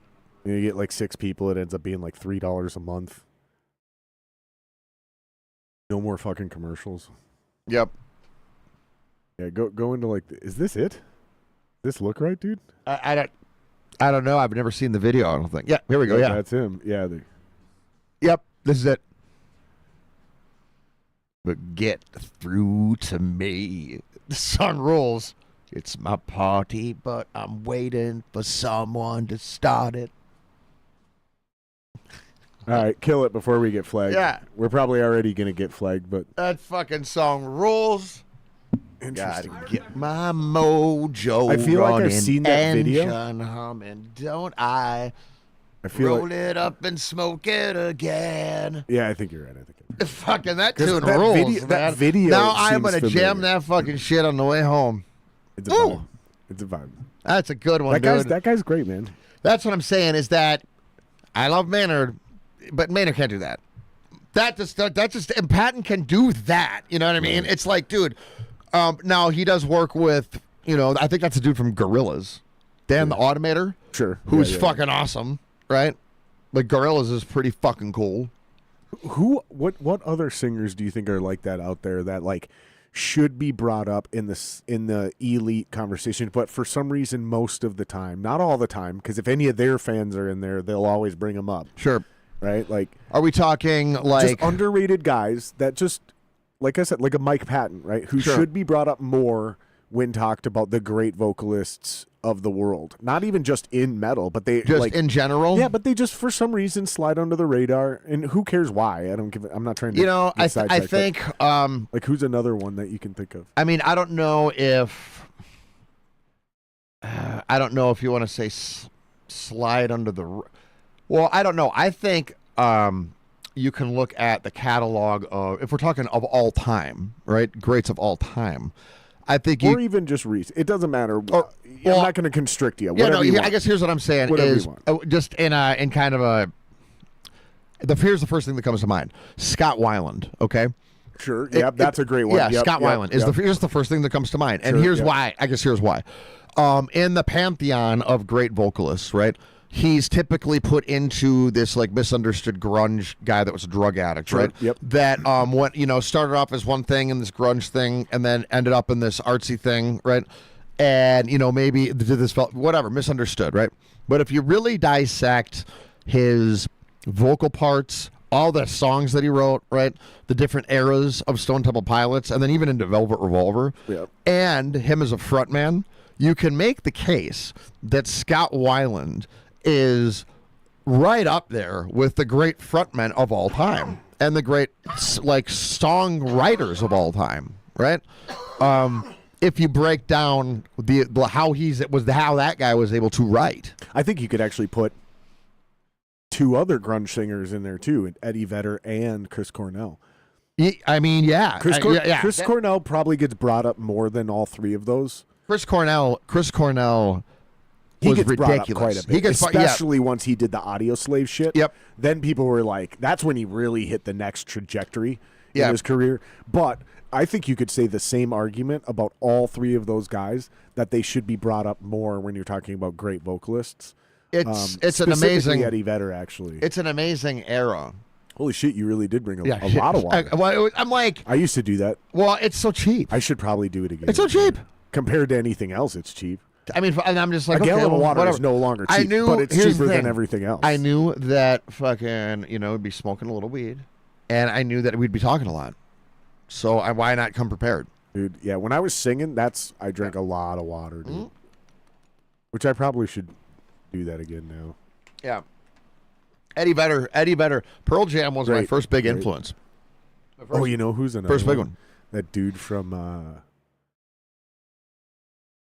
You get like 6 people. It ends up being like $3 a month. No more fucking commercials. Yep. Yeah, go into like. Is this it? Does this look right, dude? I don't know. I've never seen the video. I don't think. Yeah. Here we go. Yeah. That's him. Yeah. Yep. This is it. But get through to me. The song rules. It's my party, but I'm waiting for someone to start it. All right, kill it before we get flagged. Yeah. We're probably already going to get flagged, but. That fucking song rules. Interesting. Gotta get my mojo I feel running, like I've seen that video. engine humming, don't I? I feel Roll it up and smoke it again. Yeah, I think you're right. Fucking that 'Cause tune that rules, video- man. that video Now I'm seems gonna familiar. jam that fucking shit on the way home. It's a vibe. It's a vibe. That's a good one, That guy's great, man. That's what I'm saying is that I love Maynard, but Maynard can't do that. That just and Patton can do that. You know what I mean? It's like, dude. Now he does work with, I think that's a dude from Gorillaz, Dan the Automator. Sure. Who's fucking awesome, right? Like Gorillaz is pretty fucking cool. What other singers do you think are like that out there that like should be brought up in the elite conversation, but for some reason, most of the time, not all the time, because if any of their fans are in there, they'll always bring them up. Sure. Right? Like, are we talking like just underrated guys that just, like I said, like a Mike Patton, right? Who Sure. should be brought up more when talked about the great vocalists of the world. Not even just in metal, but they just like in general? yeah, but they just for some reason slide under the radar, and who cares why? I'm not trying to. You know, get I sidetracked, think like who's another one that you can think of? I mean, I don't know if you want to say slide under the. Well, I don't know. I think you can look at the catalog of, if we're talking of all time, right? Greats of all time. I think or even just recent. It doesn't matter. I'm not going to constrict you. Yeah, Whatever you want. I guess here's what I'm saying Whatever is you want. just in kind of a. Here's the first thing that comes to mind: Scott Weiland. Okay. Sure. Yeah, that's a great one. Yeah, Yep, Scott yep, Weiland is yep. here's the first thing that comes to mind, and Sure, here's yep. why. I guess here's why. In the pantheon of great vocalists, right? He's typically put into this like misunderstood grunge guy that was a drug addict, Sure, right? yep. That what started off as one thing in this grunge thing, and then ended up in this artsy thing, right? And maybe did this whatever misunderstood, right? But if you really dissect his vocal parts, all the songs that he wrote, right? The different eras of Stone Temple Pilots, and then even into Velvet Revolver, Yep. and him as a frontman, you can make the case that Scott Weiland is right up there with the great frontmen of all time and the great songwriters of all time, right? If you break down how that guy was able to write. I think you could actually put two other grunge singers in there too, Eddie Vedder and Chris Cornell. I mean, yeah. Chris yeah. Cornell probably gets brought up more than all three of those. Chris Cornell He was gets ridiculous. brought up quite a bit, He gets especially once he did the Audio Slave shit. Yep. Then people were like, that's when he really hit the next trajectory Yeah. in his career. But I think you could say the same argument about all three of those guys, that they should be brought up more when you're talking about great vocalists. It's an Specifically amazing Eddie Vedder, actually. It's an amazing era. Holy shit, you really did bring a Yeah, lot of water. I'm like, I used to do that. well, it's so cheap. I should probably do it again. It's so cheap. Compared to anything else, it's cheap. I mean, and I'm just like, A gallon of water whatever. is no longer cheap, I knew, but it's here's cheaper the than thing. everything else. I knew that fucking, we'd be smoking a little weed, and I knew that we'd be talking a lot. So why not come prepared? Dude, yeah, when I was singing, I drank a lot of water, dude. Which I probably should do that again now. Yeah. Eddie Vedder. Pearl Jam was my Great, first big great. influence. Oh, you know who's another First big one. That dude from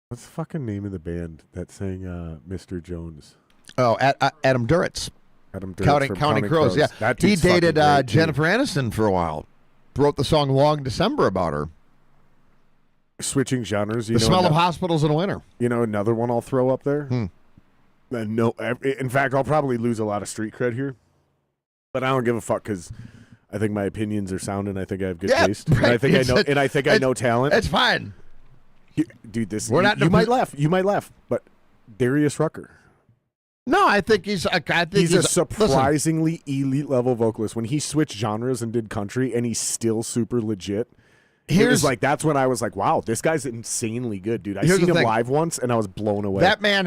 what's the fucking name of the band that sang Mr. Jones? Oh, Adam Duritz. Adam Duritz from Counting Crows. Yeah, That he dude's fucking dated great, too. Jennifer Aniston for a while. Wrote the song "Long December" about her. Switching genres. The smell of hospitals in winter. You know, another one I'll throw up there. No, in fact, I'll probably lose a lot of street cred here, but I don't give a fuck because I think my opinions are sound and I think I have good taste. Right. And I think I know talent. It's fine. Dude, this We're not you might laugh. You might laugh, but Darius Rucker. No, I think he's He's a surprisingly elite level vocalist. When he switched genres and did country, and he's still super legit. That's when I was like, wow, this guy's insanely good, dude. I seen him live once and I was blown away. That man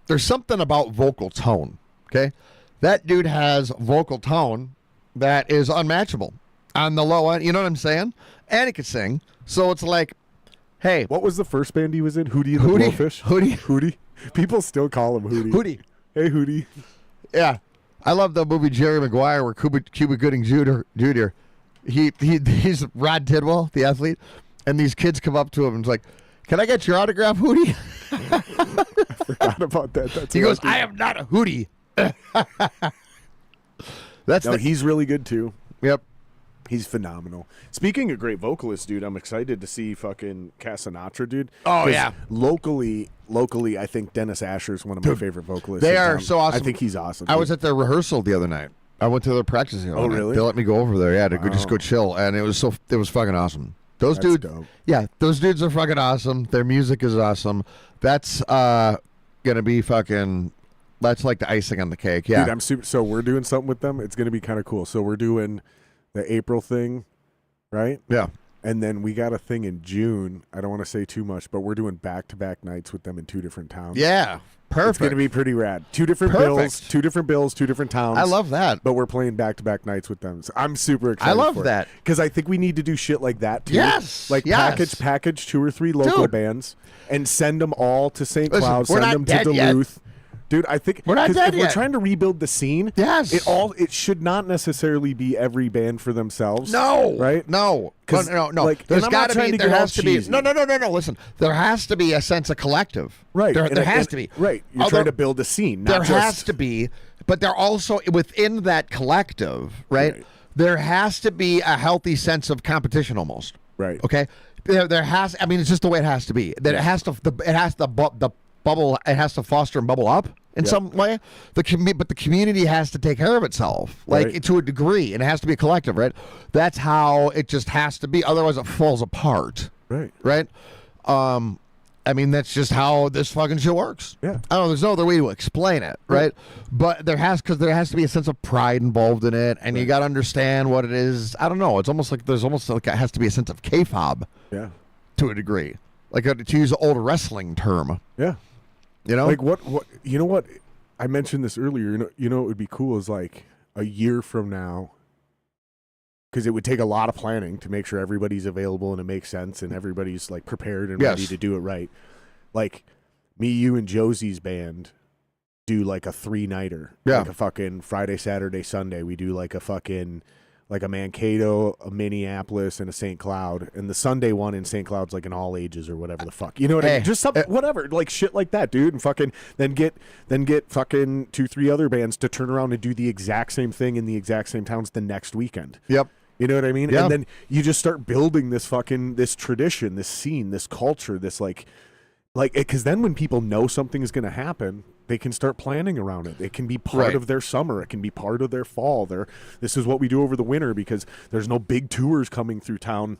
there's something about vocal tone, okay? That dude has vocal tone that is unmatchable on the low end. You know what I'm saying? And he can sing. So it's like, hey. What was the first band he was in? Hootie and the Blowfish? Hootie. People still call him Hootie. Hootie. Hey, Hootie. Yeah. I love the movie Jerry Maguire where Cuba Gooding Jr. He's Rod Tidwell, the athlete, and these kids come up to him and it's like, can I get your autograph, Hootie? I forgot about that. He goes, I am not a Hootie. He's really good too. Yep. He's phenomenal. Speaking of great vocalists, dude, I'm excited to see fucking Casanatra, dude. Oh, 'Cause yeah. Locally, I think Dennis Asher's one of my favorite vocalists. They in are town. so awesome. I think he's awesome. I was at their rehearsal the other night. I went to their practice the other night. Really? They let me go over there, yeah, to just go chill, and it was fucking awesome. Those That's dudes, dope. yeah, those dudes are fucking awesome. Their music is awesome. That's gonna be fucking. That's like the icing on the cake. Yeah, Dude, I'm super. So we're doing something with them. It's gonna be kind of cool. So we're doing the April thing, right? Yeah. And then we got a thing in June. I don't want to say too much, but we're doing back-to-back nights with them in 2 different towns. Yeah, perfect. It's going to be pretty rad. 2 different bills, 2 different bills, 2 different towns. I love that. But we're playing back-to-back nights with them. So I'm super excited. I love for that. Because I think we need to do shit like that too. Yes. Like yes. package 2 or 3 local Dude. bands and send them all to St. Listen, Cloud. we're Send not them to dead yet. Duluth. Dude, I think We're not 'cause dead if we're yet. trying to rebuild the scene, Yes. it should not necessarily be every band for themselves. No. Right? No. 'Cause, No. like, There's and I'm got not to trying be. to There get has all to be. cheesy. No. Listen. There has to be a sense of collective. Right. There And- has and- to be. Right. You're Although- trying to build a scene. There Not has just, to be, but there also within that collective, right? There has to be a healthy sense of competition, almost. Right. Okay. There has. I mean, it's just the way it has to be. That it has to. The bubble. It has to foster and bubble up in some way. But the community has to take care of itself, like Right. to a degree, and it has to be a collective, right? That's how it just has to be. Otherwise, it falls apart. Right. Right. I mean, that's just how this fucking shit works. Yeah. I don't know. There's no other way to explain it, right? But there has to be a sense of pride involved in it, and you got to understand what it is. I don't know. It's almost like it has to be a sense of kayfabe Yeah. to a degree, like to use an old wrestling term. Yeah. You know, Like what you know what I mentioned this earlier, you know what would be cool is like a year from now, because it would take a lot of planning to make sure everybody's available and it makes sense and everybody's like prepared and ready to do it right. Like me, you, and Josie's band do like a 3-nighter. Yeah. Like a fucking Friday, Saturday, Sunday. We do like a fucking like a Mankato, a Minneapolis, and a St. Cloud. And the Sunday one in St. Cloud's like an all ages or whatever the fuck. You know what I mean? Just something, whatever, like shit like that, dude. And fucking then get fucking 2-3 other bands to turn around and do the exact same thing in the exact same towns the next weekend. Yep. You know what I mean? Yeah. And then you just start building this tradition, this scene, this culture, this like, because then when people know something is going to happen, they can start planning around it. It can be part of their summer. It can be part of their fall. This is what we do over the winter because there's no big tours coming through town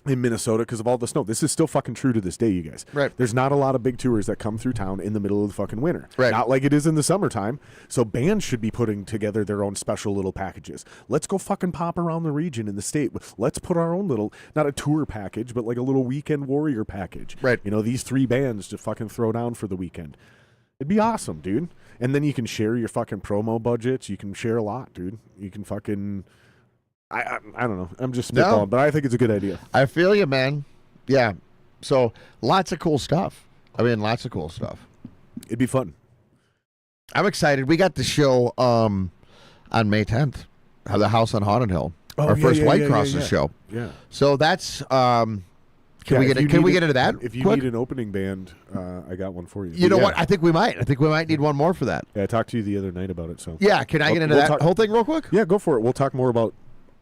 in Minnesota because of all the snow. This is still fucking true to this day, you guys. Right. There's not a lot of big tours that come through town in the middle of the fucking winter. Right. Not like it is in the summertime. So bands should be putting together their own special little packages. Let's go fucking pop around the region in the state. Let's put our own little, not a tour package, but like a little weekend warrior package. Right. You know, these 3 bands to fucking throw down for the weekend. It'd be awesome, dude. And then you can share your fucking promo budgets. You can share a lot, dude. You can fucking... I don't know. I'm just spitballing, but I think it's a good idea. I feel you, man. Yeah. So lots of cool stuff. I mean, lots of cool stuff. It'd be fun. I'm excited. We got the show on May 10th, the House on Haunted Hill. Our first White Crosses show. Yeah. So that's can we get into that? If you quick? need an opening band, I got one for you. You know what? I think we might need one more for that. Yeah, I talked to you the other night about it. So Yeah, can I get into that whole thing real quick? Yeah, go for it. We'll talk more about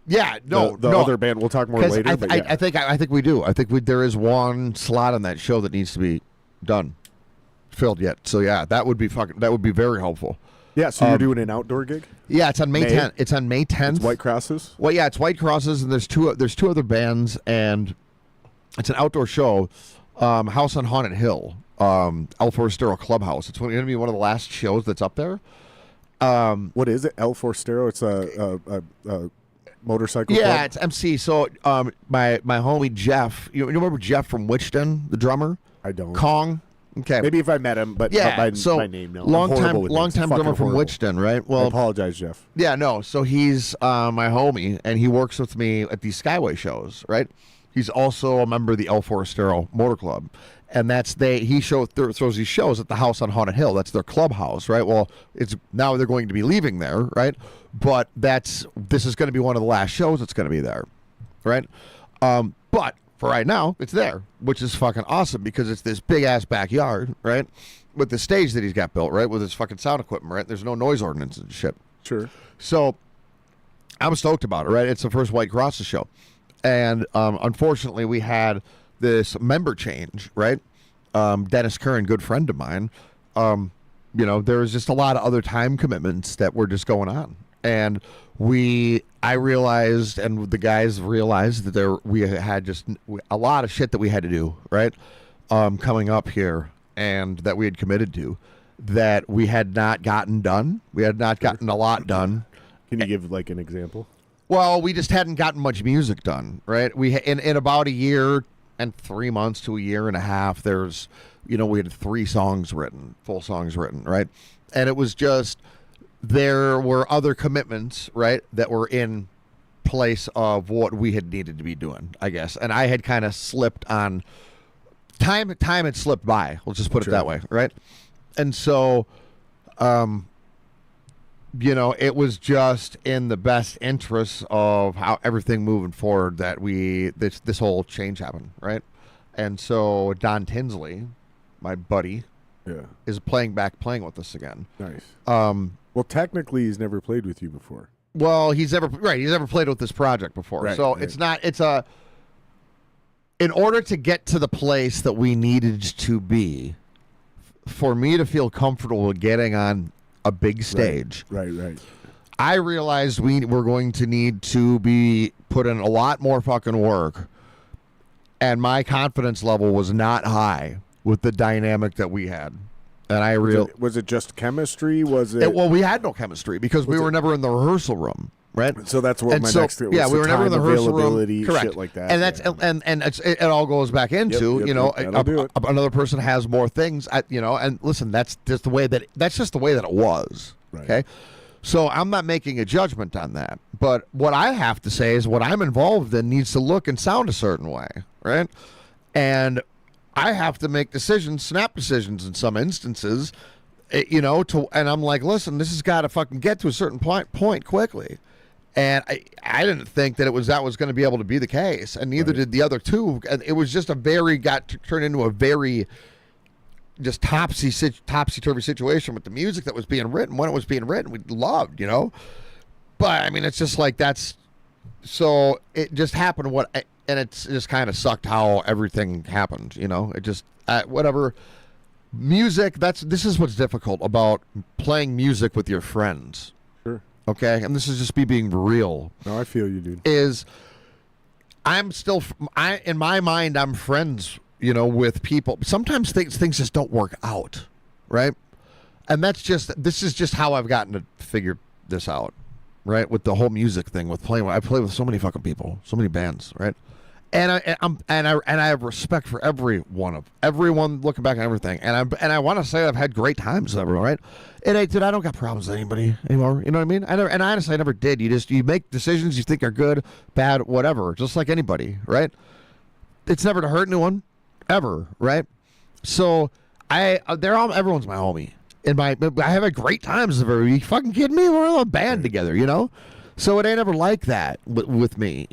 Yeah, no, the other band. We'll talk more 'Cause later. But yeah. I think we do. I think there is one slot on that show that needs to be done, filled yet. So yeah, that would be very helpful. Yeah, so you're doing an outdoor gig? Yeah, it's on May 10th. It's on May 10th. It's White Crosses? Well, yeah, it's White Crosses, and there's two other bands, and it's an outdoor show. House on Haunted Hill, El Forestero Clubhouse. It's going to be one of the last shows that's up there. What is it? El Forestero? It's a motorcycle Yeah, club? it's MC. So my homie Jeff, you remember Jeff from Witchton, the drummer? I don't. Kong. Okay. Maybe if I met him, but Yeah, by so name, no. long I'm horrible time with names. drummer Fucking from horrible. Witchton, right? I Well, apologize, Jeff. yeah, no. So he's my homie, and he works with me at these Skyway shows, right? He's also a member of the El Forestero Motor Club, and he throws these shows at the House on Haunted Hill. That's their clubhouse, right? Well, now they're going to be leaving there, right? But this is going to be one of the last shows that's going to be there, right? But for right now, it's there, which is fucking awesome because it's this big ass backyard, right? With the stage that he's got built, right? With his fucking sound equipment, right? There's no noise ordinance and shit. Sure. So I'm stoked about it, right? It's the first White Crosses show. And unfortunately, we had this member change, right? Dennis Curran, good friend of mine, there was just a lot of other time commitments that were just going on. And I realized, and the guys realized that we had just a lot of shit that we had to do, right? Coming up here, and that we had committed to, that we had not gotten done. We had not gotten a lot done. Can you give like an example? Well, we just hadn't gotten much music done, right? In about a year and 3 months to a year and a half, there's, we had 3 songs written, full songs written, right? And it was just, there were other commitments, right, that were in place of what we had needed to be doing, I guess. And I had kind of slipped on time had slipped by. Let's just put it that way, right? And so, it was just in the best interest of how everything moving forward that this whole change happened, right? And so Don Tinsley, my buddy, is playing with us again. Nice. Well, technically, he's never played with you before. Well, he's never played with this project before. Right, so in order to get to the place that we needed to be, for me to feel comfortable with getting on a big stage. Right. I realized we were going to need to be put in a lot more fucking work, and my confidence level was not high with the dynamic that we had. And was it just chemistry? Was it? Well, we had no chemistry because we were never in the rehearsal room, right? So that's what my next thing was. Yeah, we were never in the rehearsal room, correct? Shit like that, and that's it all goes back into another person has more things, and listen, that's just the way that it was. Right. Okay, so I'm not making a judgment on that, but what I have to say is what I'm involved in needs to look and sound a certain way, right? And I have to make snap decisions in some instances, and I'm like, listen, this has got to fucking get to a certain point quickly. And I didn't think that was going to be able to be the case, and neither did the other two. And it was just turned into a very just topsy-turvy situation with the music that was being written. When it was being written, we loved, But, I mean, it's just like so it just happened and it's just kind of sucked how everything happened, It just, whatever. Music, this is what's difficult about playing music with your friends. Sure. Okay? And this is just me being real. No, I feel you, dude. In my mind, I'm friends, with people. Sometimes things just don't work out, right? And this is just how I've gotten to figure this out, right? With the whole music thing, I play with so many fucking people, so many bands, right? And I have respect for everyone looking back on everything, and I want to say I've had great times with everyone, right? And I don't got problems with anybody anymore. You know what I mean? And honestly, I never did. You make decisions you think are good, bad, whatever, just like anybody, right? It's never to hurt anyone, ever, right? So everyone's my homie. I have a great times. Are you fucking kidding me? We're all a band together, So it ain't ever like that with me,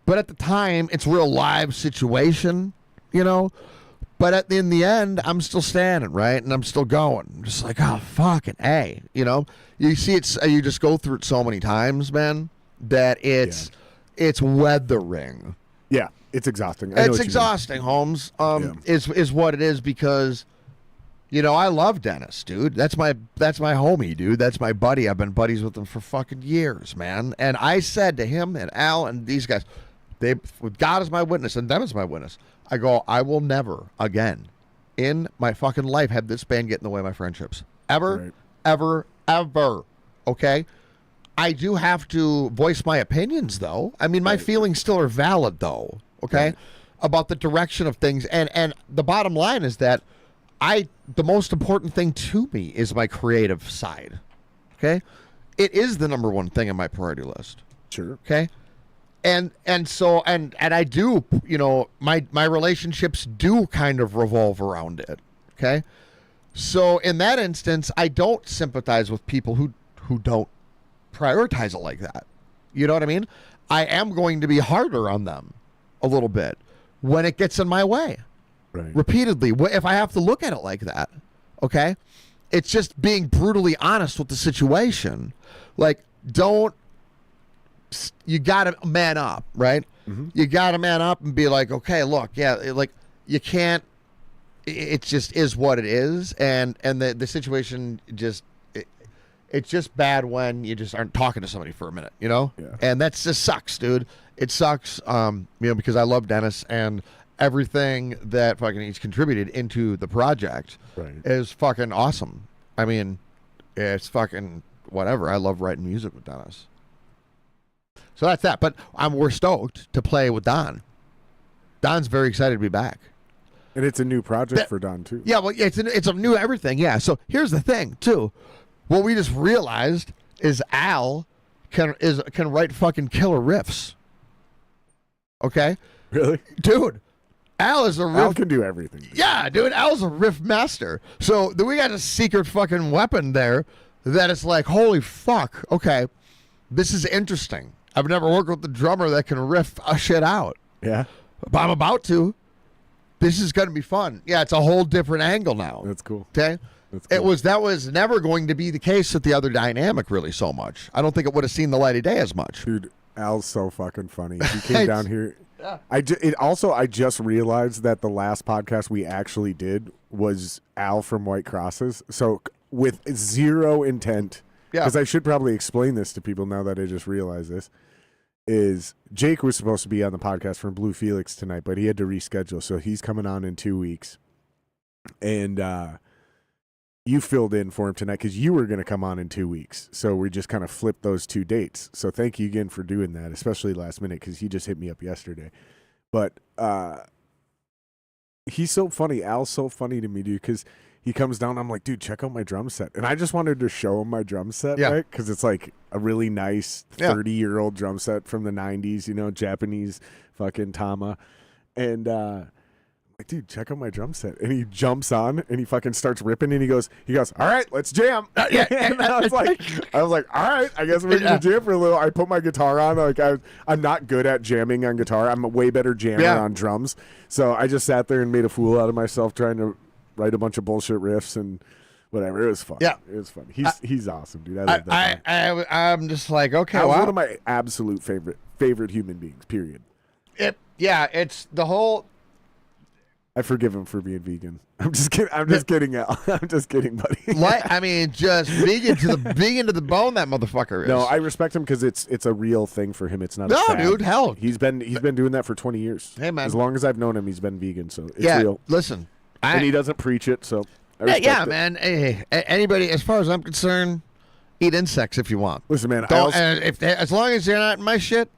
But at the time, it's a real live situation, But in the end, I'm still standing, right? And I'm still going. I'm just like, oh, fucking A, You see, you just go through it so many times, man, that it's weathering. Yeah, it's exhausting. It's exhausting, Holmes, is what it is because, I love Dennis, dude. That's my homie, dude. That's my buddy. I've been buddies with him for fucking years, man. And I said to him and Al and these guys, God is my witness and them is my witness. I go, I will never again in my fucking life have this band get in the way of my friendships. Ever, ever, ever. Okay? I do have to voice my opinions, though. I mean, my feelings still are valid, though. Okay? About the direction of things. And the bottom line is that the most important thing to me is my creative side. Okay? It is the number one thing on my priority list. Sure. Okay? And I do, my relationships do kind of revolve around it. Okay? So in that instance, I don't sympathize with people who don't prioritize it like that. You know what I mean? I am going to be harder on them a little bit when it gets in my way. Right. Repeatedly, if I have to look at it like that. Okay? It's just being brutally honest with the situation. Like, you got to man up, right? Mm-hmm. You got to man up and be like, okay, look, you can't, it just is what it is. And the situation just, it's just bad when you just aren't talking to somebody for a minute, Yeah. And that just sucks, dude. It sucks, because I love Dennis and everything that fucking he's contributed into the project is fucking awesome. I mean, it's fucking whatever. I love writing music with Dennis. So that's that. But we're stoked to play with Don. Don's very excited to be back. And it's a new project for Don, too. Yeah, well, it's a new everything, yeah. So here's the thing, too. What we just realized is Al can write fucking killer riffs. Okay? Really? Dude, Al is a riff. Al can do everything. Dude. Yeah, dude, Al's a riff master. So we got a secret fucking weapon there that it's like, holy fuck, okay, this is interesting. I've never worked with the drummer that can riff a shit out. Yeah? But I'm about to. This is going to be fun. Yeah, it's a whole different angle now. That's cool. Okay? That's cool. That was never going to be the case with the other dynamic really so much. I don't think it would have seen the light of day as much. Dude, Al's so fucking funny. He came down here. Yeah. I just realized that the last podcast we actually did was Al from White Crosses. So with zero intent, because I should probably explain this to people now that I just realized this, is Jake was supposed to be on the podcast from Blue Felix tonight, but he had to reschedule. So he's coming on in 2 weeks. And you filled in for him tonight because you were going to come on in 2 weeks. So we just kind of flipped those two dates. So thank you again for doing that, especially last minute because he just hit me up yesterday. But he's so funny. Al's so funny to me, dude, because he comes down. I'm like, dude, check out my drum set. And I just wanted to show him my drum set, right? Because it's like a really nice 30-year-old drum set from the 90s, you know, Japanese fucking Tama. And like, dude, check out my drum set. And he jumps on and he fucking starts ripping and he goes, all right, let's jam. And I was like, all right, I guess we're gonna jam for a little. I put my guitar on. Like I'm not good at jamming on guitar. I'm a way better jammer on drums. So I just sat there and made a fool out of myself trying to write a bunch of bullshit riffs and whatever. It was fun. Yeah, it was fun. He's awesome, dude. I love that guy. I'm just like, okay, wow. One of my absolute favorite human beings. Period. It's the whole. I forgive him for being vegan. I'm just kidding. I'm just kidding, Al. I'm just kidding, buddy. I mean, just vegan to the bone. That motherfucker is. No, I respect him because it's a real thing for him. It's not. No, dude, hell, he's been doing that for 20 years. Hey, man, as long as I've known him, he's been vegan. So it's real. Listen, and he doesn't preach it. So I respect it. Man. Hey, anybody, as far as I'm concerned, eat insects if you want. Listen, man. As long as you're not in my shit.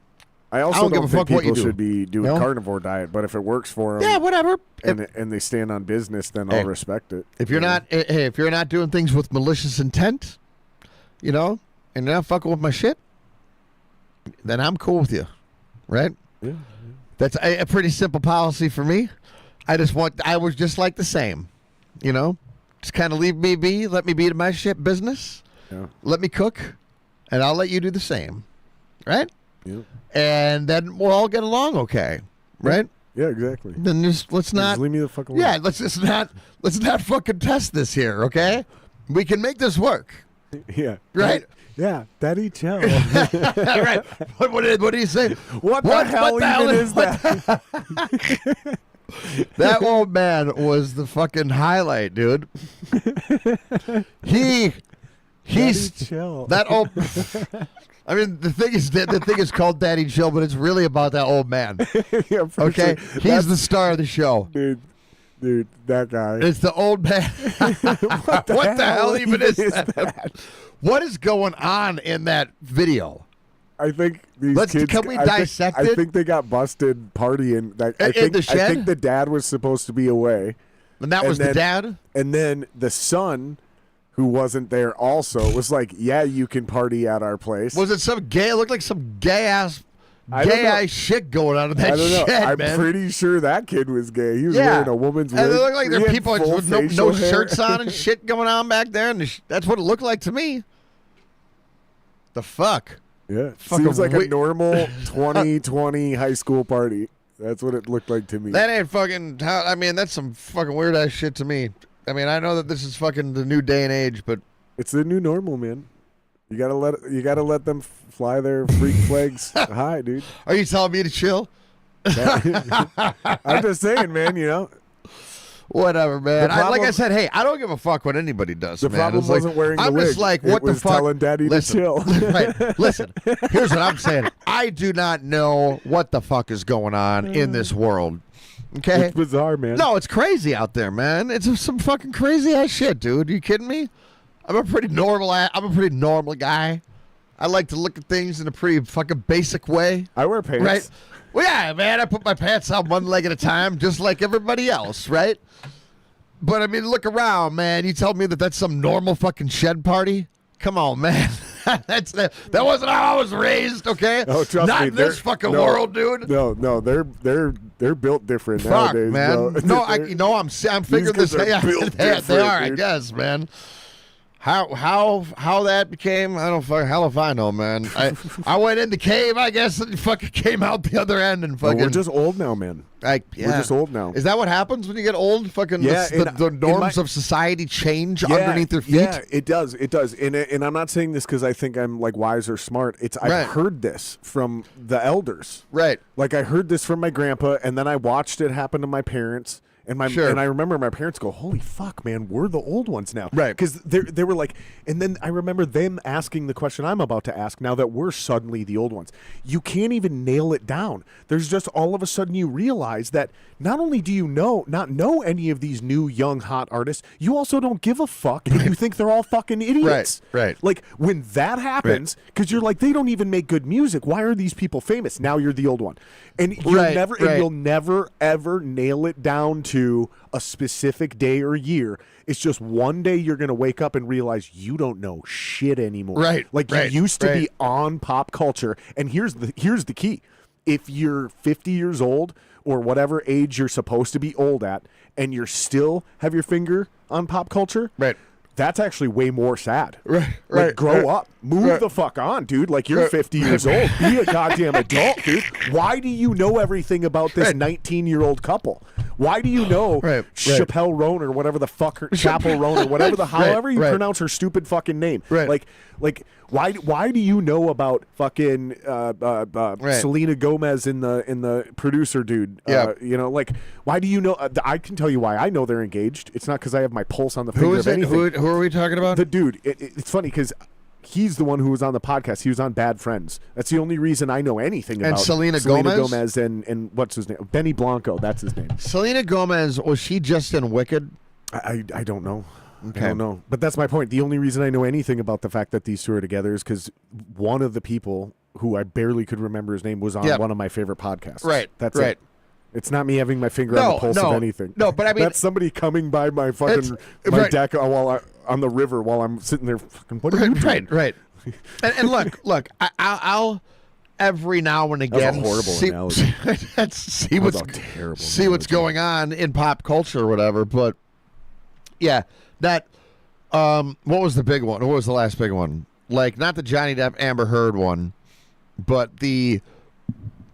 I also don't think people should be doing carnivore diet, but if it works for them, whatever, and they stand on business, then I'll respect it. If you're not doing things with malicious intent, you know, and you're not fucking with my shit, then I'm cool with you, right? Yeah. That's a pretty simple policy for me. I was just like the same, you know, just kind of leave me be, let me be to my shit business, let me cook, and I'll let you do the same, right? Yeah. And then we'll all get along okay, right? Yeah, exactly. Then let's not leave me the fuck alone. Yeah, let's not fucking test this here, okay? We can make this work. Yeah. Right? Yeah, Daddy chill. Right. What did he say? What the hell is that? That old man was the fucking highlight, dude. He's chill. That old. I mean, the thing is called Daddy Chill, but it's really about that old man. Yeah, okay, sure. He's the star of the show, dude. That guy. It's the old man. what the hell even is that? What is going on in that video? I think these kids. Can we dissect it? I think they got busted partying. In the shed? I think the dad was supposed to be away, and that was the dad. And then the son, who wasn't there, also was like, "Yeah, you can party at our place." Was it some gay? It looked like some gay ass shit going on in that shed, man. I'm pretty sure that kid was gay. He was wearing a woman's wig. And they look like there are people with no shirts on and shit going on back there, and that's what it looked like to me. The fuck? Yeah, seems like a normal 2020 high school party. That's what it looked like to me. That ain't fucking. I mean, that's some fucking weird ass shit to me. I mean, I know that this is fucking the new day and age, but it's the new normal, man. You gotta let them fly their freak flags high, dude. Are you telling me to chill? I'm just saying, man. You know, whatever, man. Like I said, hey, I don't give a fuck what anybody does. The problem wasn't wearing the wig. I'm just like, what the fuck? Telling Daddy to chill. Right. Listen, here's what I'm saying. I do not know what the fuck is going on in this world. Okay, it's bizarre, man. No, it's crazy out there, man. It's some fucking crazy ass shit, dude. Are you kidding me? I'm a pretty normal guy. I like to look at things in a pretty fucking basic way. I wear pants. Right? Well, yeah, man, I put my pants on one leg at a time, just like everybody else, right? But, I mean, look around, man. You tell me that that's some normal fucking shed party? Come on, man. That wasn't how I was raised, okay? Oh, trust Not me, in this fucking world, dude. No, they're built different Fuck, nowadays, man. bro. No, I'm figuring this. These kids are built They different, are, I dude. guess, man. How that became, I don't fucking hell if I know, man. I went in the cave, I guess, and fucking came out the other end and No, fucking. we're just old now, man. We're just old now. Is that what happens when you get old? Fucking Yeah, the norms of society change underneath your feet. Yeah, it does. It does. And I'm not saying this because I think I'm like wise or smart. I've heard this from the elders. Right. Like I heard this from my grandpa, and then I watched it happen to my parents. And I remember my parents go, "Holy fuck, man, we're the old ones now." Right. Because they were like, and then I remember them asking the question I'm about to ask now that we're suddenly the old ones. You can't even nail it down. There's just all of a sudden you realize that not only do you not know any of these new young hot artists, you also don't give a fuck and you think they're all fucking idiots. Right. Like when that happens, because you're like, they don't even make good music. Why are these people famous? Now you're the old one. And you'll never ever nail it down to a specific day or year. It's just one day you're going to wake up and realize you don't know shit anymore. Right. Like you used to be on pop culture. And here's the key. If you're 50 years old or whatever age you're supposed to be old at and you're still have your finger on pop culture, Right. that's actually way more sad. Right. Like, grow up. Move the fuck on, dude. Like, you're 50 years old. Be a goddamn adult, dude. Why do you know everything about this 19-year-old couple? Why do you know Chappelle Roan or whatever the fuck her, Chapel Roan or whatever the however you pronounce her stupid fucking name? Right. Like why do you know about fucking Selena Gomez in the producer dude? Yeah. Like why do you know? I can tell you why I know they're engaged. It's not because I have my pulse on the finger of anything. Who are we talking about? The dude. It's funny because he's the one who was on the podcast. He was on Bad Friends. That's the only reason I know anything about Selena Gomez and what's his name? Benny Blanco. That's his name. Selena Gomez, was she just in Wicked? I don't know. Okay. I don't know. But that's my point. The only reason I know anything about the fact that these two are together is because one of the people who I barely could remember his name was on one of my favorite podcasts. Right. That's it. It's not me having my finger on the pulse of anything. No, but I mean, that's somebody coming by my fucking deck while on the river while I'm sitting there. Fucking, what are you doing? Right. and look, I'll every now and again see what's going on in pop culture or whatever. But yeah, that what was the big one? What was the last big one? Like not the Johnny Depp Amber Heard one, but the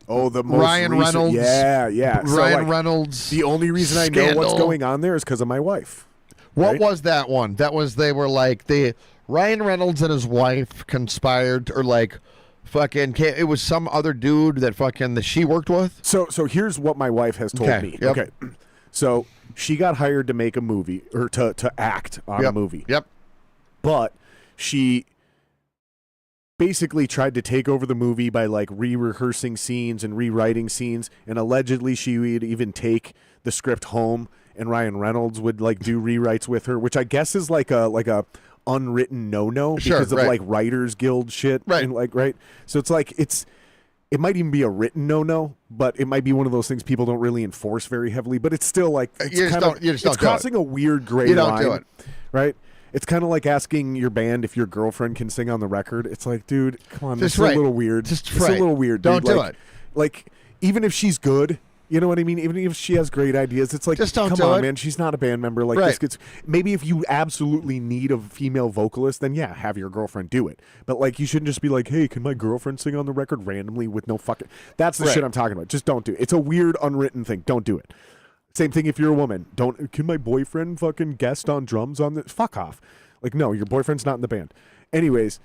the most Ryan recent, Reynolds. Yeah. Ryan Reynolds. The only reason I know what's going on there is because of my wife. What was that one? They were like Ryan Reynolds and his wife conspired, or like fucking. It was some other dude that she worked with. So here's what my wife has told me. Yep. Okay, so she got hired to make a movie or to act on a movie. Yep. But she basically tried to take over the movie by like re-rehearsing scenes and rewriting scenes, and allegedly she would even take the script home and Ryan Reynolds would like do rewrites with her, which I guess is like a unwritten no because of like Writers Guild shit. And so it's like it might even be a written no, but it might be one of those things people don't really enforce very heavily, but it's still like it's crossing a weird gray line. Do it. Right? It's kind of like asking your band if your girlfriend can sing on the record. It's like, dude, come on, this is a little weird. It's a little weird, dude. Don't do it. Like, even if she's good, you know what I mean? Even if she has great ideas, it's like, come on, man, she's not a band member. Like, this gets, maybe if you absolutely need a female vocalist, then yeah, have your girlfriend do it. But like, you shouldn't just be like, hey, can my girlfriend sing on the record randomly with no fucking. That's the shit I'm talking about. Just don't do it. It's a weird, unwritten thing. Don't do it. Same thing if you're a woman. Can my boyfriend fucking guest on drums on this? Fuck off. Like, no, your boyfriend's not in the band. Anyways,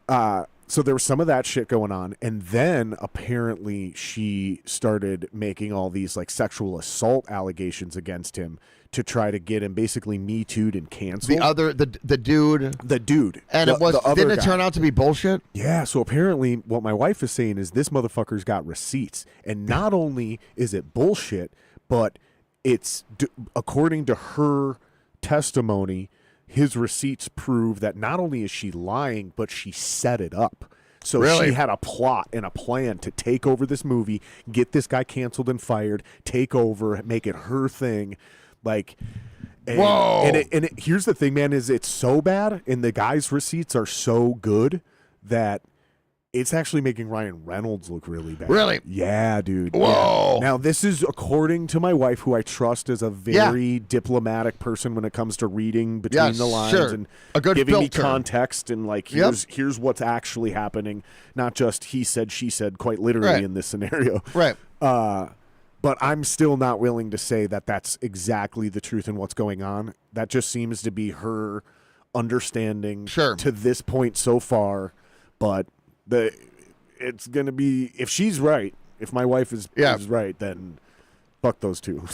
so there was some of that shit going on. And then apparently she started making all these like sexual assault allegations against him to try to get him basically Me Too'd and canceled. The dude. The dude. And didn't it turn out to be bullshit? Yeah, so apparently what my wife is saying is this motherfucker's got receipts. And not only is it bullshit, but it's, according to her testimony, his receipts prove that not only is she lying, but she set it up. So Really? she had a plot and a plan to take over this movie, get this guy canceled and fired, take over, make it her thing. Like, Whoa. And here's the thing, man, is it's so bad and the guy's receipts are so good that it's actually making Ryan Reynolds look really bad. Really? Yeah, dude. Whoa. Yeah. Now, this is according to my wife, who I trust as a very diplomatic person when it comes to reading between the lines and a good giving me filter. context and like, here's what's actually happening, not just he said, she said, quite literally in this scenario. Right. But I'm still not willing to say that that's exactly the truth in what's going on. That just seems to be her understanding to this point so far. But it's going to be, if she's right, if my wife is right, then fuck those two.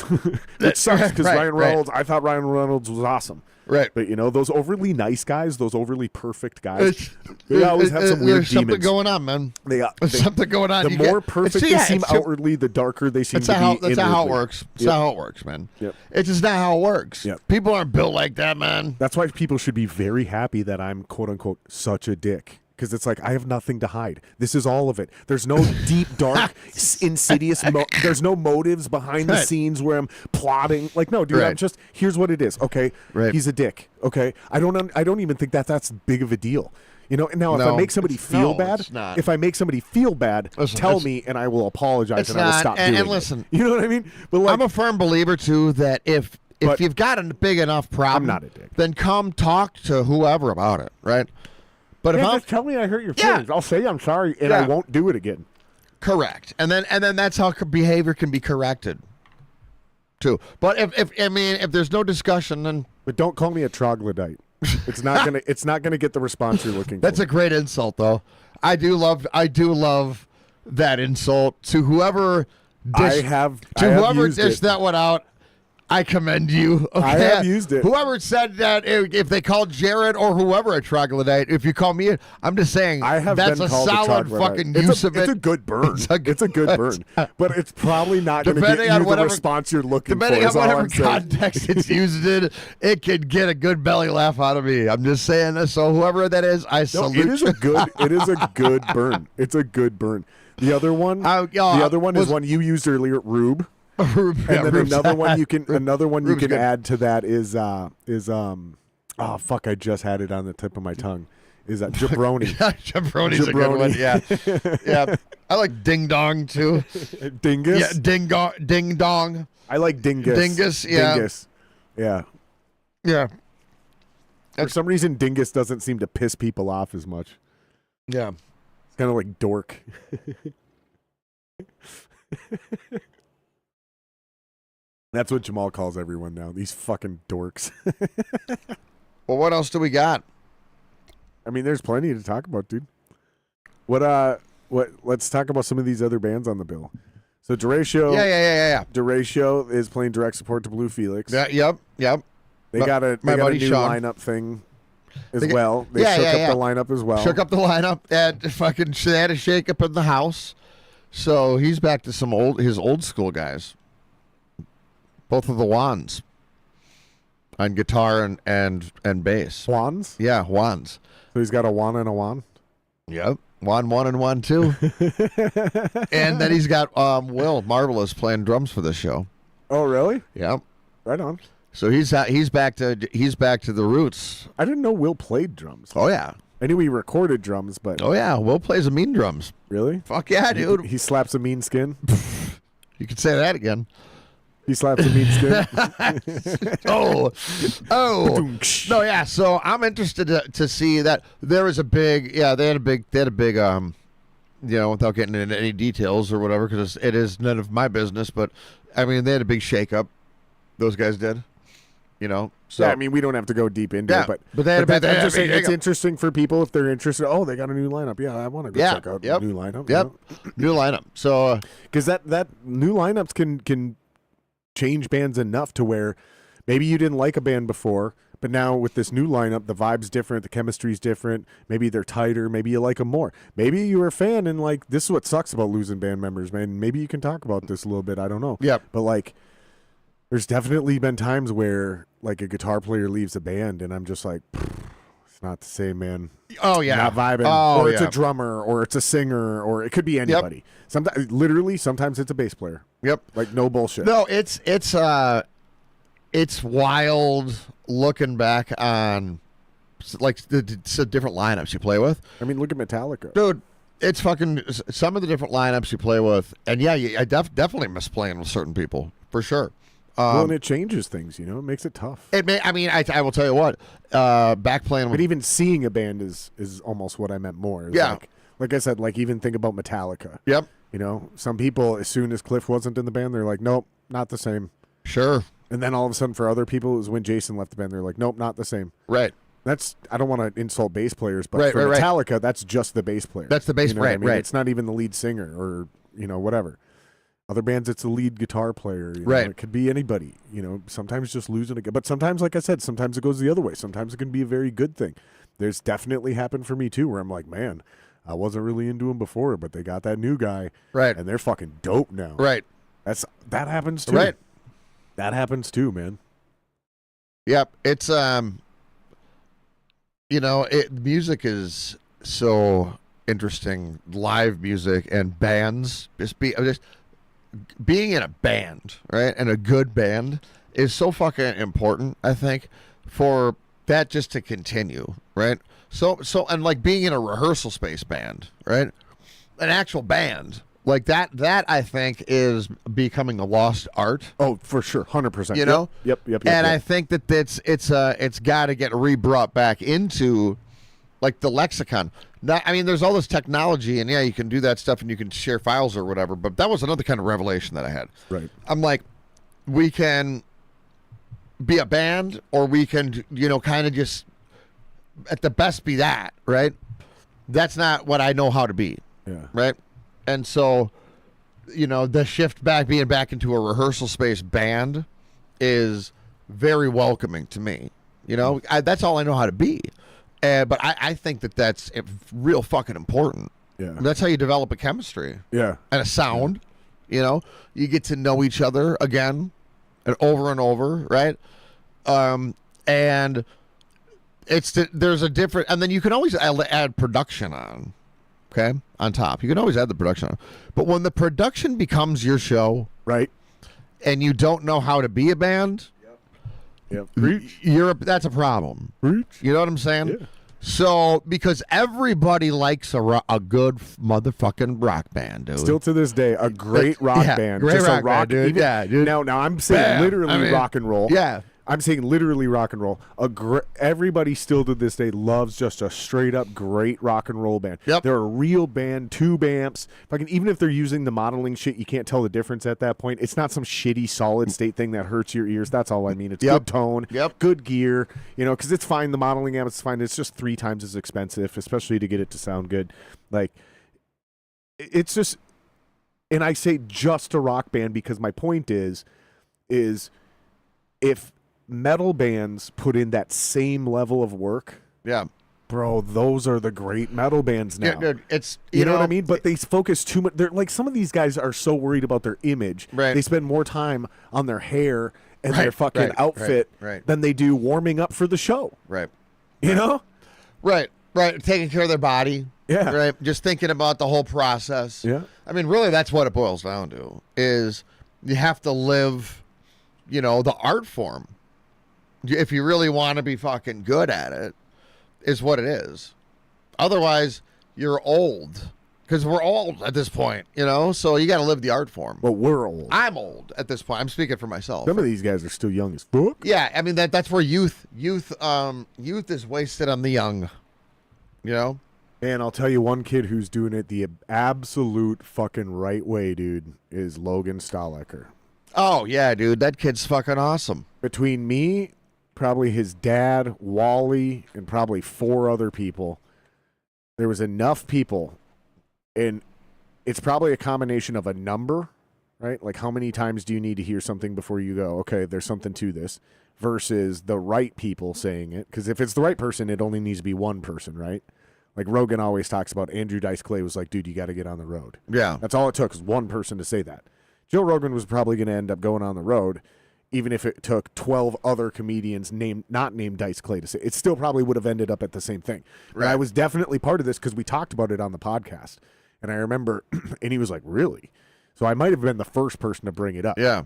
It sucks because Ryan Reynolds, I thought Ryan Reynolds was awesome. Right. But, those overly nice guys, those overly perfect guys, they always have some weird There's something demons. going on, man. There's something going on. The more perfect they seem outwardly, the darker they seem to be inwardly. That's not how it works. It's not how it works, man. Yep. It's just not how it works. Yep. People aren't built like that, man. That's why people should be very happy that I'm, quote unquote, such a dick. Because it's like, I have nothing to hide. This is all of it. There's no deep, dark, insidious, there's no motives behind the scenes where I'm plotting. Like, no, dude, I'm just, here's what it is. Okay, he's a dick. Okay, I don't even think that's big of a deal. Now if I make somebody feel bad, tell me and I will apologize and I will stop doing it. And listen, you know what I mean? But like, I'm a firm believer too that if you've got a big enough problem, I'm not a dick. Then come talk to whoever about it, right? But if just tell me I hurt your feelings. I'll say I'm sorry and I won't do it again. Correct. And then that's how behavior can be corrected too. But if there's no discussion, then don't call me a troglodyte. It's not gonna get the response you're looking for. That's a great insult, though. I do love that insult to whoever dished that one out. I commend you. Okay? I have used it. Whoever said that, if they called Jared or whoever a troglodyte, if you call me it, I'm just saying that's a solid fucking use of it. It's a good burn. It's a good burn. But it's probably not going to get you the response you're looking for. Depending on whatever context it's used in, it could get a good belly laugh out of me. I'm just saying this. So whoever that is, I salute. It is a good burn. It's a good burn. The other one, is one you used earlier, Rube. And then another one you can add to that is oh fuck, I just had it on the tip of my tongue. Is that jabroni? Jabroni's a good one. Yeah. Yeah. I like ding dong too. Dingus? Yeah, ding dong. I like dingus. Dingus, yeah. Dingus. Yeah. Yeah. For some reason dingus doesn't seem to piss people off as much. Yeah. It's kind of like dork. That's what Jamal calls everyone now. These fucking dorks. Well, what else do we got? I mean, there's plenty to talk about, dude. Let's talk about some of these other bands on the bill. So Duratio. Yeah. Duratio is playing direct support to Blue Felix. Yeah, yep. They got a new lineup thing as well. They shook up the lineup as well. Shook up the lineup and they had a shake up in the house. So he's back to his old school guys. Both of the Wands on guitar and bass. Wands? Yeah, Wands. So he's got a Wan and a Wan? Yep. Wan 1 and Wan 2. And then he's got Will Marvelous playing drums for this show. Oh, really? Yep. Right on. So he's back to the roots. I didn't know Will played drums. Oh yeah. I knew he recorded drums, but oh yeah, Will plays a mean drums. Really? Fuck yeah, dude. He slaps a mean skin. You could say that again. He slaps a mean skin. oh. No, yeah. So I'm interested to see that there is a big. Yeah, they had a big. Without getting into any details or whatever, because it is none of my business. But I mean, they had a big shakeup. Those guys did. So yeah, I mean, we don't have to go deep into it, but it's interesting for people if they're interested. Oh, they got a new lineup. Yeah, I want to go check out the new lineup. Yep, new lineup. So because that new lineups can change bands enough to where maybe you didn't like a band before, but now with this new lineup, the vibe's different, the chemistry's different. Maybe they're tighter. Maybe you like them more. Maybe you were a fan and like this is what sucks about losing band members, man. Maybe you can talk about this a little bit. I don't know. Yeah, but like. There's definitely been times where like a guitar player leaves a band and I'm just like, It's not the same, man. Oh yeah, Not vibing. Oh, or it's yeah. a drummer, or it's a singer, or it could be anybody. Sometimes it's a bass player. Yep. Like no bullshit. No, it's wild looking back on like the different lineups you play with. I mean, look at Metallica. Dude, it's fucking some of the different lineups you play with, and yeah, I definitely miss playing with certain people for sure. Well, and it changes things, It makes it tough. I will tell you what. Back playing with, But even seeing a band is almost what I meant more. Yeah. Like I said, like even think about Metallica. Yep. Some people, as soon as Cliff wasn't in the band, they're like, nope, not the same. Sure. And then all of a sudden, for other people, it was when Jason left the band. They're like, nope, not the same. Right. I don't want to insult bass players, but Right, for right, Metallica, that's just the bass player. That's the bass You know what I right, mean? right. It's not even the lead singer or, whatever. Other bands, it's a lead guitar player. Right. It could be anybody. Sometimes just losing but sometimes, like I said, sometimes it goes the other way. Sometimes it can be a very good thing. There's definitely happened for me too, where I'm like, man, I wasn't really into him before, but they got that new guy, Right. and they're fucking dope now. Right. That happens too. Right. That happens too, man. Yep. It's music is so interesting. Live music and bands, just being in a band, right? And a good band is so fucking important, I think, for that just to continue, right? So and like being in a rehearsal space band, right? An actual band. Like that I think is becoming a lost art. Oh, for sure, 100%. Yep. And I think that it's got to get brought back into like the lexicon. Now, I mean, there's all this technology, and yeah, you can do that stuff, and you can share files or whatever. But that was another kind of revelation that I had. Right. I'm like, we can be a band, or we can, kind of just at the best be that, right? That's not what I know how to be. Yeah. Right. And so, the shift being back into a rehearsal space band is very welcoming to me. That's all I know how to be. But I think that's real fucking important. Yeah. That's how you develop a chemistry. Yeah. And a sound. You get to know each other again and over, right? And there's a different, and then you can always add production on. Okay, on top. You can always add the production on. But when the production becomes your show, right, and you don't know how to be a band, yep. That's a problem. Preach. You know what I'm saying? Yeah. So, because everybody likes a good motherfucking rock band, dude. Still to this day, a great rock band. Great Just rock a rock band, dude. dude. Now I'm saying literally rock and roll. Yeah. I'm saying literally rock and roll. Everybody still to this day loves just a straight up great rock and roll band. Yep. They're a real band, tube amps. Even if they're using the modeling shit, you can't tell the difference at that point. It's not some shitty solid state thing that hurts your ears. That's all I mean. It's good tone, good gear, because it's fine. The modeling amp is fine. It's just 3 times as expensive, especially to get it to sound good. Like, it's just, and I say just a rock band because my point is if metal bands put in that same level of work, bro, those are the great metal bands now. Yeah, dude, it's you know what I mean? But they focus too much. They're like, some of these guys are so worried about their image. Right. They spend more time on their hair and their fucking outfit than they do warming up for the show. Right. You know? Right. Taking care of their body. Yeah. Right. Just thinking about the whole process. Yeah. I mean, really, that's what it boils down to. Is you have to live, the art form. If you really want to be fucking good at it, is what it is. Otherwise, you're old. Because we're old at this point, so you got to live the art form. Well, we're old. I'm old at this point. I'm speaking for myself. Some of these guys are still young as fuck. Yeah, I mean that's where youth is wasted on the young. And I'll tell you, one kid who's doing it the absolute fucking right way, dude, is Logan Stahlecker. Oh yeah, dude, that kid's fucking awesome. Between me, probably his dad, Wally, and probably 4 other people, there was enough people, and it's probably a combination of a number, right? Like, how many times do you need to hear something before you go, okay, there's something to this, versus the right people saying it. Because if it's the right person, it only needs to be one person, right? Like Rogan always talks about, Andrew Dice Clay was like, dude, you got to get on the road. Yeah. That's all it took, was one person to say that. Joe Rogan was probably going to end up going on the road, even if it took 12 other comedians not named Dice Clay to say it, still probably would have ended up at the same thing. Right. And I was definitely part of this because we talked about it on the podcast. And I remember, and he was like, really? So I might have been the first person to bring it up. Yeah.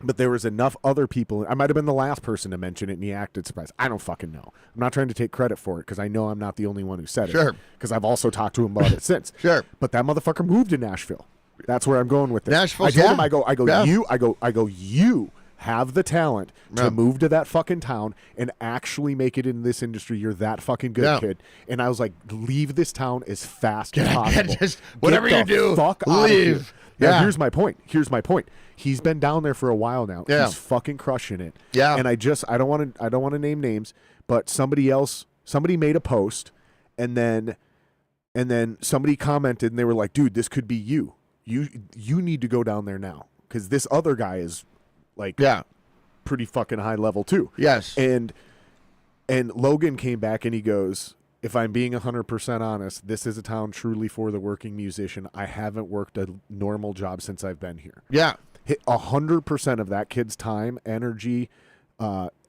But there was enough other people. I might have been the last person to mention it, and he acted surprised. I don't fucking know. I'm not trying to take credit for it because I know I'm not the only one who said it. Sure. Because I've also talked to him about it since. Sure. But that motherfucker moved to Nashville. That's where I'm going with this. Nashville. I told him, I go, Yeah. you have the talent to move to that fucking town and actually make it in this industry. You're that fucking good, kid. And I was like, leave this town as fast as possible. Just whatever Get you the do, fuck out of here. leave. Now, Yeah. here's my point. He's been down there for a while now. Yeah. He's fucking crushing it. Yeah. And I don't want to name names, but somebody made a post, and then somebody commented, and they were like, "Dude, this could be you. You need to go down there now because this other guy is like pretty fucking high level too." Yes. And Logan came back and he goes, if I'm being 100% honest, this is a town truly for the working musician. I haven't worked a normal job since I've been here. Yeah. 100% of that kid's time, energy,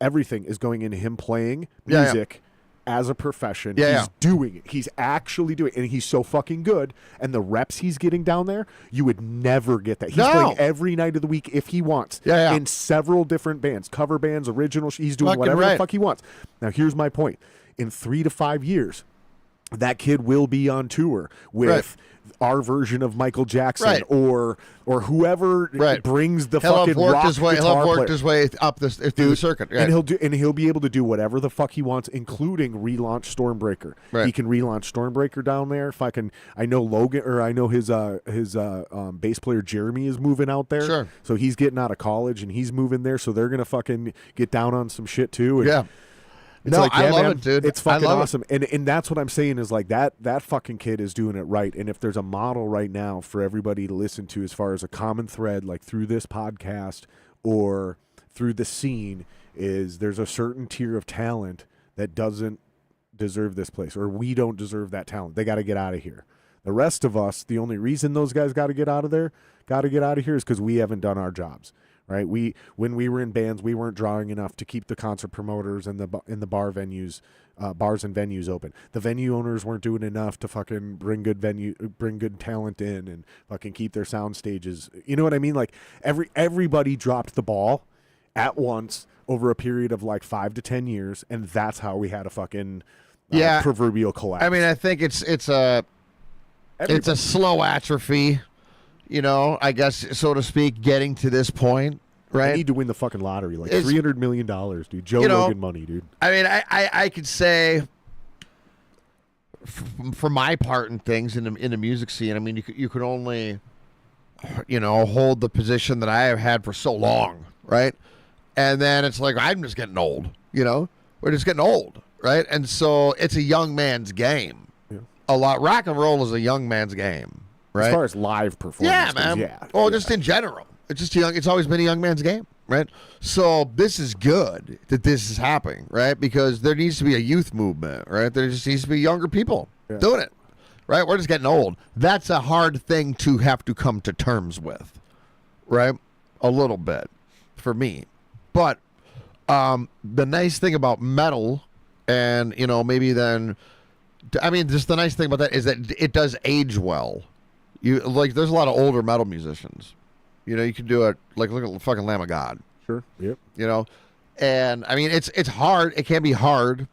everything is going into him playing music as a profession. He's doing it. He's actually doing it. And he's so fucking good. And the reps he's getting down there, you would never get that. He's playing every night of the week if he wants. In several different bands, cover bands, original. He's doing whatever the fuck he wants. Now, here's my point. In 3 to 5 years, that kid will be on tour with our version of Michael Jackson or whoever brings the fucking rock guitar player. He'll have worked his way up through the circuit, and he'll be able to do whatever the fuck he wants, including relaunch Stormbreaker. He can relaunch Stormbreaker down there. I know Logan, or I know his bass player Jeremy is moving out there. Sure. So he's getting out of college and he's moving there. So they're gonna fucking get down on some shit too. And it's I love it, dude. It's fucking awesome. And that's what I'm saying is like that fucking kid is doing it right. And if there's a model right now for everybody to listen to as far as a common thread, like through this podcast or through the scene, is there's a certain tier of talent that doesn't deserve this place, or we don't deserve that talent. They got to get out of here. The rest of us, the only reason those guys got to get out of here is because we haven't done our jobs. Right, when we were in bands, we weren't drawing enough to keep the concert promoters and the bars and venues open. The venue owners weren't doing enough to fucking bring good talent in and fucking keep their sound stages. You know what I mean? Like everybody dropped the ball at once over a period of like 5 to 10 years, and that's how we had a fucking proverbial collapse. I mean, I think it's a slow atrophy. You know, I guess, so to speak, getting to this point, right? I need to win the fucking lottery, like $300 million, dude. Joe Rogan money, dude. I mean, I could say, for my part in things in the music scene, I mean, you could only, hold the position that I have had for so long, right? And then it's like, I'm just getting old, We're just getting old, right? And so it's a young man's game. Yeah. Rock and roll is a young man's game. Right? As far as live performance, just in general, it's just young. It's always been a young man's game, right? So this is good that this is happening, right? Because there needs to be a youth movement, right? There just needs to be younger people doing it, right? We're just getting old. That's a hard thing to have to come to terms with, right? A little bit for me, but the nice thing about metal, and maybe then, I mean, just the nice thing about that is that it does age well. There's a lot of older metal musicians. You can do it. Like, look at fucking Lamb of God. Sure. Yep. And I mean, it's hard. It can be hard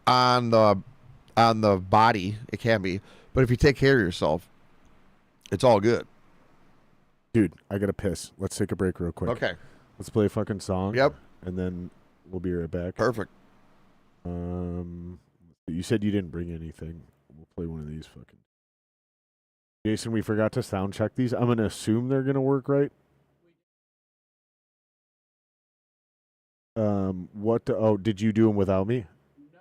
on the body. It can be, but if you take care of yourself, it's all good. Dude, I gotta piss. Let's take a break real quick. Okay. Let's play a fucking song. Yep. And then we'll be right back. Perfect. You said you didn't bring anything. We'll play one of these fucking. Jason, we forgot to sound check these. I'm going to assume they're going to work right. Did you do them without me? No.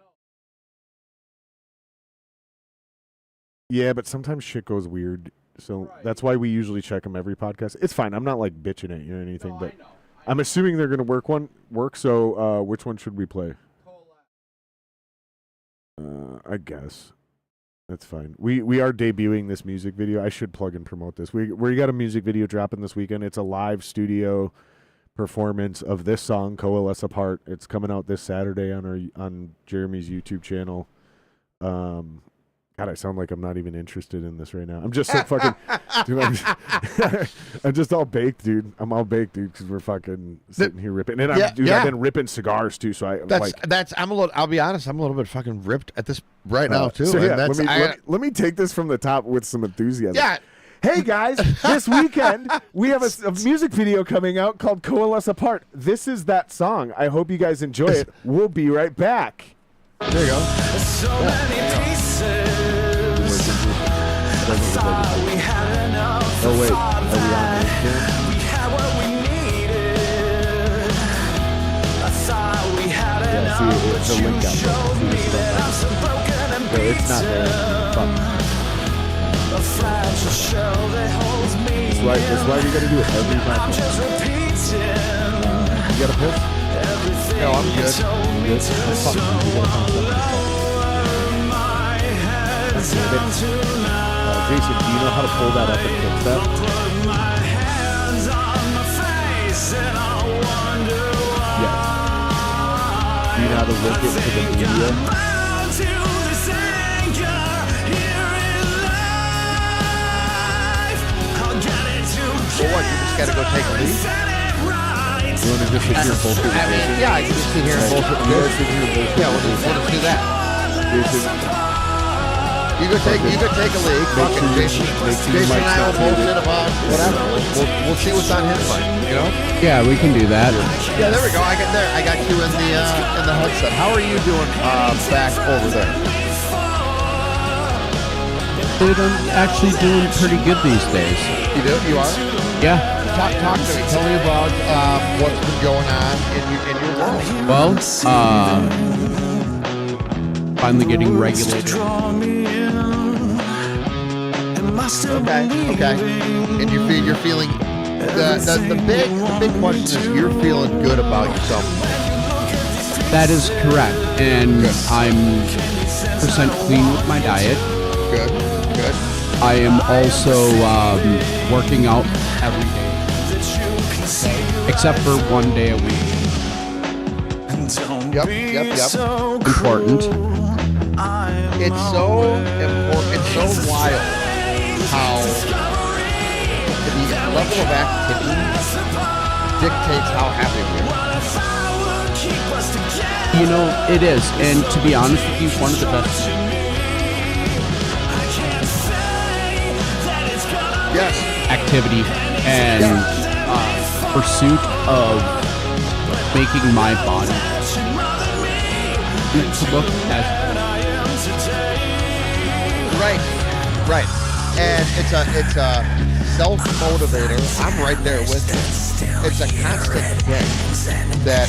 Yeah, but sometimes shit goes weird. So that's why we usually check them every podcast. It's fine. I'm not like bitching at you or anything, but I'm assuming they're going to work. So which one should we play? I guess. That's fine. We are debuting this music video. I should plug and promote this. We got a music video dropping this weekend. It's a live studio performance of this song, Coalesce Apart. It's coming out this Saturday on Jeremy's YouTube channel. God, I sound like I'm not even interested in this right now. I'm just so fucking, dude, I'm just all baked, dude. I'm all baked, dude, because we're fucking sitting here ripping. And I've been ripping cigars too. So I'll be honest, I'm a little bit fucking ripped at this right now too. So let me take this from the top with some enthusiasm. Yeah. Hey guys, this weekend we have a music video coming out called Coalesce Apart. This is that song. I hope you guys enjoy it. We'll be right back. There you go. Many pieces. I thought we had enough. Oh wait, are we on this? We had what we needed. I thought we had enough. It's But a link you out there. showed me that I'm so broken and No, it's not there. Fuck. a fragile shell that holds me. That's why we gotta do it every I'm time. just repeating You got a piss? everything No, I'm good. you told me Good? to. Oh, fuck, So you gotta find something to lower my head down tonight. Jason, do you know how to pull that up and fix that? Put my hands on my face and I'll wonder why. Yes. Do you know how to link it to the media? Bound to this anger here in life. I'll get it together. Well, what, you just gotta go take a leak? Set it right. You want to just sit here and bullshit with Jason? Yeah, I can just sit here and bullshit with You this. guys sit here and bullshit Yeah, with we'll just do that. Jason. You go take a leak. Fucking Jason and I will bullshit about whatever. We'll see what's on his mind. You know? Yeah, we can do that. Yeah, there we go. I got you in the headset. How are you doing back over there? Dude, I'm actually doing pretty good these days. You do? You are? Yeah. Talk to me. Tell me about what's been going on in your world. Well, finally getting regulated. Okay. And you're feeling the big question is you're feeling good about yourself. That is correct. And I'm percent clean with my diet. Good. I am also working out every day, except for one day a week. Yep. Important. It's so important. It's so wild how the level of activity dictates how happy we are. You know, it is. And to be honest with you, one of the best Yes. activity and pursuit of making my body to look as Right. And it's a self-motivator. I'm right there with you. It's a constant thing that,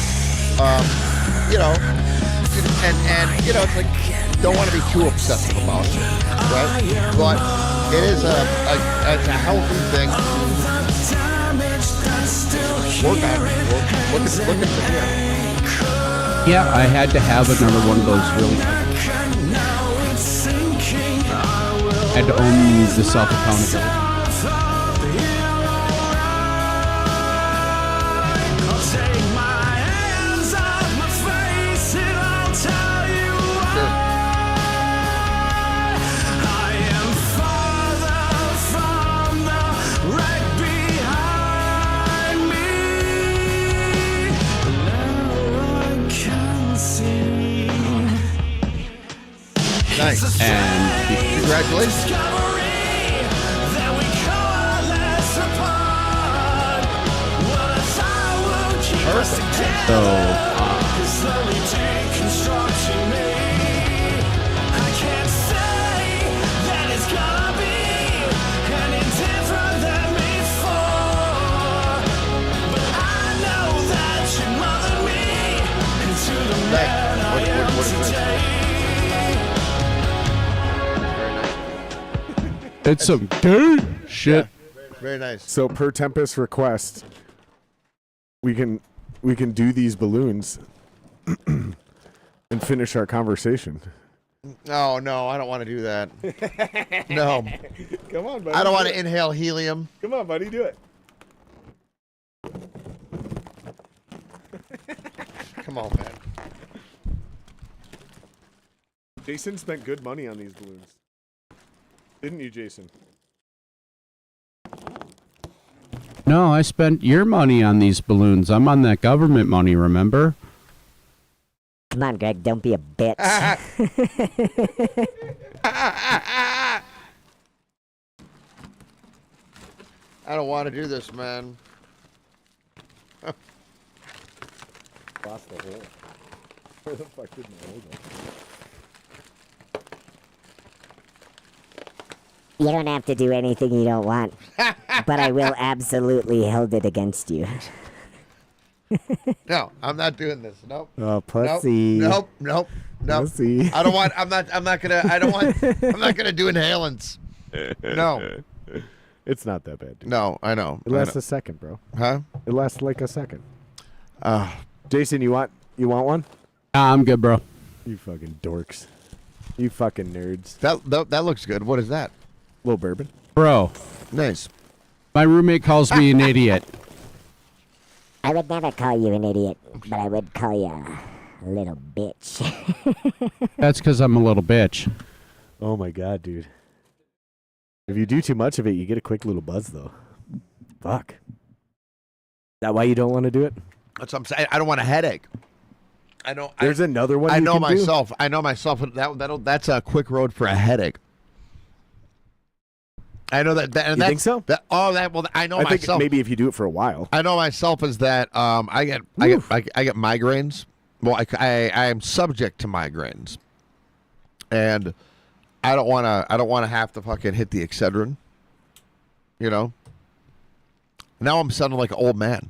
it's like, don't want to be too obsessive about it, right? But it is it's a healthy thing to work on. Look at the yeah, I had to have another one of those really. Had to own the self-accountability. Nice. And Congratulations. Perfect. so, What is this? it's some gay shit. Very nice. So per Tempest request, we can do these balloons and finish our conversation. No, I don't want to do that. No, Come on, buddy. I don't want to inhale helium. Come on, buddy, do it. Come on, man. Jason spent good money on these balloons. Didn't you, Jason? No, I spent your money on these balloons. I'm on that government money, remember? Come on, Greg, don't be a bitch. I don't want to do this, man. Lost the hole. Where the fuck did my hole go? You don't have to do anything you don't want, but I will absolutely hold it against you. No, I'm not doing this. Nope. Oh, pussy. Nope. Pussy. I don't want. I'm not gonna. I don't want. I'm not gonna do inhalants. No. It's not that bad, dude. No, I know. It lasts a second, bro. Huh? It lasts like a second. Jason, you want one? I'm good, bro. You fucking dorks. You fucking nerds. That looks good. What is that? Little bourbon. Bro, Nice. my roommate calls me an idiot. I would never call you an idiot, but I would call you a little bitch. That's because I'm a little bitch. Oh my god, dude. If you do too much of it, you get a quick little buzz, though. Fuck. Is that why you don't want to do it? That's what I'm saying. I don't want a headache. I know. There's another one. I you know can do. myself. I know myself. That's a quick road for a headache. I know that. You think so? Well, I know I think myself. maybe if you do it for a while. I know myself is that I get migraines. Well, I am subject to migraines, and I don't want to have to fucking hit the Excedrin. You know. Now I'm sounding like an old man.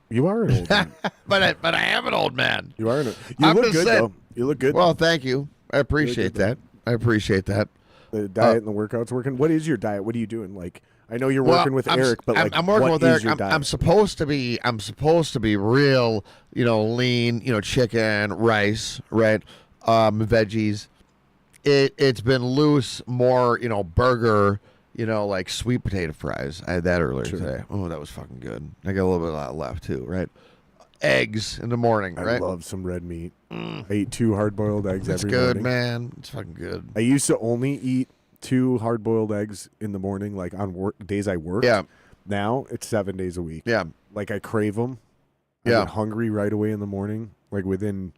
You are an old man. but I am an old man. You are. You I'm look just good, saying. though. You look good. Well, thank you. I appreciate that. I appreciate that. The diet and the workouts working. What is your diet? What are you doing? Like, I know you're Well, working with Eric, but like, I'm working what with is Eric. your diet? I'm supposed to be real, lean, chicken, rice, right? Veggies. It's been loose, more, burger, like sweet potato fries. I had that earlier today. Oh, that was fucking good. I got a little bit of that left too, right? Eggs in the morning, I right? love some red meat. I eat 2 hard-boiled eggs It's every good, morning. man. It's fucking good. I used to only eat 2 hard-boiled eggs in the morning, like on days I worked. Yeah. Now it's 7 days a week. Yeah. Like I crave them. I Yeah. get hungry right away in the morning. Like within,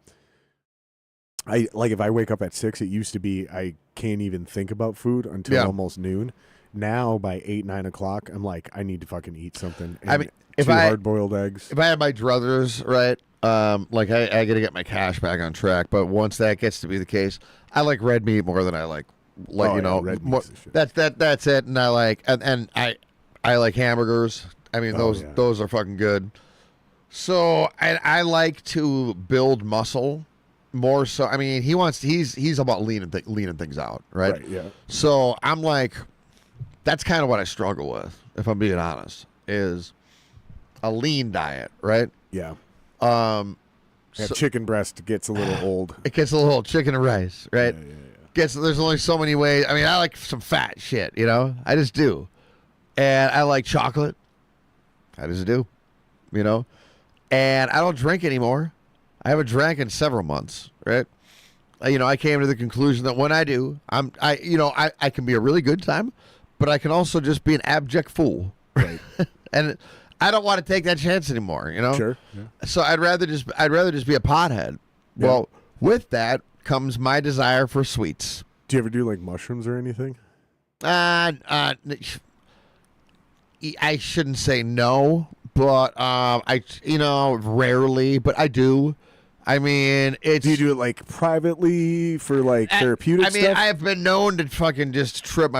if I wake up at 6, it used to be I can't even think about food until almost noon. Now by 8, 9 o'clock, I'm like, I need to fucking eat something. And I mean, if 2 I- hard-boiled eggs. If I had my druthers, right, I got to get my cash back on track. But once that gets to be the case, I like red meat more than I like Oh, yeah, red more, meat's the shit. that's it. And I like and I like hamburgers. I mean those are fucking good. So I like to build muscle more so. I mean he's about leaning things out, right? Right, yeah. So I'm like, that's kind of what I struggle with, if I'm being honest, is a lean diet, right? Yeah. Yeah, Chicken breast gets a little old. it gets a little chicken and rice, right? Yeah. There's only so many ways. I mean, I like some fat shit, I just do. And I like chocolate. I just do, And I don't drink anymore. I haven't drank in several months, right? I came to the conclusion that when I do, I can be a really good time, but I can also just be an abject fool. Right. And I don't want to take that chance anymore, Sure. Yeah. So I'd rather just be a pothead. Yeah. Well, with that comes my desire for sweets. Do you ever do like mushrooms or anything? I shouldn't say no, but rarely, but I do. I mean, Do you do it like privately for like therapeutic stuff? I have been known to fucking just trip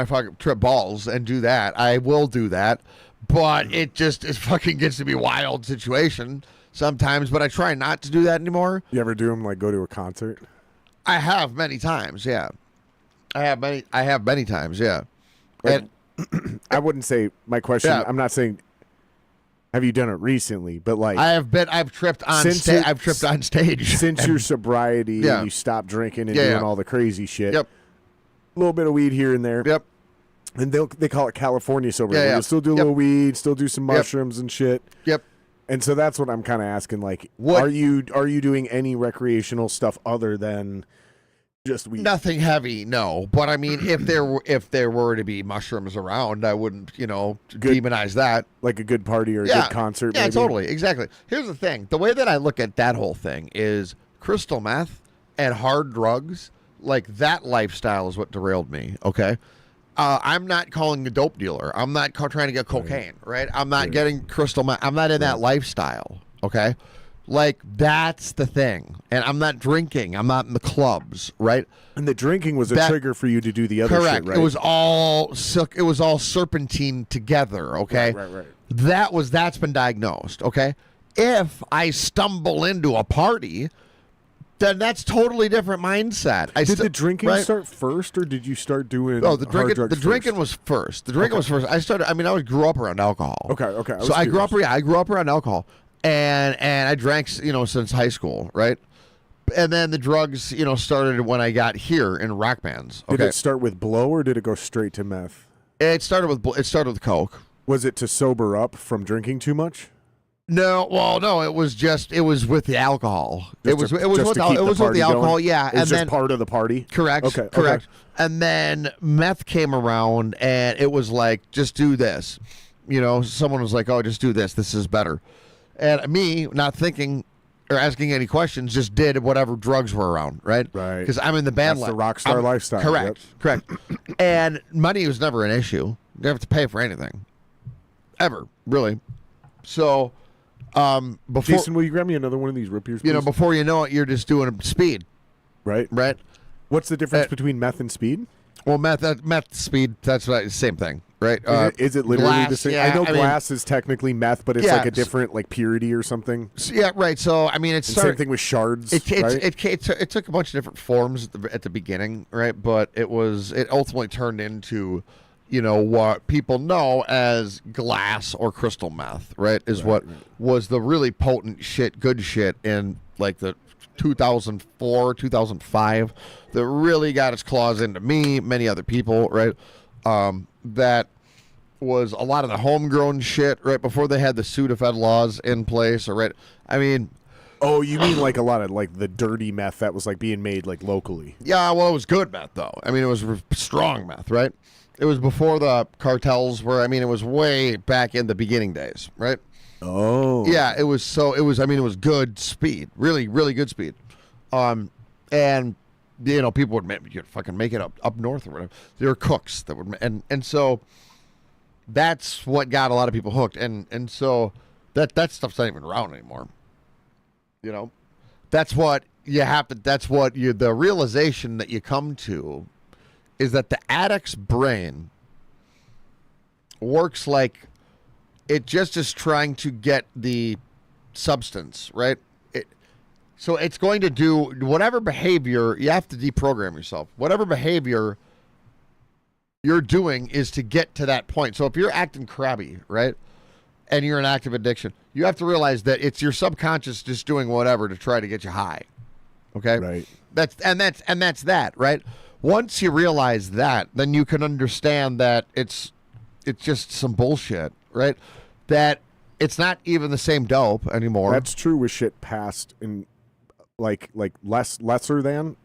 balls and do that. I will do that, but it fucking gets to be a wild situation sometimes. But I try not to do that anymore. You ever do them like go to a concert? I have many times, yeah. I have many times, yeah. Like, And I wouldn't say my question. Yeah. I'm not saying have you done it recently, but like I've tripped on stage. since your sobriety Yeah. and you stopped drinking and Yeah, doing yeah. all the crazy shit. Yep. A little bit of weed here and there. Yep. And they call it California sobriety. Yeah, yeah. You'll still do a Yep. little weed, still do some Yep. mushrooms and shit. Yep. And so that's what I'm kind of asking. Like, What- are you doing any recreational stuff other than just weed? Nothing heavy, no. But I mean, if there were to be mushrooms around, I wouldn't, demonize that. Like a good party or a good concert? Yeah, maybe? totally, exactly. Here's the thing: the way that I look at that whole thing is crystal meth and hard drugs. Like that lifestyle is what derailed me. Okay. I'm not calling a dope dealer. I'm not trying to get cocaine, right? I'm not getting crystal meth. I'm not in that lifestyle, okay? Like, that's the thing. And I'm not drinking. I'm not in the clubs, right? And the drinking was a trigger for you to do the other Correct. shit, right? It was all serpentine together, okay? Right. That's been diagnosed, okay? If I stumble into a party, then that's totally different mindset. Did the drinking start first, or did you start doing? Oh, the hard drinking. drugs The drinking first? was first. The drinking was first. I grew up around alcohol. Okay. So I grew up around alcohol, and I drank, since high school, right? And then the drugs, started when I got here in rock bands. Okay. Did it start with blow, or did it go straight to meth? It started with coke. Was it to sober up from drinking too much? No, well, no, it was with the alcohol. It was with the party alcohol, going? yeah. It was and just then, part of the party. correct, Okay. correct. And then meth came around, and it was like, just do this. Someone was like, "Oh, just do this. This is better." And me, not thinking or asking any questions, just did whatever drugs were around, right? Right. Because I'm in the band. That's the rock star lifestyle. Correct, Yep. correct. And money was never an issue. You didn't have to pay for anything, ever, really. So. Before Jason, will you grab me another one of these root beers, please? before you know it, you're just doing speed, Right. What's the difference between meth and speed? Well, meth, speed, that's right, same thing, right? Is it literally glass, the same? yeah, I know I mean- glass is technically meth, but it's Yeah, like a different purity or something. Yeah, right. So I mean, it's And same thing with shards, right? It took a bunch of different forms at the beginning, right? But it ultimately turned into, what people know as glass or crystal meth, right? What was the really potent shit, good shit in like the 2004, 2005 that really got its claws into me, many other people, right? That was a lot of the homegrown shit right before they had the Sudafed laws in place, or right? I mean, Oh, you mean like a lot of like the dirty meth that was like being made like locally? yeah, well, it was good meth though. I mean, it was strong meth, right? It was before the cartels were. I mean, it was way back in the beginning days, right? Oh, Yeah, it was good speed, really, really good speed. And people would fucking make it up north or whatever. There were cooks that would, and so that's what got a lot of people hooked, and so that stuff's not even around anymore. That's what you have to. That's what the realization that you come to is that the addict's brain works like it just is trying to get the substance, right? So it's going to do whatever behavior, you have to deprogram yourself. Whatever behavior you're doing is to get to that point. So if you're acting crabby, right, and you're in active addiction, you have to realize that it's your subconscious just doing whatever to try to get you high. Okay? Right. That's that, right? Once you realize that, then you can understand that it's just some bullshit, right? That it's not even the same dope anymore. That's true with shit past in like lesser than,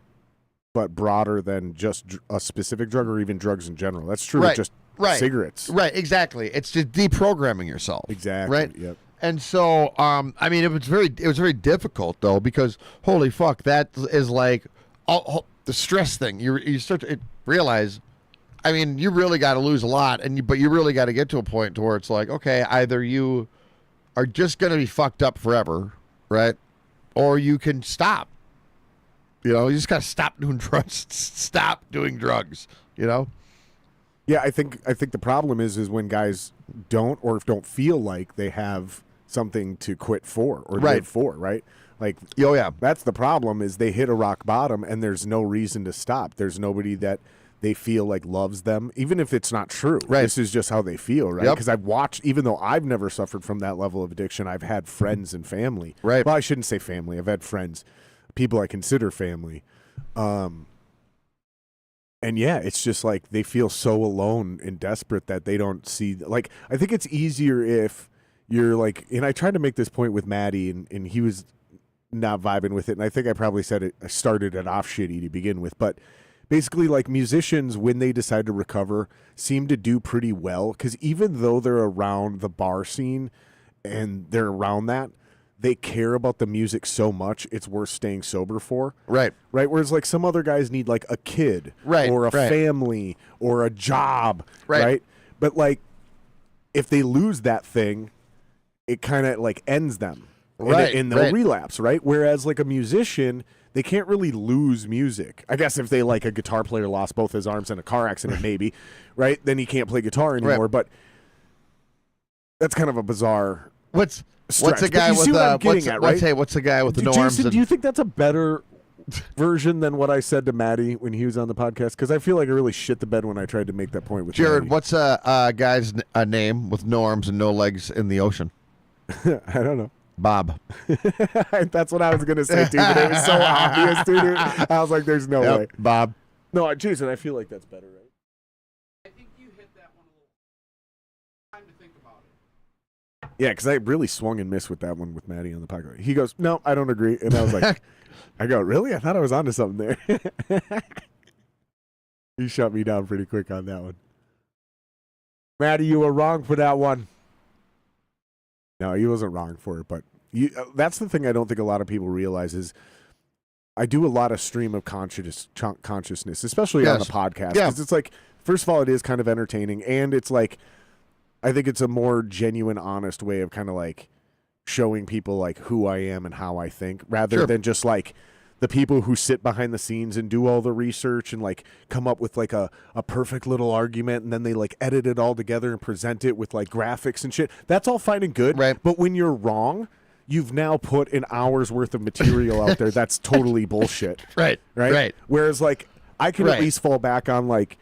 but broader than just a specific drug or even drugs in general. That's true with just cigarettes. Right, exactly. It's just deprogramming yourself. Exactly. Right? Yep. And so, I mean, it was very difficult though, because holy fuck, that is like all the stress thing. You start to realize, I mean, you really got to lose a lot, but you really got to get to a point to where it's like, okay, either you are just going to be fucked up forever, right, or you can stop. You just got to stop doing drugs. Stop doing drugs. Yeah, I think the problem is when guys don't feel like they have something to quit for or live for, right? Like, Oh yeah, that's the problem, is they hit a rock bottom and there's no reason to stop. There's nobody that they feel like loves them, even if it's not true. Right. This is just how they feel, right? Yep. Because I've watched, even though I've never suffered from that level of addiction, I've had friends and family. Right. Well, I shouldn't say family. I've had friends, people I consider family. And yeah, it's just like they feel so alone and desperate that they don't see. Like, I think it's easier if you're like, and I tried to make this point with Maddie, and he was not vibing with it, and I think I probably said it. I started it off shitty to begin with, but basically, like, musicians, when they decide to recover, seem to do pretty well, because even though they're around the bar scene and they're around that, they care about the music so much it's worth staying sober for. Right. Right. Whereas like some other guys need like a kid, Right, or a right. family, or a job, Right. But like, if they lose that thing, it kind of like ends them, Right, and they'll right. relapse, right? Whereas like a musician, they can't really lose music. I guess if they like a guitar player lost both his arms in a car accident, maybe, right? Then he can't play guitar anymore. Right. But that's kind of a bizarre. What's stretch. a But guy you with see what I'm getting what's, at, what's, right? hey, what's a guy with the no arms? Jason, And, do you think that's a better version than what I said to Maddie when he was on the podcast? Because I feel like I really shit the bed when I tried to make that point with Jared, Maddie. what's a guy's name with no arms and no legs in the ocean? I don't know. Bob. That's what I was gonna say too, but it was so obvious, dude. I was like, "There's no way." Yep, Bob. No, Jason, I feel like that's better, right? I think you hit that one a little. Time to think about it. Yeah, because I really swung and missed with that one with Maddie on the podcast. He goes, "No, I don't agree," and I was like, "I go, really? I thought I was onto something there." He shut me down pretty quick on that one. Maddie, you were wrong for that one. No, he wasn't wrong for it, but that's the thing I don't think a lot of people realize is I do a lot of stream of consciousness, especially on the Yes. podcast. Yeah. 'Cause it's like, first of all, it is kind of entertaining, and it's like, I think it's a more genuine, honest way of kind of like showing people like who I am and how I think, rather Sure. than just like the people who sit behind the scenes and do all the research and like come up with like a perfect little argument, and then they like edit it all together and present it with like graphics and shit. That's all fine and good. Right. But when you're wrong, you've now put an hour's worth of material out there that's totally bullshit. Right. Right. Right. Whereas like I can at Right. least fall back on like,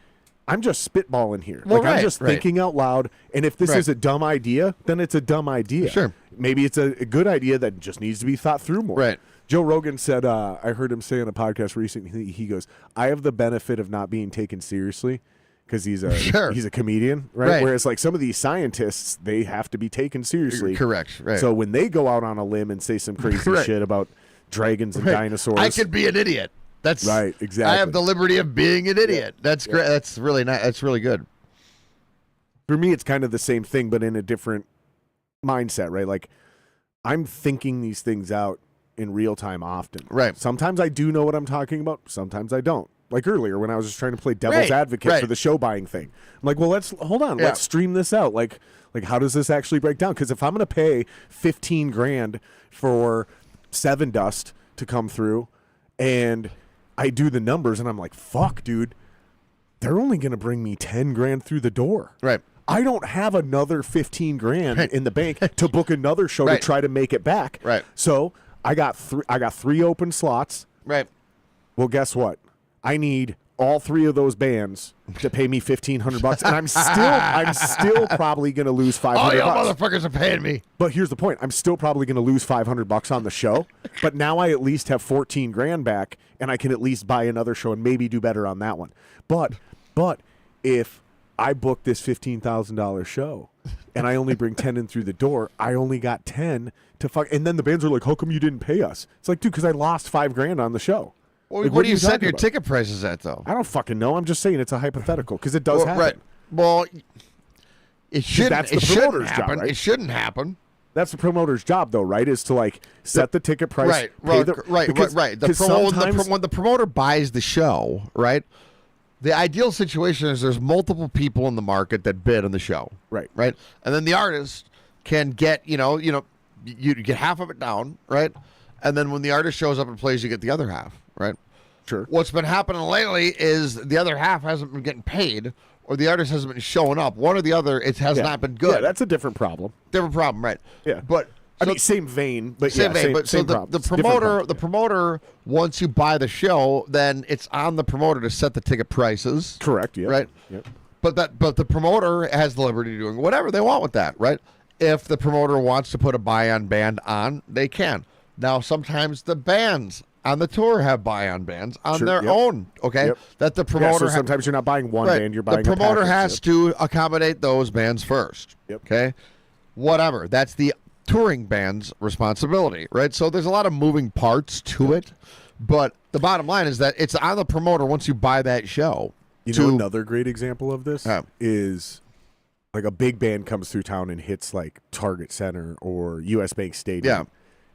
I'm just spitballing here. Well, like I'm right, just right. thinking out loud. And if this Right. is a dumb idea, then it's a dumb idea. Sure. Maybe it's a good idea that just needs to be thought through more. Right. Joe Rogan said, I heard him say on a podcast recently, he goes, I have the benefit of not being taken seriously because he's Sure. a comedian, right? Right. Whereas like some of these scientists, they have to be taken seriously. Correct. Right. So when they go out on a limb and say some crazy Right. shit about dragons and Right. dinosaurs. I could be an idiot. That's Right, exactly. I have the liberty of being an idiot. That's great. That's really nice. That's really good. For me, it's kind of the same thing, but in a different mindset, right? Like I'm thinking these things out in real time often. Right. Sometimes I do know what I'm talking about. Sometimes I don't. Like earlier when I was just trying to play devil's Right, advocate right. for the show buying thing. I'm like, well, hold on. Yeah. Let's stream this out. Like how does this actually break down? Because if I'm going to pay $15,000 for Seven Dust to come through, and I do the numbers, and I'm like, fuck, dude, they're only going to bring me $10,000 through the door. Right. I don't have another $15,000 in the bank to book another show Right. to try to make it back. Right. So I got three open slots. Right. Well, guess what? I need all three of those bands to pay me $1,500, and I'm still probably going to lose $500. All y'all motherfuckers are paying me. But here's the point: I'm still probably going to lose $500 on the show. But now I at least have $14,000 back, and I can at least buy another show and maybe do better on that one. But if I book this $15,000 show and I only bring 10 in through the door, I only got 10 to fuck. And then the bands are like, "How come you didn't pay us?" It's like, dude, because I lost $5,000 on the show. Well, Like, what do you talking set your about? ticket prices at, though? I don't fucking know. I'm just saying it's a hypothetical because it does happen. Right. Well, it shouldn't. that's the It shouldn't promoter's job, happen. right? It shouldn't happen. That's the promoter's job, though, right? Is to like set the ticket price, Right. pay Right. the- Right. because- Right. because When sometimes- the promoter buys the show, right? The ideal situation is there's multiple people in the market that bid on the show, Right. right, and then the artist can get you get half of it down, right, and then when the artist shows up and plays, you get the other half, right. Sure. What's been happening lately is the other half hasn't been getting paid, or the artist hasn't been showing up. One or the other, it has not been good. Yeah, that's a different problem. different problem, right? Yeah. but I so- mean, same vein, but same yeah, vein, but so same the problems, different problems. promoter, once you buy the show, then it's on the promoter to set the ticket prices, Correct. Yeah. right? Yep. But the promoter has the liberty of doing whatever they want with that, right? If the promoter wants to put a buy-on band on, they can. Now, sometimes the bands on the tour have buy-on bands on Sure, their yep. own, okay? Yep. That the Yeah, promoter so sometimes you're not buying one Right. band, you're buying the promoter a package. has to accommodate those bands first. Yep. Okay. whatever. That's the touring band's responsibility, right? So there's a lot of moving parts to it, but the bottom line is that it's on the promoter once you buy that show. You know, another great example of this is like a big band comes through town and hits like Target Center or US Bank Stadium.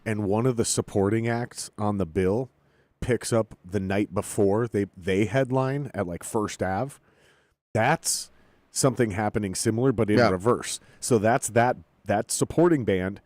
And one of the supporting acts on the bill picks up the night before they headline at like First Ave. That's something happening similar, but in reverse. So that's that supporting band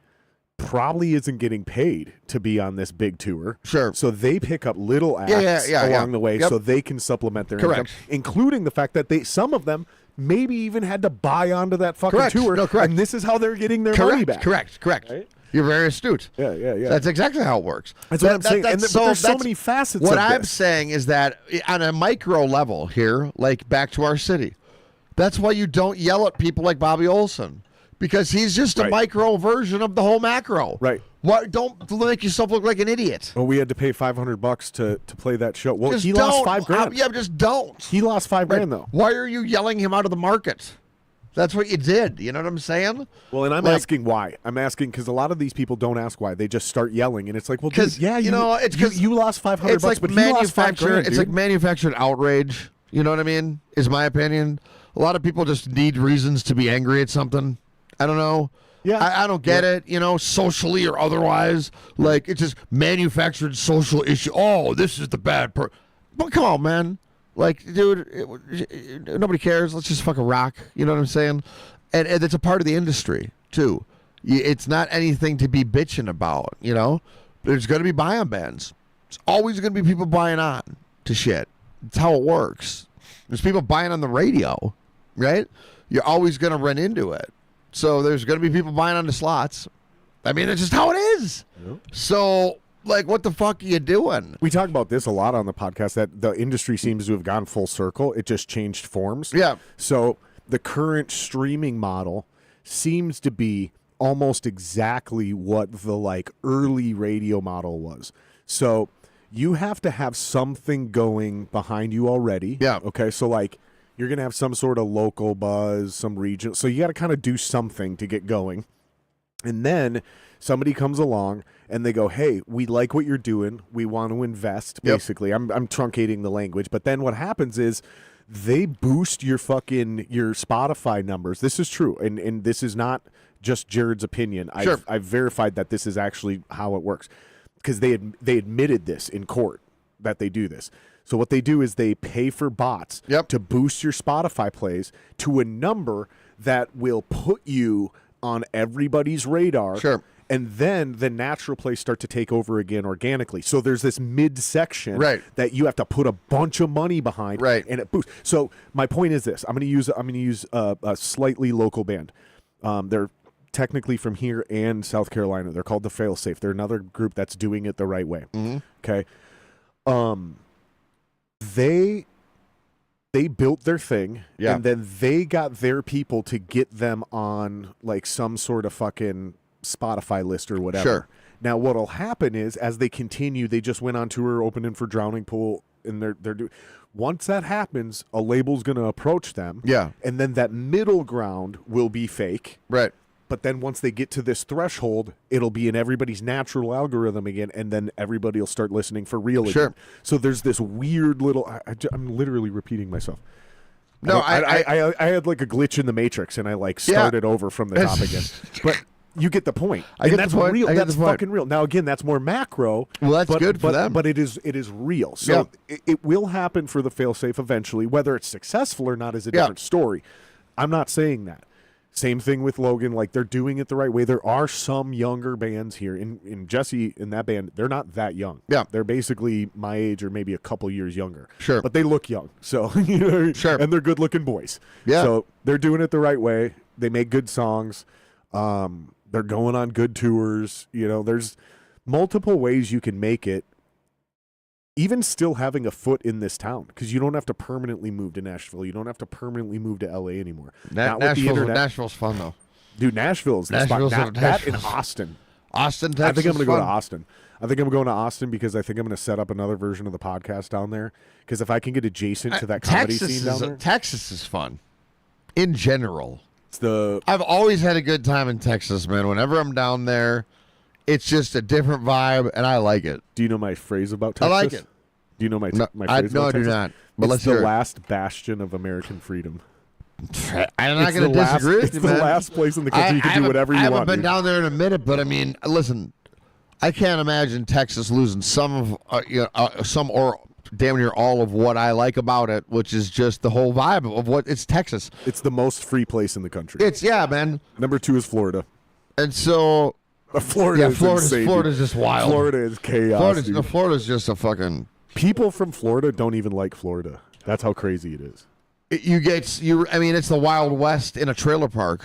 probably isn't getting paid to be on this big tour. Sure. So they pick up little acts along the way so they can supplement their income, including the fact that some of them maybe even had to buy onto that fucking tour. No, correct. And this is how they're getting their money back. Correct. Right? You're very astute. Yeah. That's exactly how it works. That's what I'm saying. But there's so many facets of What this. I'm saying is that on a micro level here, like back to our city, that's why you don't yell at people like Bobby Olson. Because he's just a micro version of the whole macro. Right. What? Don't make yourself look like an idiot. Well, we had to pay $500 to play that show. Well, Just he don't. lost $5,000. Yeah, just don't. He lost $5,000 though. Why are you yelling him out of the market? That's what you did. You know what I'm saying? Well, and I'm asking why. I'm asking because a lot of these people don't ask why. They just start yelling, and it's like, well, dude, it's because you lost $500, it's like but he lost $5,000. It's like manufactured outrage. You know what I mean? Is my opinion. A lot of people just need reasons to be angry at something. I don't know. Yeah, I don't get it, socially or otherwise. Like, it's just manufactured social issue. Oh, this is the bad part. But come on, man. Like, dude, nobody cares. Let's just fucking rock. You know what I'm saying? And it's a part of the industry, too. It's not anything to be bitching about, There's going to be buy-on bands. There's always going to be people buying on to shit. That's how it works. There's people buying on the radio, right? You're always going to run into it. So there's going to be people buying on the slots. I mean, that's just how it is. Yep. So, like, what the fuck are you doing? We talk about this a lot on the podcast, that the industry seems to have gone full circle. It just changed forms. Yeah. So the current streaming model seems to be almost exactly what the, like, early radio model was. So you have to have something going behind you already. Yeah. Okay, so, like, you're going to have some sort of local buzz, some region. So you got to kind of do something to get going. And then somebody comes along and they go, hey, we like what you're doing. We want to invest, basically. I'm truncating the language. But then what happens is they boost your Spotify numbers. This is true. And this is not just Jared's opinion. Sure. I've verified that this is actually how it works. Because they admitted this in court, that they do this. So what they do is they pay for bots to boost your Spotify plays to a number that will put you on everybody's radar. Sure. And then the natural plays start to take over again organically. So there's this midsection that you have to put a bunch of money behind, and it boosts. So my point is this: I'm going to use a slightly local band. They're technically from here and South Carolina. They're called the Failsafe. They're another group that's doing it the right way. Mm-hmm. Okay. They built their thing, and then they got their people to get them on like some sort of fucking Spotify list or whatever. Sure. Now, what'll happen is as they continue, they just went on tour, opening for Drowning Pool, and they're doing. Once that happens, a label's going to approach them. Yeah. And then that middle ground will be fake. Right. But then once they get to this threshold, it'll be in everybody's natural algorithm again, and then everybody will start listening for real again. Sure. So there's this weird little... I'm literally repeating myself. No, I had like a glitch in the Matrix, and I like started over from the top again. But you get the point. I get that's the point. real. I get That's the point. fucking real. Now again, that's more macro. Well, that's good for but, them. But it is real. So it will happen for the failsafe eventually. Whether it's successful or not is a different story. I'm not saying that. Same thing with Logan. Like, they're doing it the right way. There are some younger bands here. In Jesse, in that band, they're not that young. Yeah. They're basically my age or maybe a couple years younger. Sure. But they look young. So, Sure. And they're good-looking boys. Yeah. So they're doing it the right way. They make good songs. They're going on good tours. There's multiple ways you can make it, even still having a foot in this town, because you don't have to permanently move to Nashville. You don't have to permanently move to LA anymore. Not with the internet. Nashville's fun, though. Dude, Nashville's the spot. That in Austin. Austin, Texas. I think I'm going to go to Austin. I think I'm going to Austin because I think I'm going to set up another version of the podcast down there. Because if I can get adjacent to that comedy scene down there. Texas is fun, in general. I've always had a good time in Texas, man. Whenever I'm down there, it's just a different vibe, and I like it. Do you know my phrase about Texas? I like it. Do you know my No, my I phrase about do Texas? not. But It's let's the hear it. last bastion of American freedom. I'm not It's going the to last- disagree with it's you, the man. last place in the country you can do whatever you I haven't want, been dude. down there in a minute, but I mean, listen, I can't imagine Texas losing some of some or damn near all of what I like about it, which is just the whole vibe of what it's Texas. It's the most free place in the country. It's man. Number 2 is Florida. And so Florida is insane, dude. Florida's just wild. Florida is chaos, dude. Florida's just a fucking. People from Florida don't even like Florida. That's how crazy it is. I mean, it's the Wild West in a trailer park.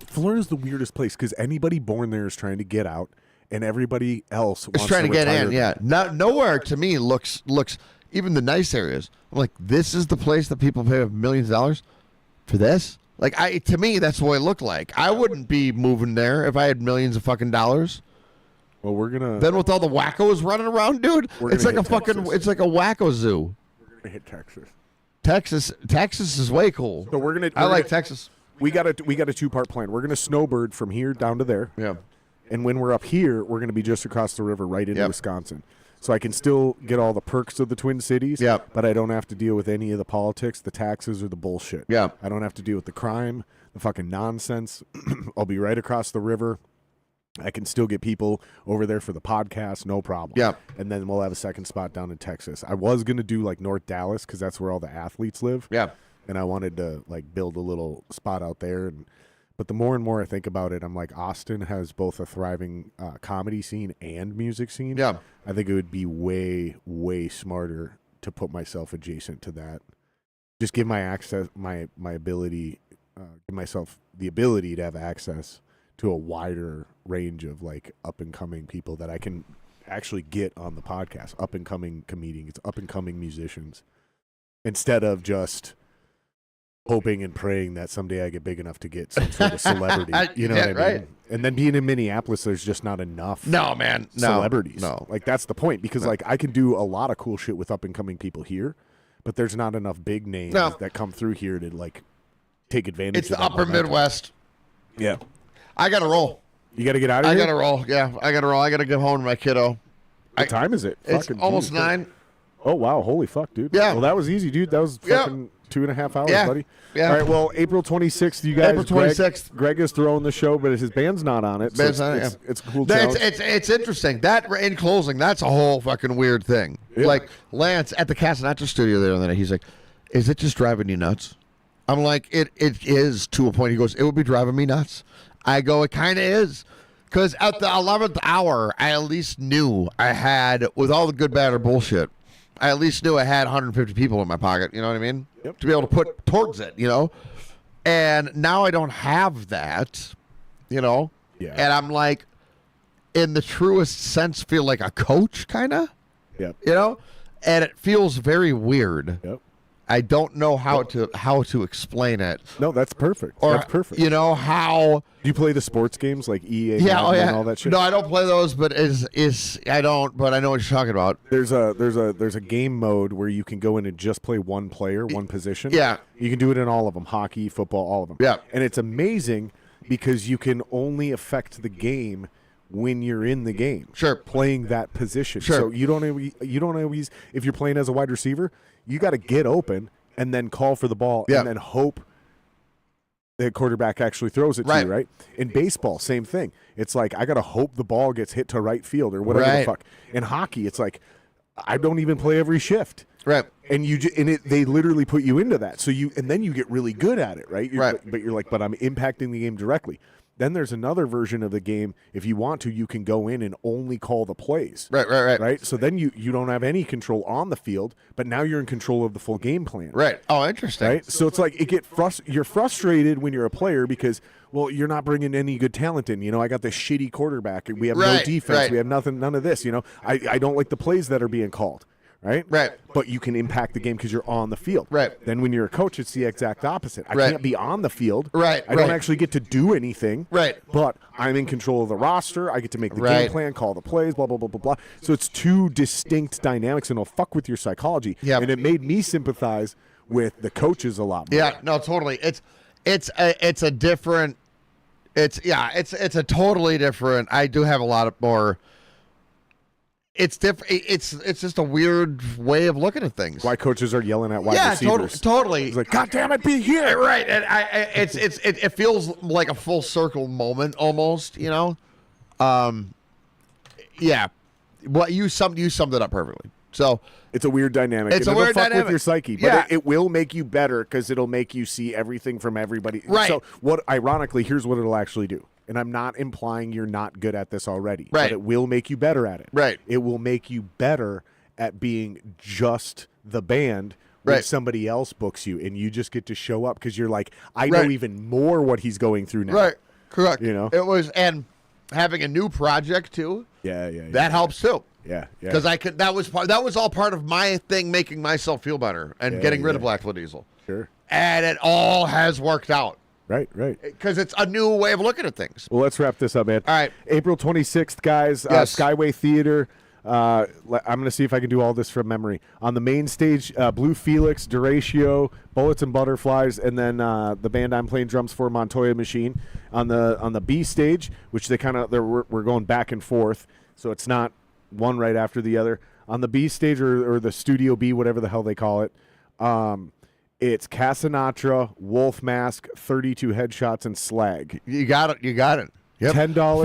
Florida's the weirdest place because anybody born there is trying to get out, and everybody else It's wants trying to get retire. in, yeah. Nowhere to me looks even the nice areas. I'm like, this is the place that people pay millions of dollars for this. Like, to me, that's what it looked like. I wouldn't be moving there if I had millions of fucking dollars. Well, we're gonna Then with all the wackos running around, dude, We're it's like gonna a hit fucking, Texas. it's like a wacko zoo. hit Texas. Texas is way cool. So I like Texas. We got a 2-part plan. We're gonna snowbird from here down to there. Yeah. And when we're up here, we're going to be just across the river right into Yep. Wisconsin. So I can still get all the perks of the Twin Cities, Yep. but I don't have to deal with any of the politics, the taxes, or the bullshit. Yeah. I don't have to deal with the crime, the fucking nonsense. I'll be right across the river. I can still get people over there for the podcast, no problem. Yeah. And then we'll have a second spot down in Texas. I was going to do like North Dallas because that's where all the athletes live. Yeah. And I wanted to like build a little spot out there. But the more and more I think about it, I'm like, Austin has both a thriving comedy scene and music scene. Yeah. I think it would be way, way smarter to put myself adjacent to that. Just give my access, my ability, give myself the ability to have access to a wider range of like up and coming people that I can actually get on the podcast, up and coming comedians, up and coming musicians, instead of just hoping and praying that someday I get big enough to get some sort of celebrity. You know Yeah, what I mean? right. And then being in Minneapolis, there's just not enough No, man. No. celebrities. No. Like that's the point because like I can do a lot of cool shit with up and coming people here, but there's not enough big names No. that come through here to like take advantage It's of the that upper momentum. Midwest. Yeah. I got to roll. You got to get out of I here. got to roll. Yeah, I got to roll. I got to get home to my kiddo. What time is it? It's Fucking almost Jesus Christ. 9. Oh wow, holy fuck, dude. Yeah. Well, that was easy, dude. That was Yeah. fucking 2.5 hours, Yeah. buddy. Yeah. All right. Well, April 26th, you guys. April 26th. Greg is throwing the show, but his band's not on it. So Band's not on it, it's, yeah. it's a cool It's, challenge. it's interesting. That, in closing, that's a whole fucking weird thing. Yeah. Like, Lance at the Casanatra studio there the other night, he's like, is it just driving you nuts? I'm like, it is to a point. He goes, it would be driving me nuts. I go, it kind of is. Because at the 11th hour, I at least knew I had, with all the good, bad, or bullshit, I at least knew I had 150 people in my pocket. You know what I mean? Yep. To be able to put towards it, you know? And now I don't have that, you know? Yeah. And I'm like, in the truest sense, feel like a coach, kind of, Yep. you know? And it feels very weird. Yep. I don't know how to explain it. No, that's perfect. Or, That's perfect. you know, how... Do you play the sports games like EA Yeah, oh Madden yeah. and all that shit? No, I don't play those, but I don't, but I know what you're talking about. There's a game mode where you can go in and just play one player, one position. Yeah. You can do it in all of them, hockey, football, all of them. Yeah. And it's amazing because you can only affect the game when you're in the game. Sure. Playing that position. Sure. So you don't always if you're playing as a wide receiver, you got to get open and then call for the ball Yeah. and then hope the quarterback actually throws it to Right. you, right? In baseball, same thing. It's like I got to hope the ball gets hit to right field or whatever Right. the fuck. In hockey, it's like I don't even play every shift. Right. And they literally put you into that. So then you get really good at it, right? Right. But you're like, but I'm impacting the game directly. Then there's another version of the game. If you want to, you can go in and only call the plays. Right. So then you don't have any control on the field, but now you're in control of the full game plan. Right. Oh, interesting. Right. So it's like you're frustrated when you're a player because, well, you're not bringing any good talent in. You know, I got this shitty quarterback. We have no Right, defense. right. We have none of this. You know, I don't like the plays that are being called. Right. Right. But you can impact the game because you're on the field. Right. Then when you're a coach, it's the exact opposite. I Right. can't be on the field. Right, I don't right. actually get to do anything. Right. But I'm in control of the roster. I get to make the Right. game plan, call the plays, blah, blah, blah, blah, blah. So it's two distinct dynamics, and it'll fuck with your psychology. Yep. And it made me sympathize with the coaches a lot more. Yeah. No, totally. it's a different. It's a totally different. I do have a lot of more. It's different. It's just a weird way of looking at things. Why coaches are yelling at wide receivers. Totally. It's like, God damn it, be here. Right, and it feels like a full circle moment almost. Yeah. Well, you summed it up perfectly. So It's a weird dynamic. It's and a it'll weird fuck dynamic. with your psyche, but Yeah. it will make you better because it'll make you see everything from everybody. Right. So ironically, here's what it'll actually do. And I'm not implying you're not good at this already. Right. But it will make you better at it. Right. It will make you better at being just the band when Right. somebody else books you, and you just get to show up because you're like, I know Right. even more what he's going through now. right, correct. You know? It was, and having a new project too. Yeah. That helps too. Yeah. Because that was all part of my thing, making myself feel better and getting rid of Blackfoot Diesel. Sure. And it all has worked out Right. because it's a new way of looking at things. Well, let's wrap this up, man. All right. April 26th, guys. Yes. Skyway Theater. I'm going to see if I can do all this from memory. On the main stage, Blue Felix, Duratio, Bullets and Butterflies, and then the band I'm playing drums for, Montoya Machine. On the B stage, which we're going back and forth, so it's not one right after the other. On the B stage or the Studio B, whatever the hell they call it, it's Casanatra, Wolf Mask, 32 Headshots, and Slag. You got it. Yep. $10.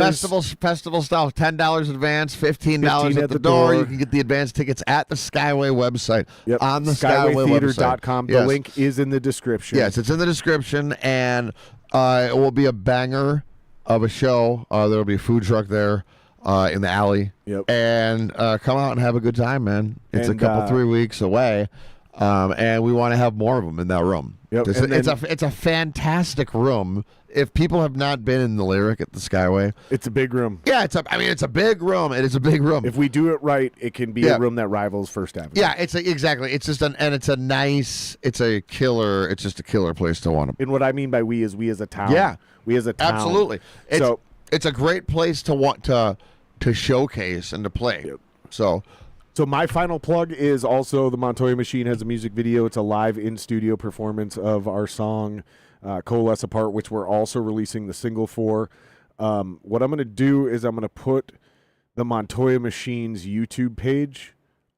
Festival style. $10 advance, $15 at the door. You can get the advance tickets at the Skyway website. Yep. On the Skyway website. Skywaytheater.com. The Yes. link is in the description. Yes, it's in the description, and it will be a banger of a show. There will be a food truck there in the alley. Yep. And come out and have a good time, man. It's And, a couple 3 weeks away, and we want to have more of them in that room. Yep. It's a fantastic room. If people have not been in the Lyric at the Skyway, It's a big room. yeah, it's a big room. It is a big room. If we do it right, it can be Yeah. a room that rivals First Avenue. Yeah, exactly. It's just it's just a killer place to want to. And what I mean by we is we as a town. Yeah. We as a town. Absolutely. So It's a great place to want to showcase and to play. Yep. So my final plug is also the Montoya Machine has a music video. It's a live in-studio performance of our song Coalesce Apart, which we're also releasing the single for. What I'm going to do is I'm going to put the Montoya Machine's YouTube page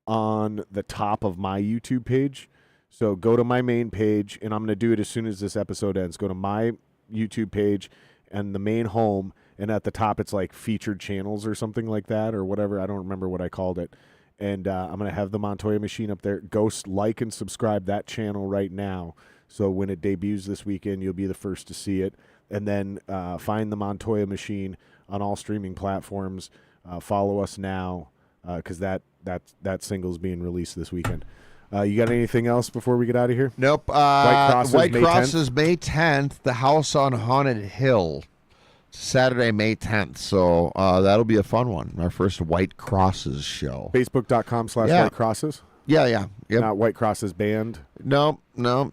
on the top of my YouTube page. So go to my main page, and I'm going to do it as soon as this episode ends. Go to my YouTube page and the main home, and at the top it's like featured channels or something like that or whatever. I don't remember what I called it. And I'm going to have the Montoya Machine up there. Go like and subscribe that channel right now. So when it debuts this weekend, you'll be the first to see it. And then find the Montoya Machine on all streaming platforms. Follow us now because that single's being released this weekend. You got anything else before we get out of here? nope. White Cross is May 10th. The House on Haunted Hill, Saturday, May 10th. So that'll be a fun one. Our first White Crosses show. Facebook.com/White Crosses. Yeah. Yep. Not White Crosses Band. No.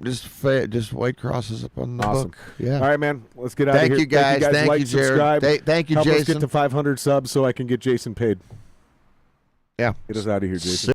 Just White Crosses up on the Awesome. book. Yeah. All right, man. Let's get out of Thank here. you, guys. Thank like, you, Jared. subscribe. Thank you, Help us Jason. get to 500 subs so I can get Jason paid. Yeah. Get us out of here, Jason.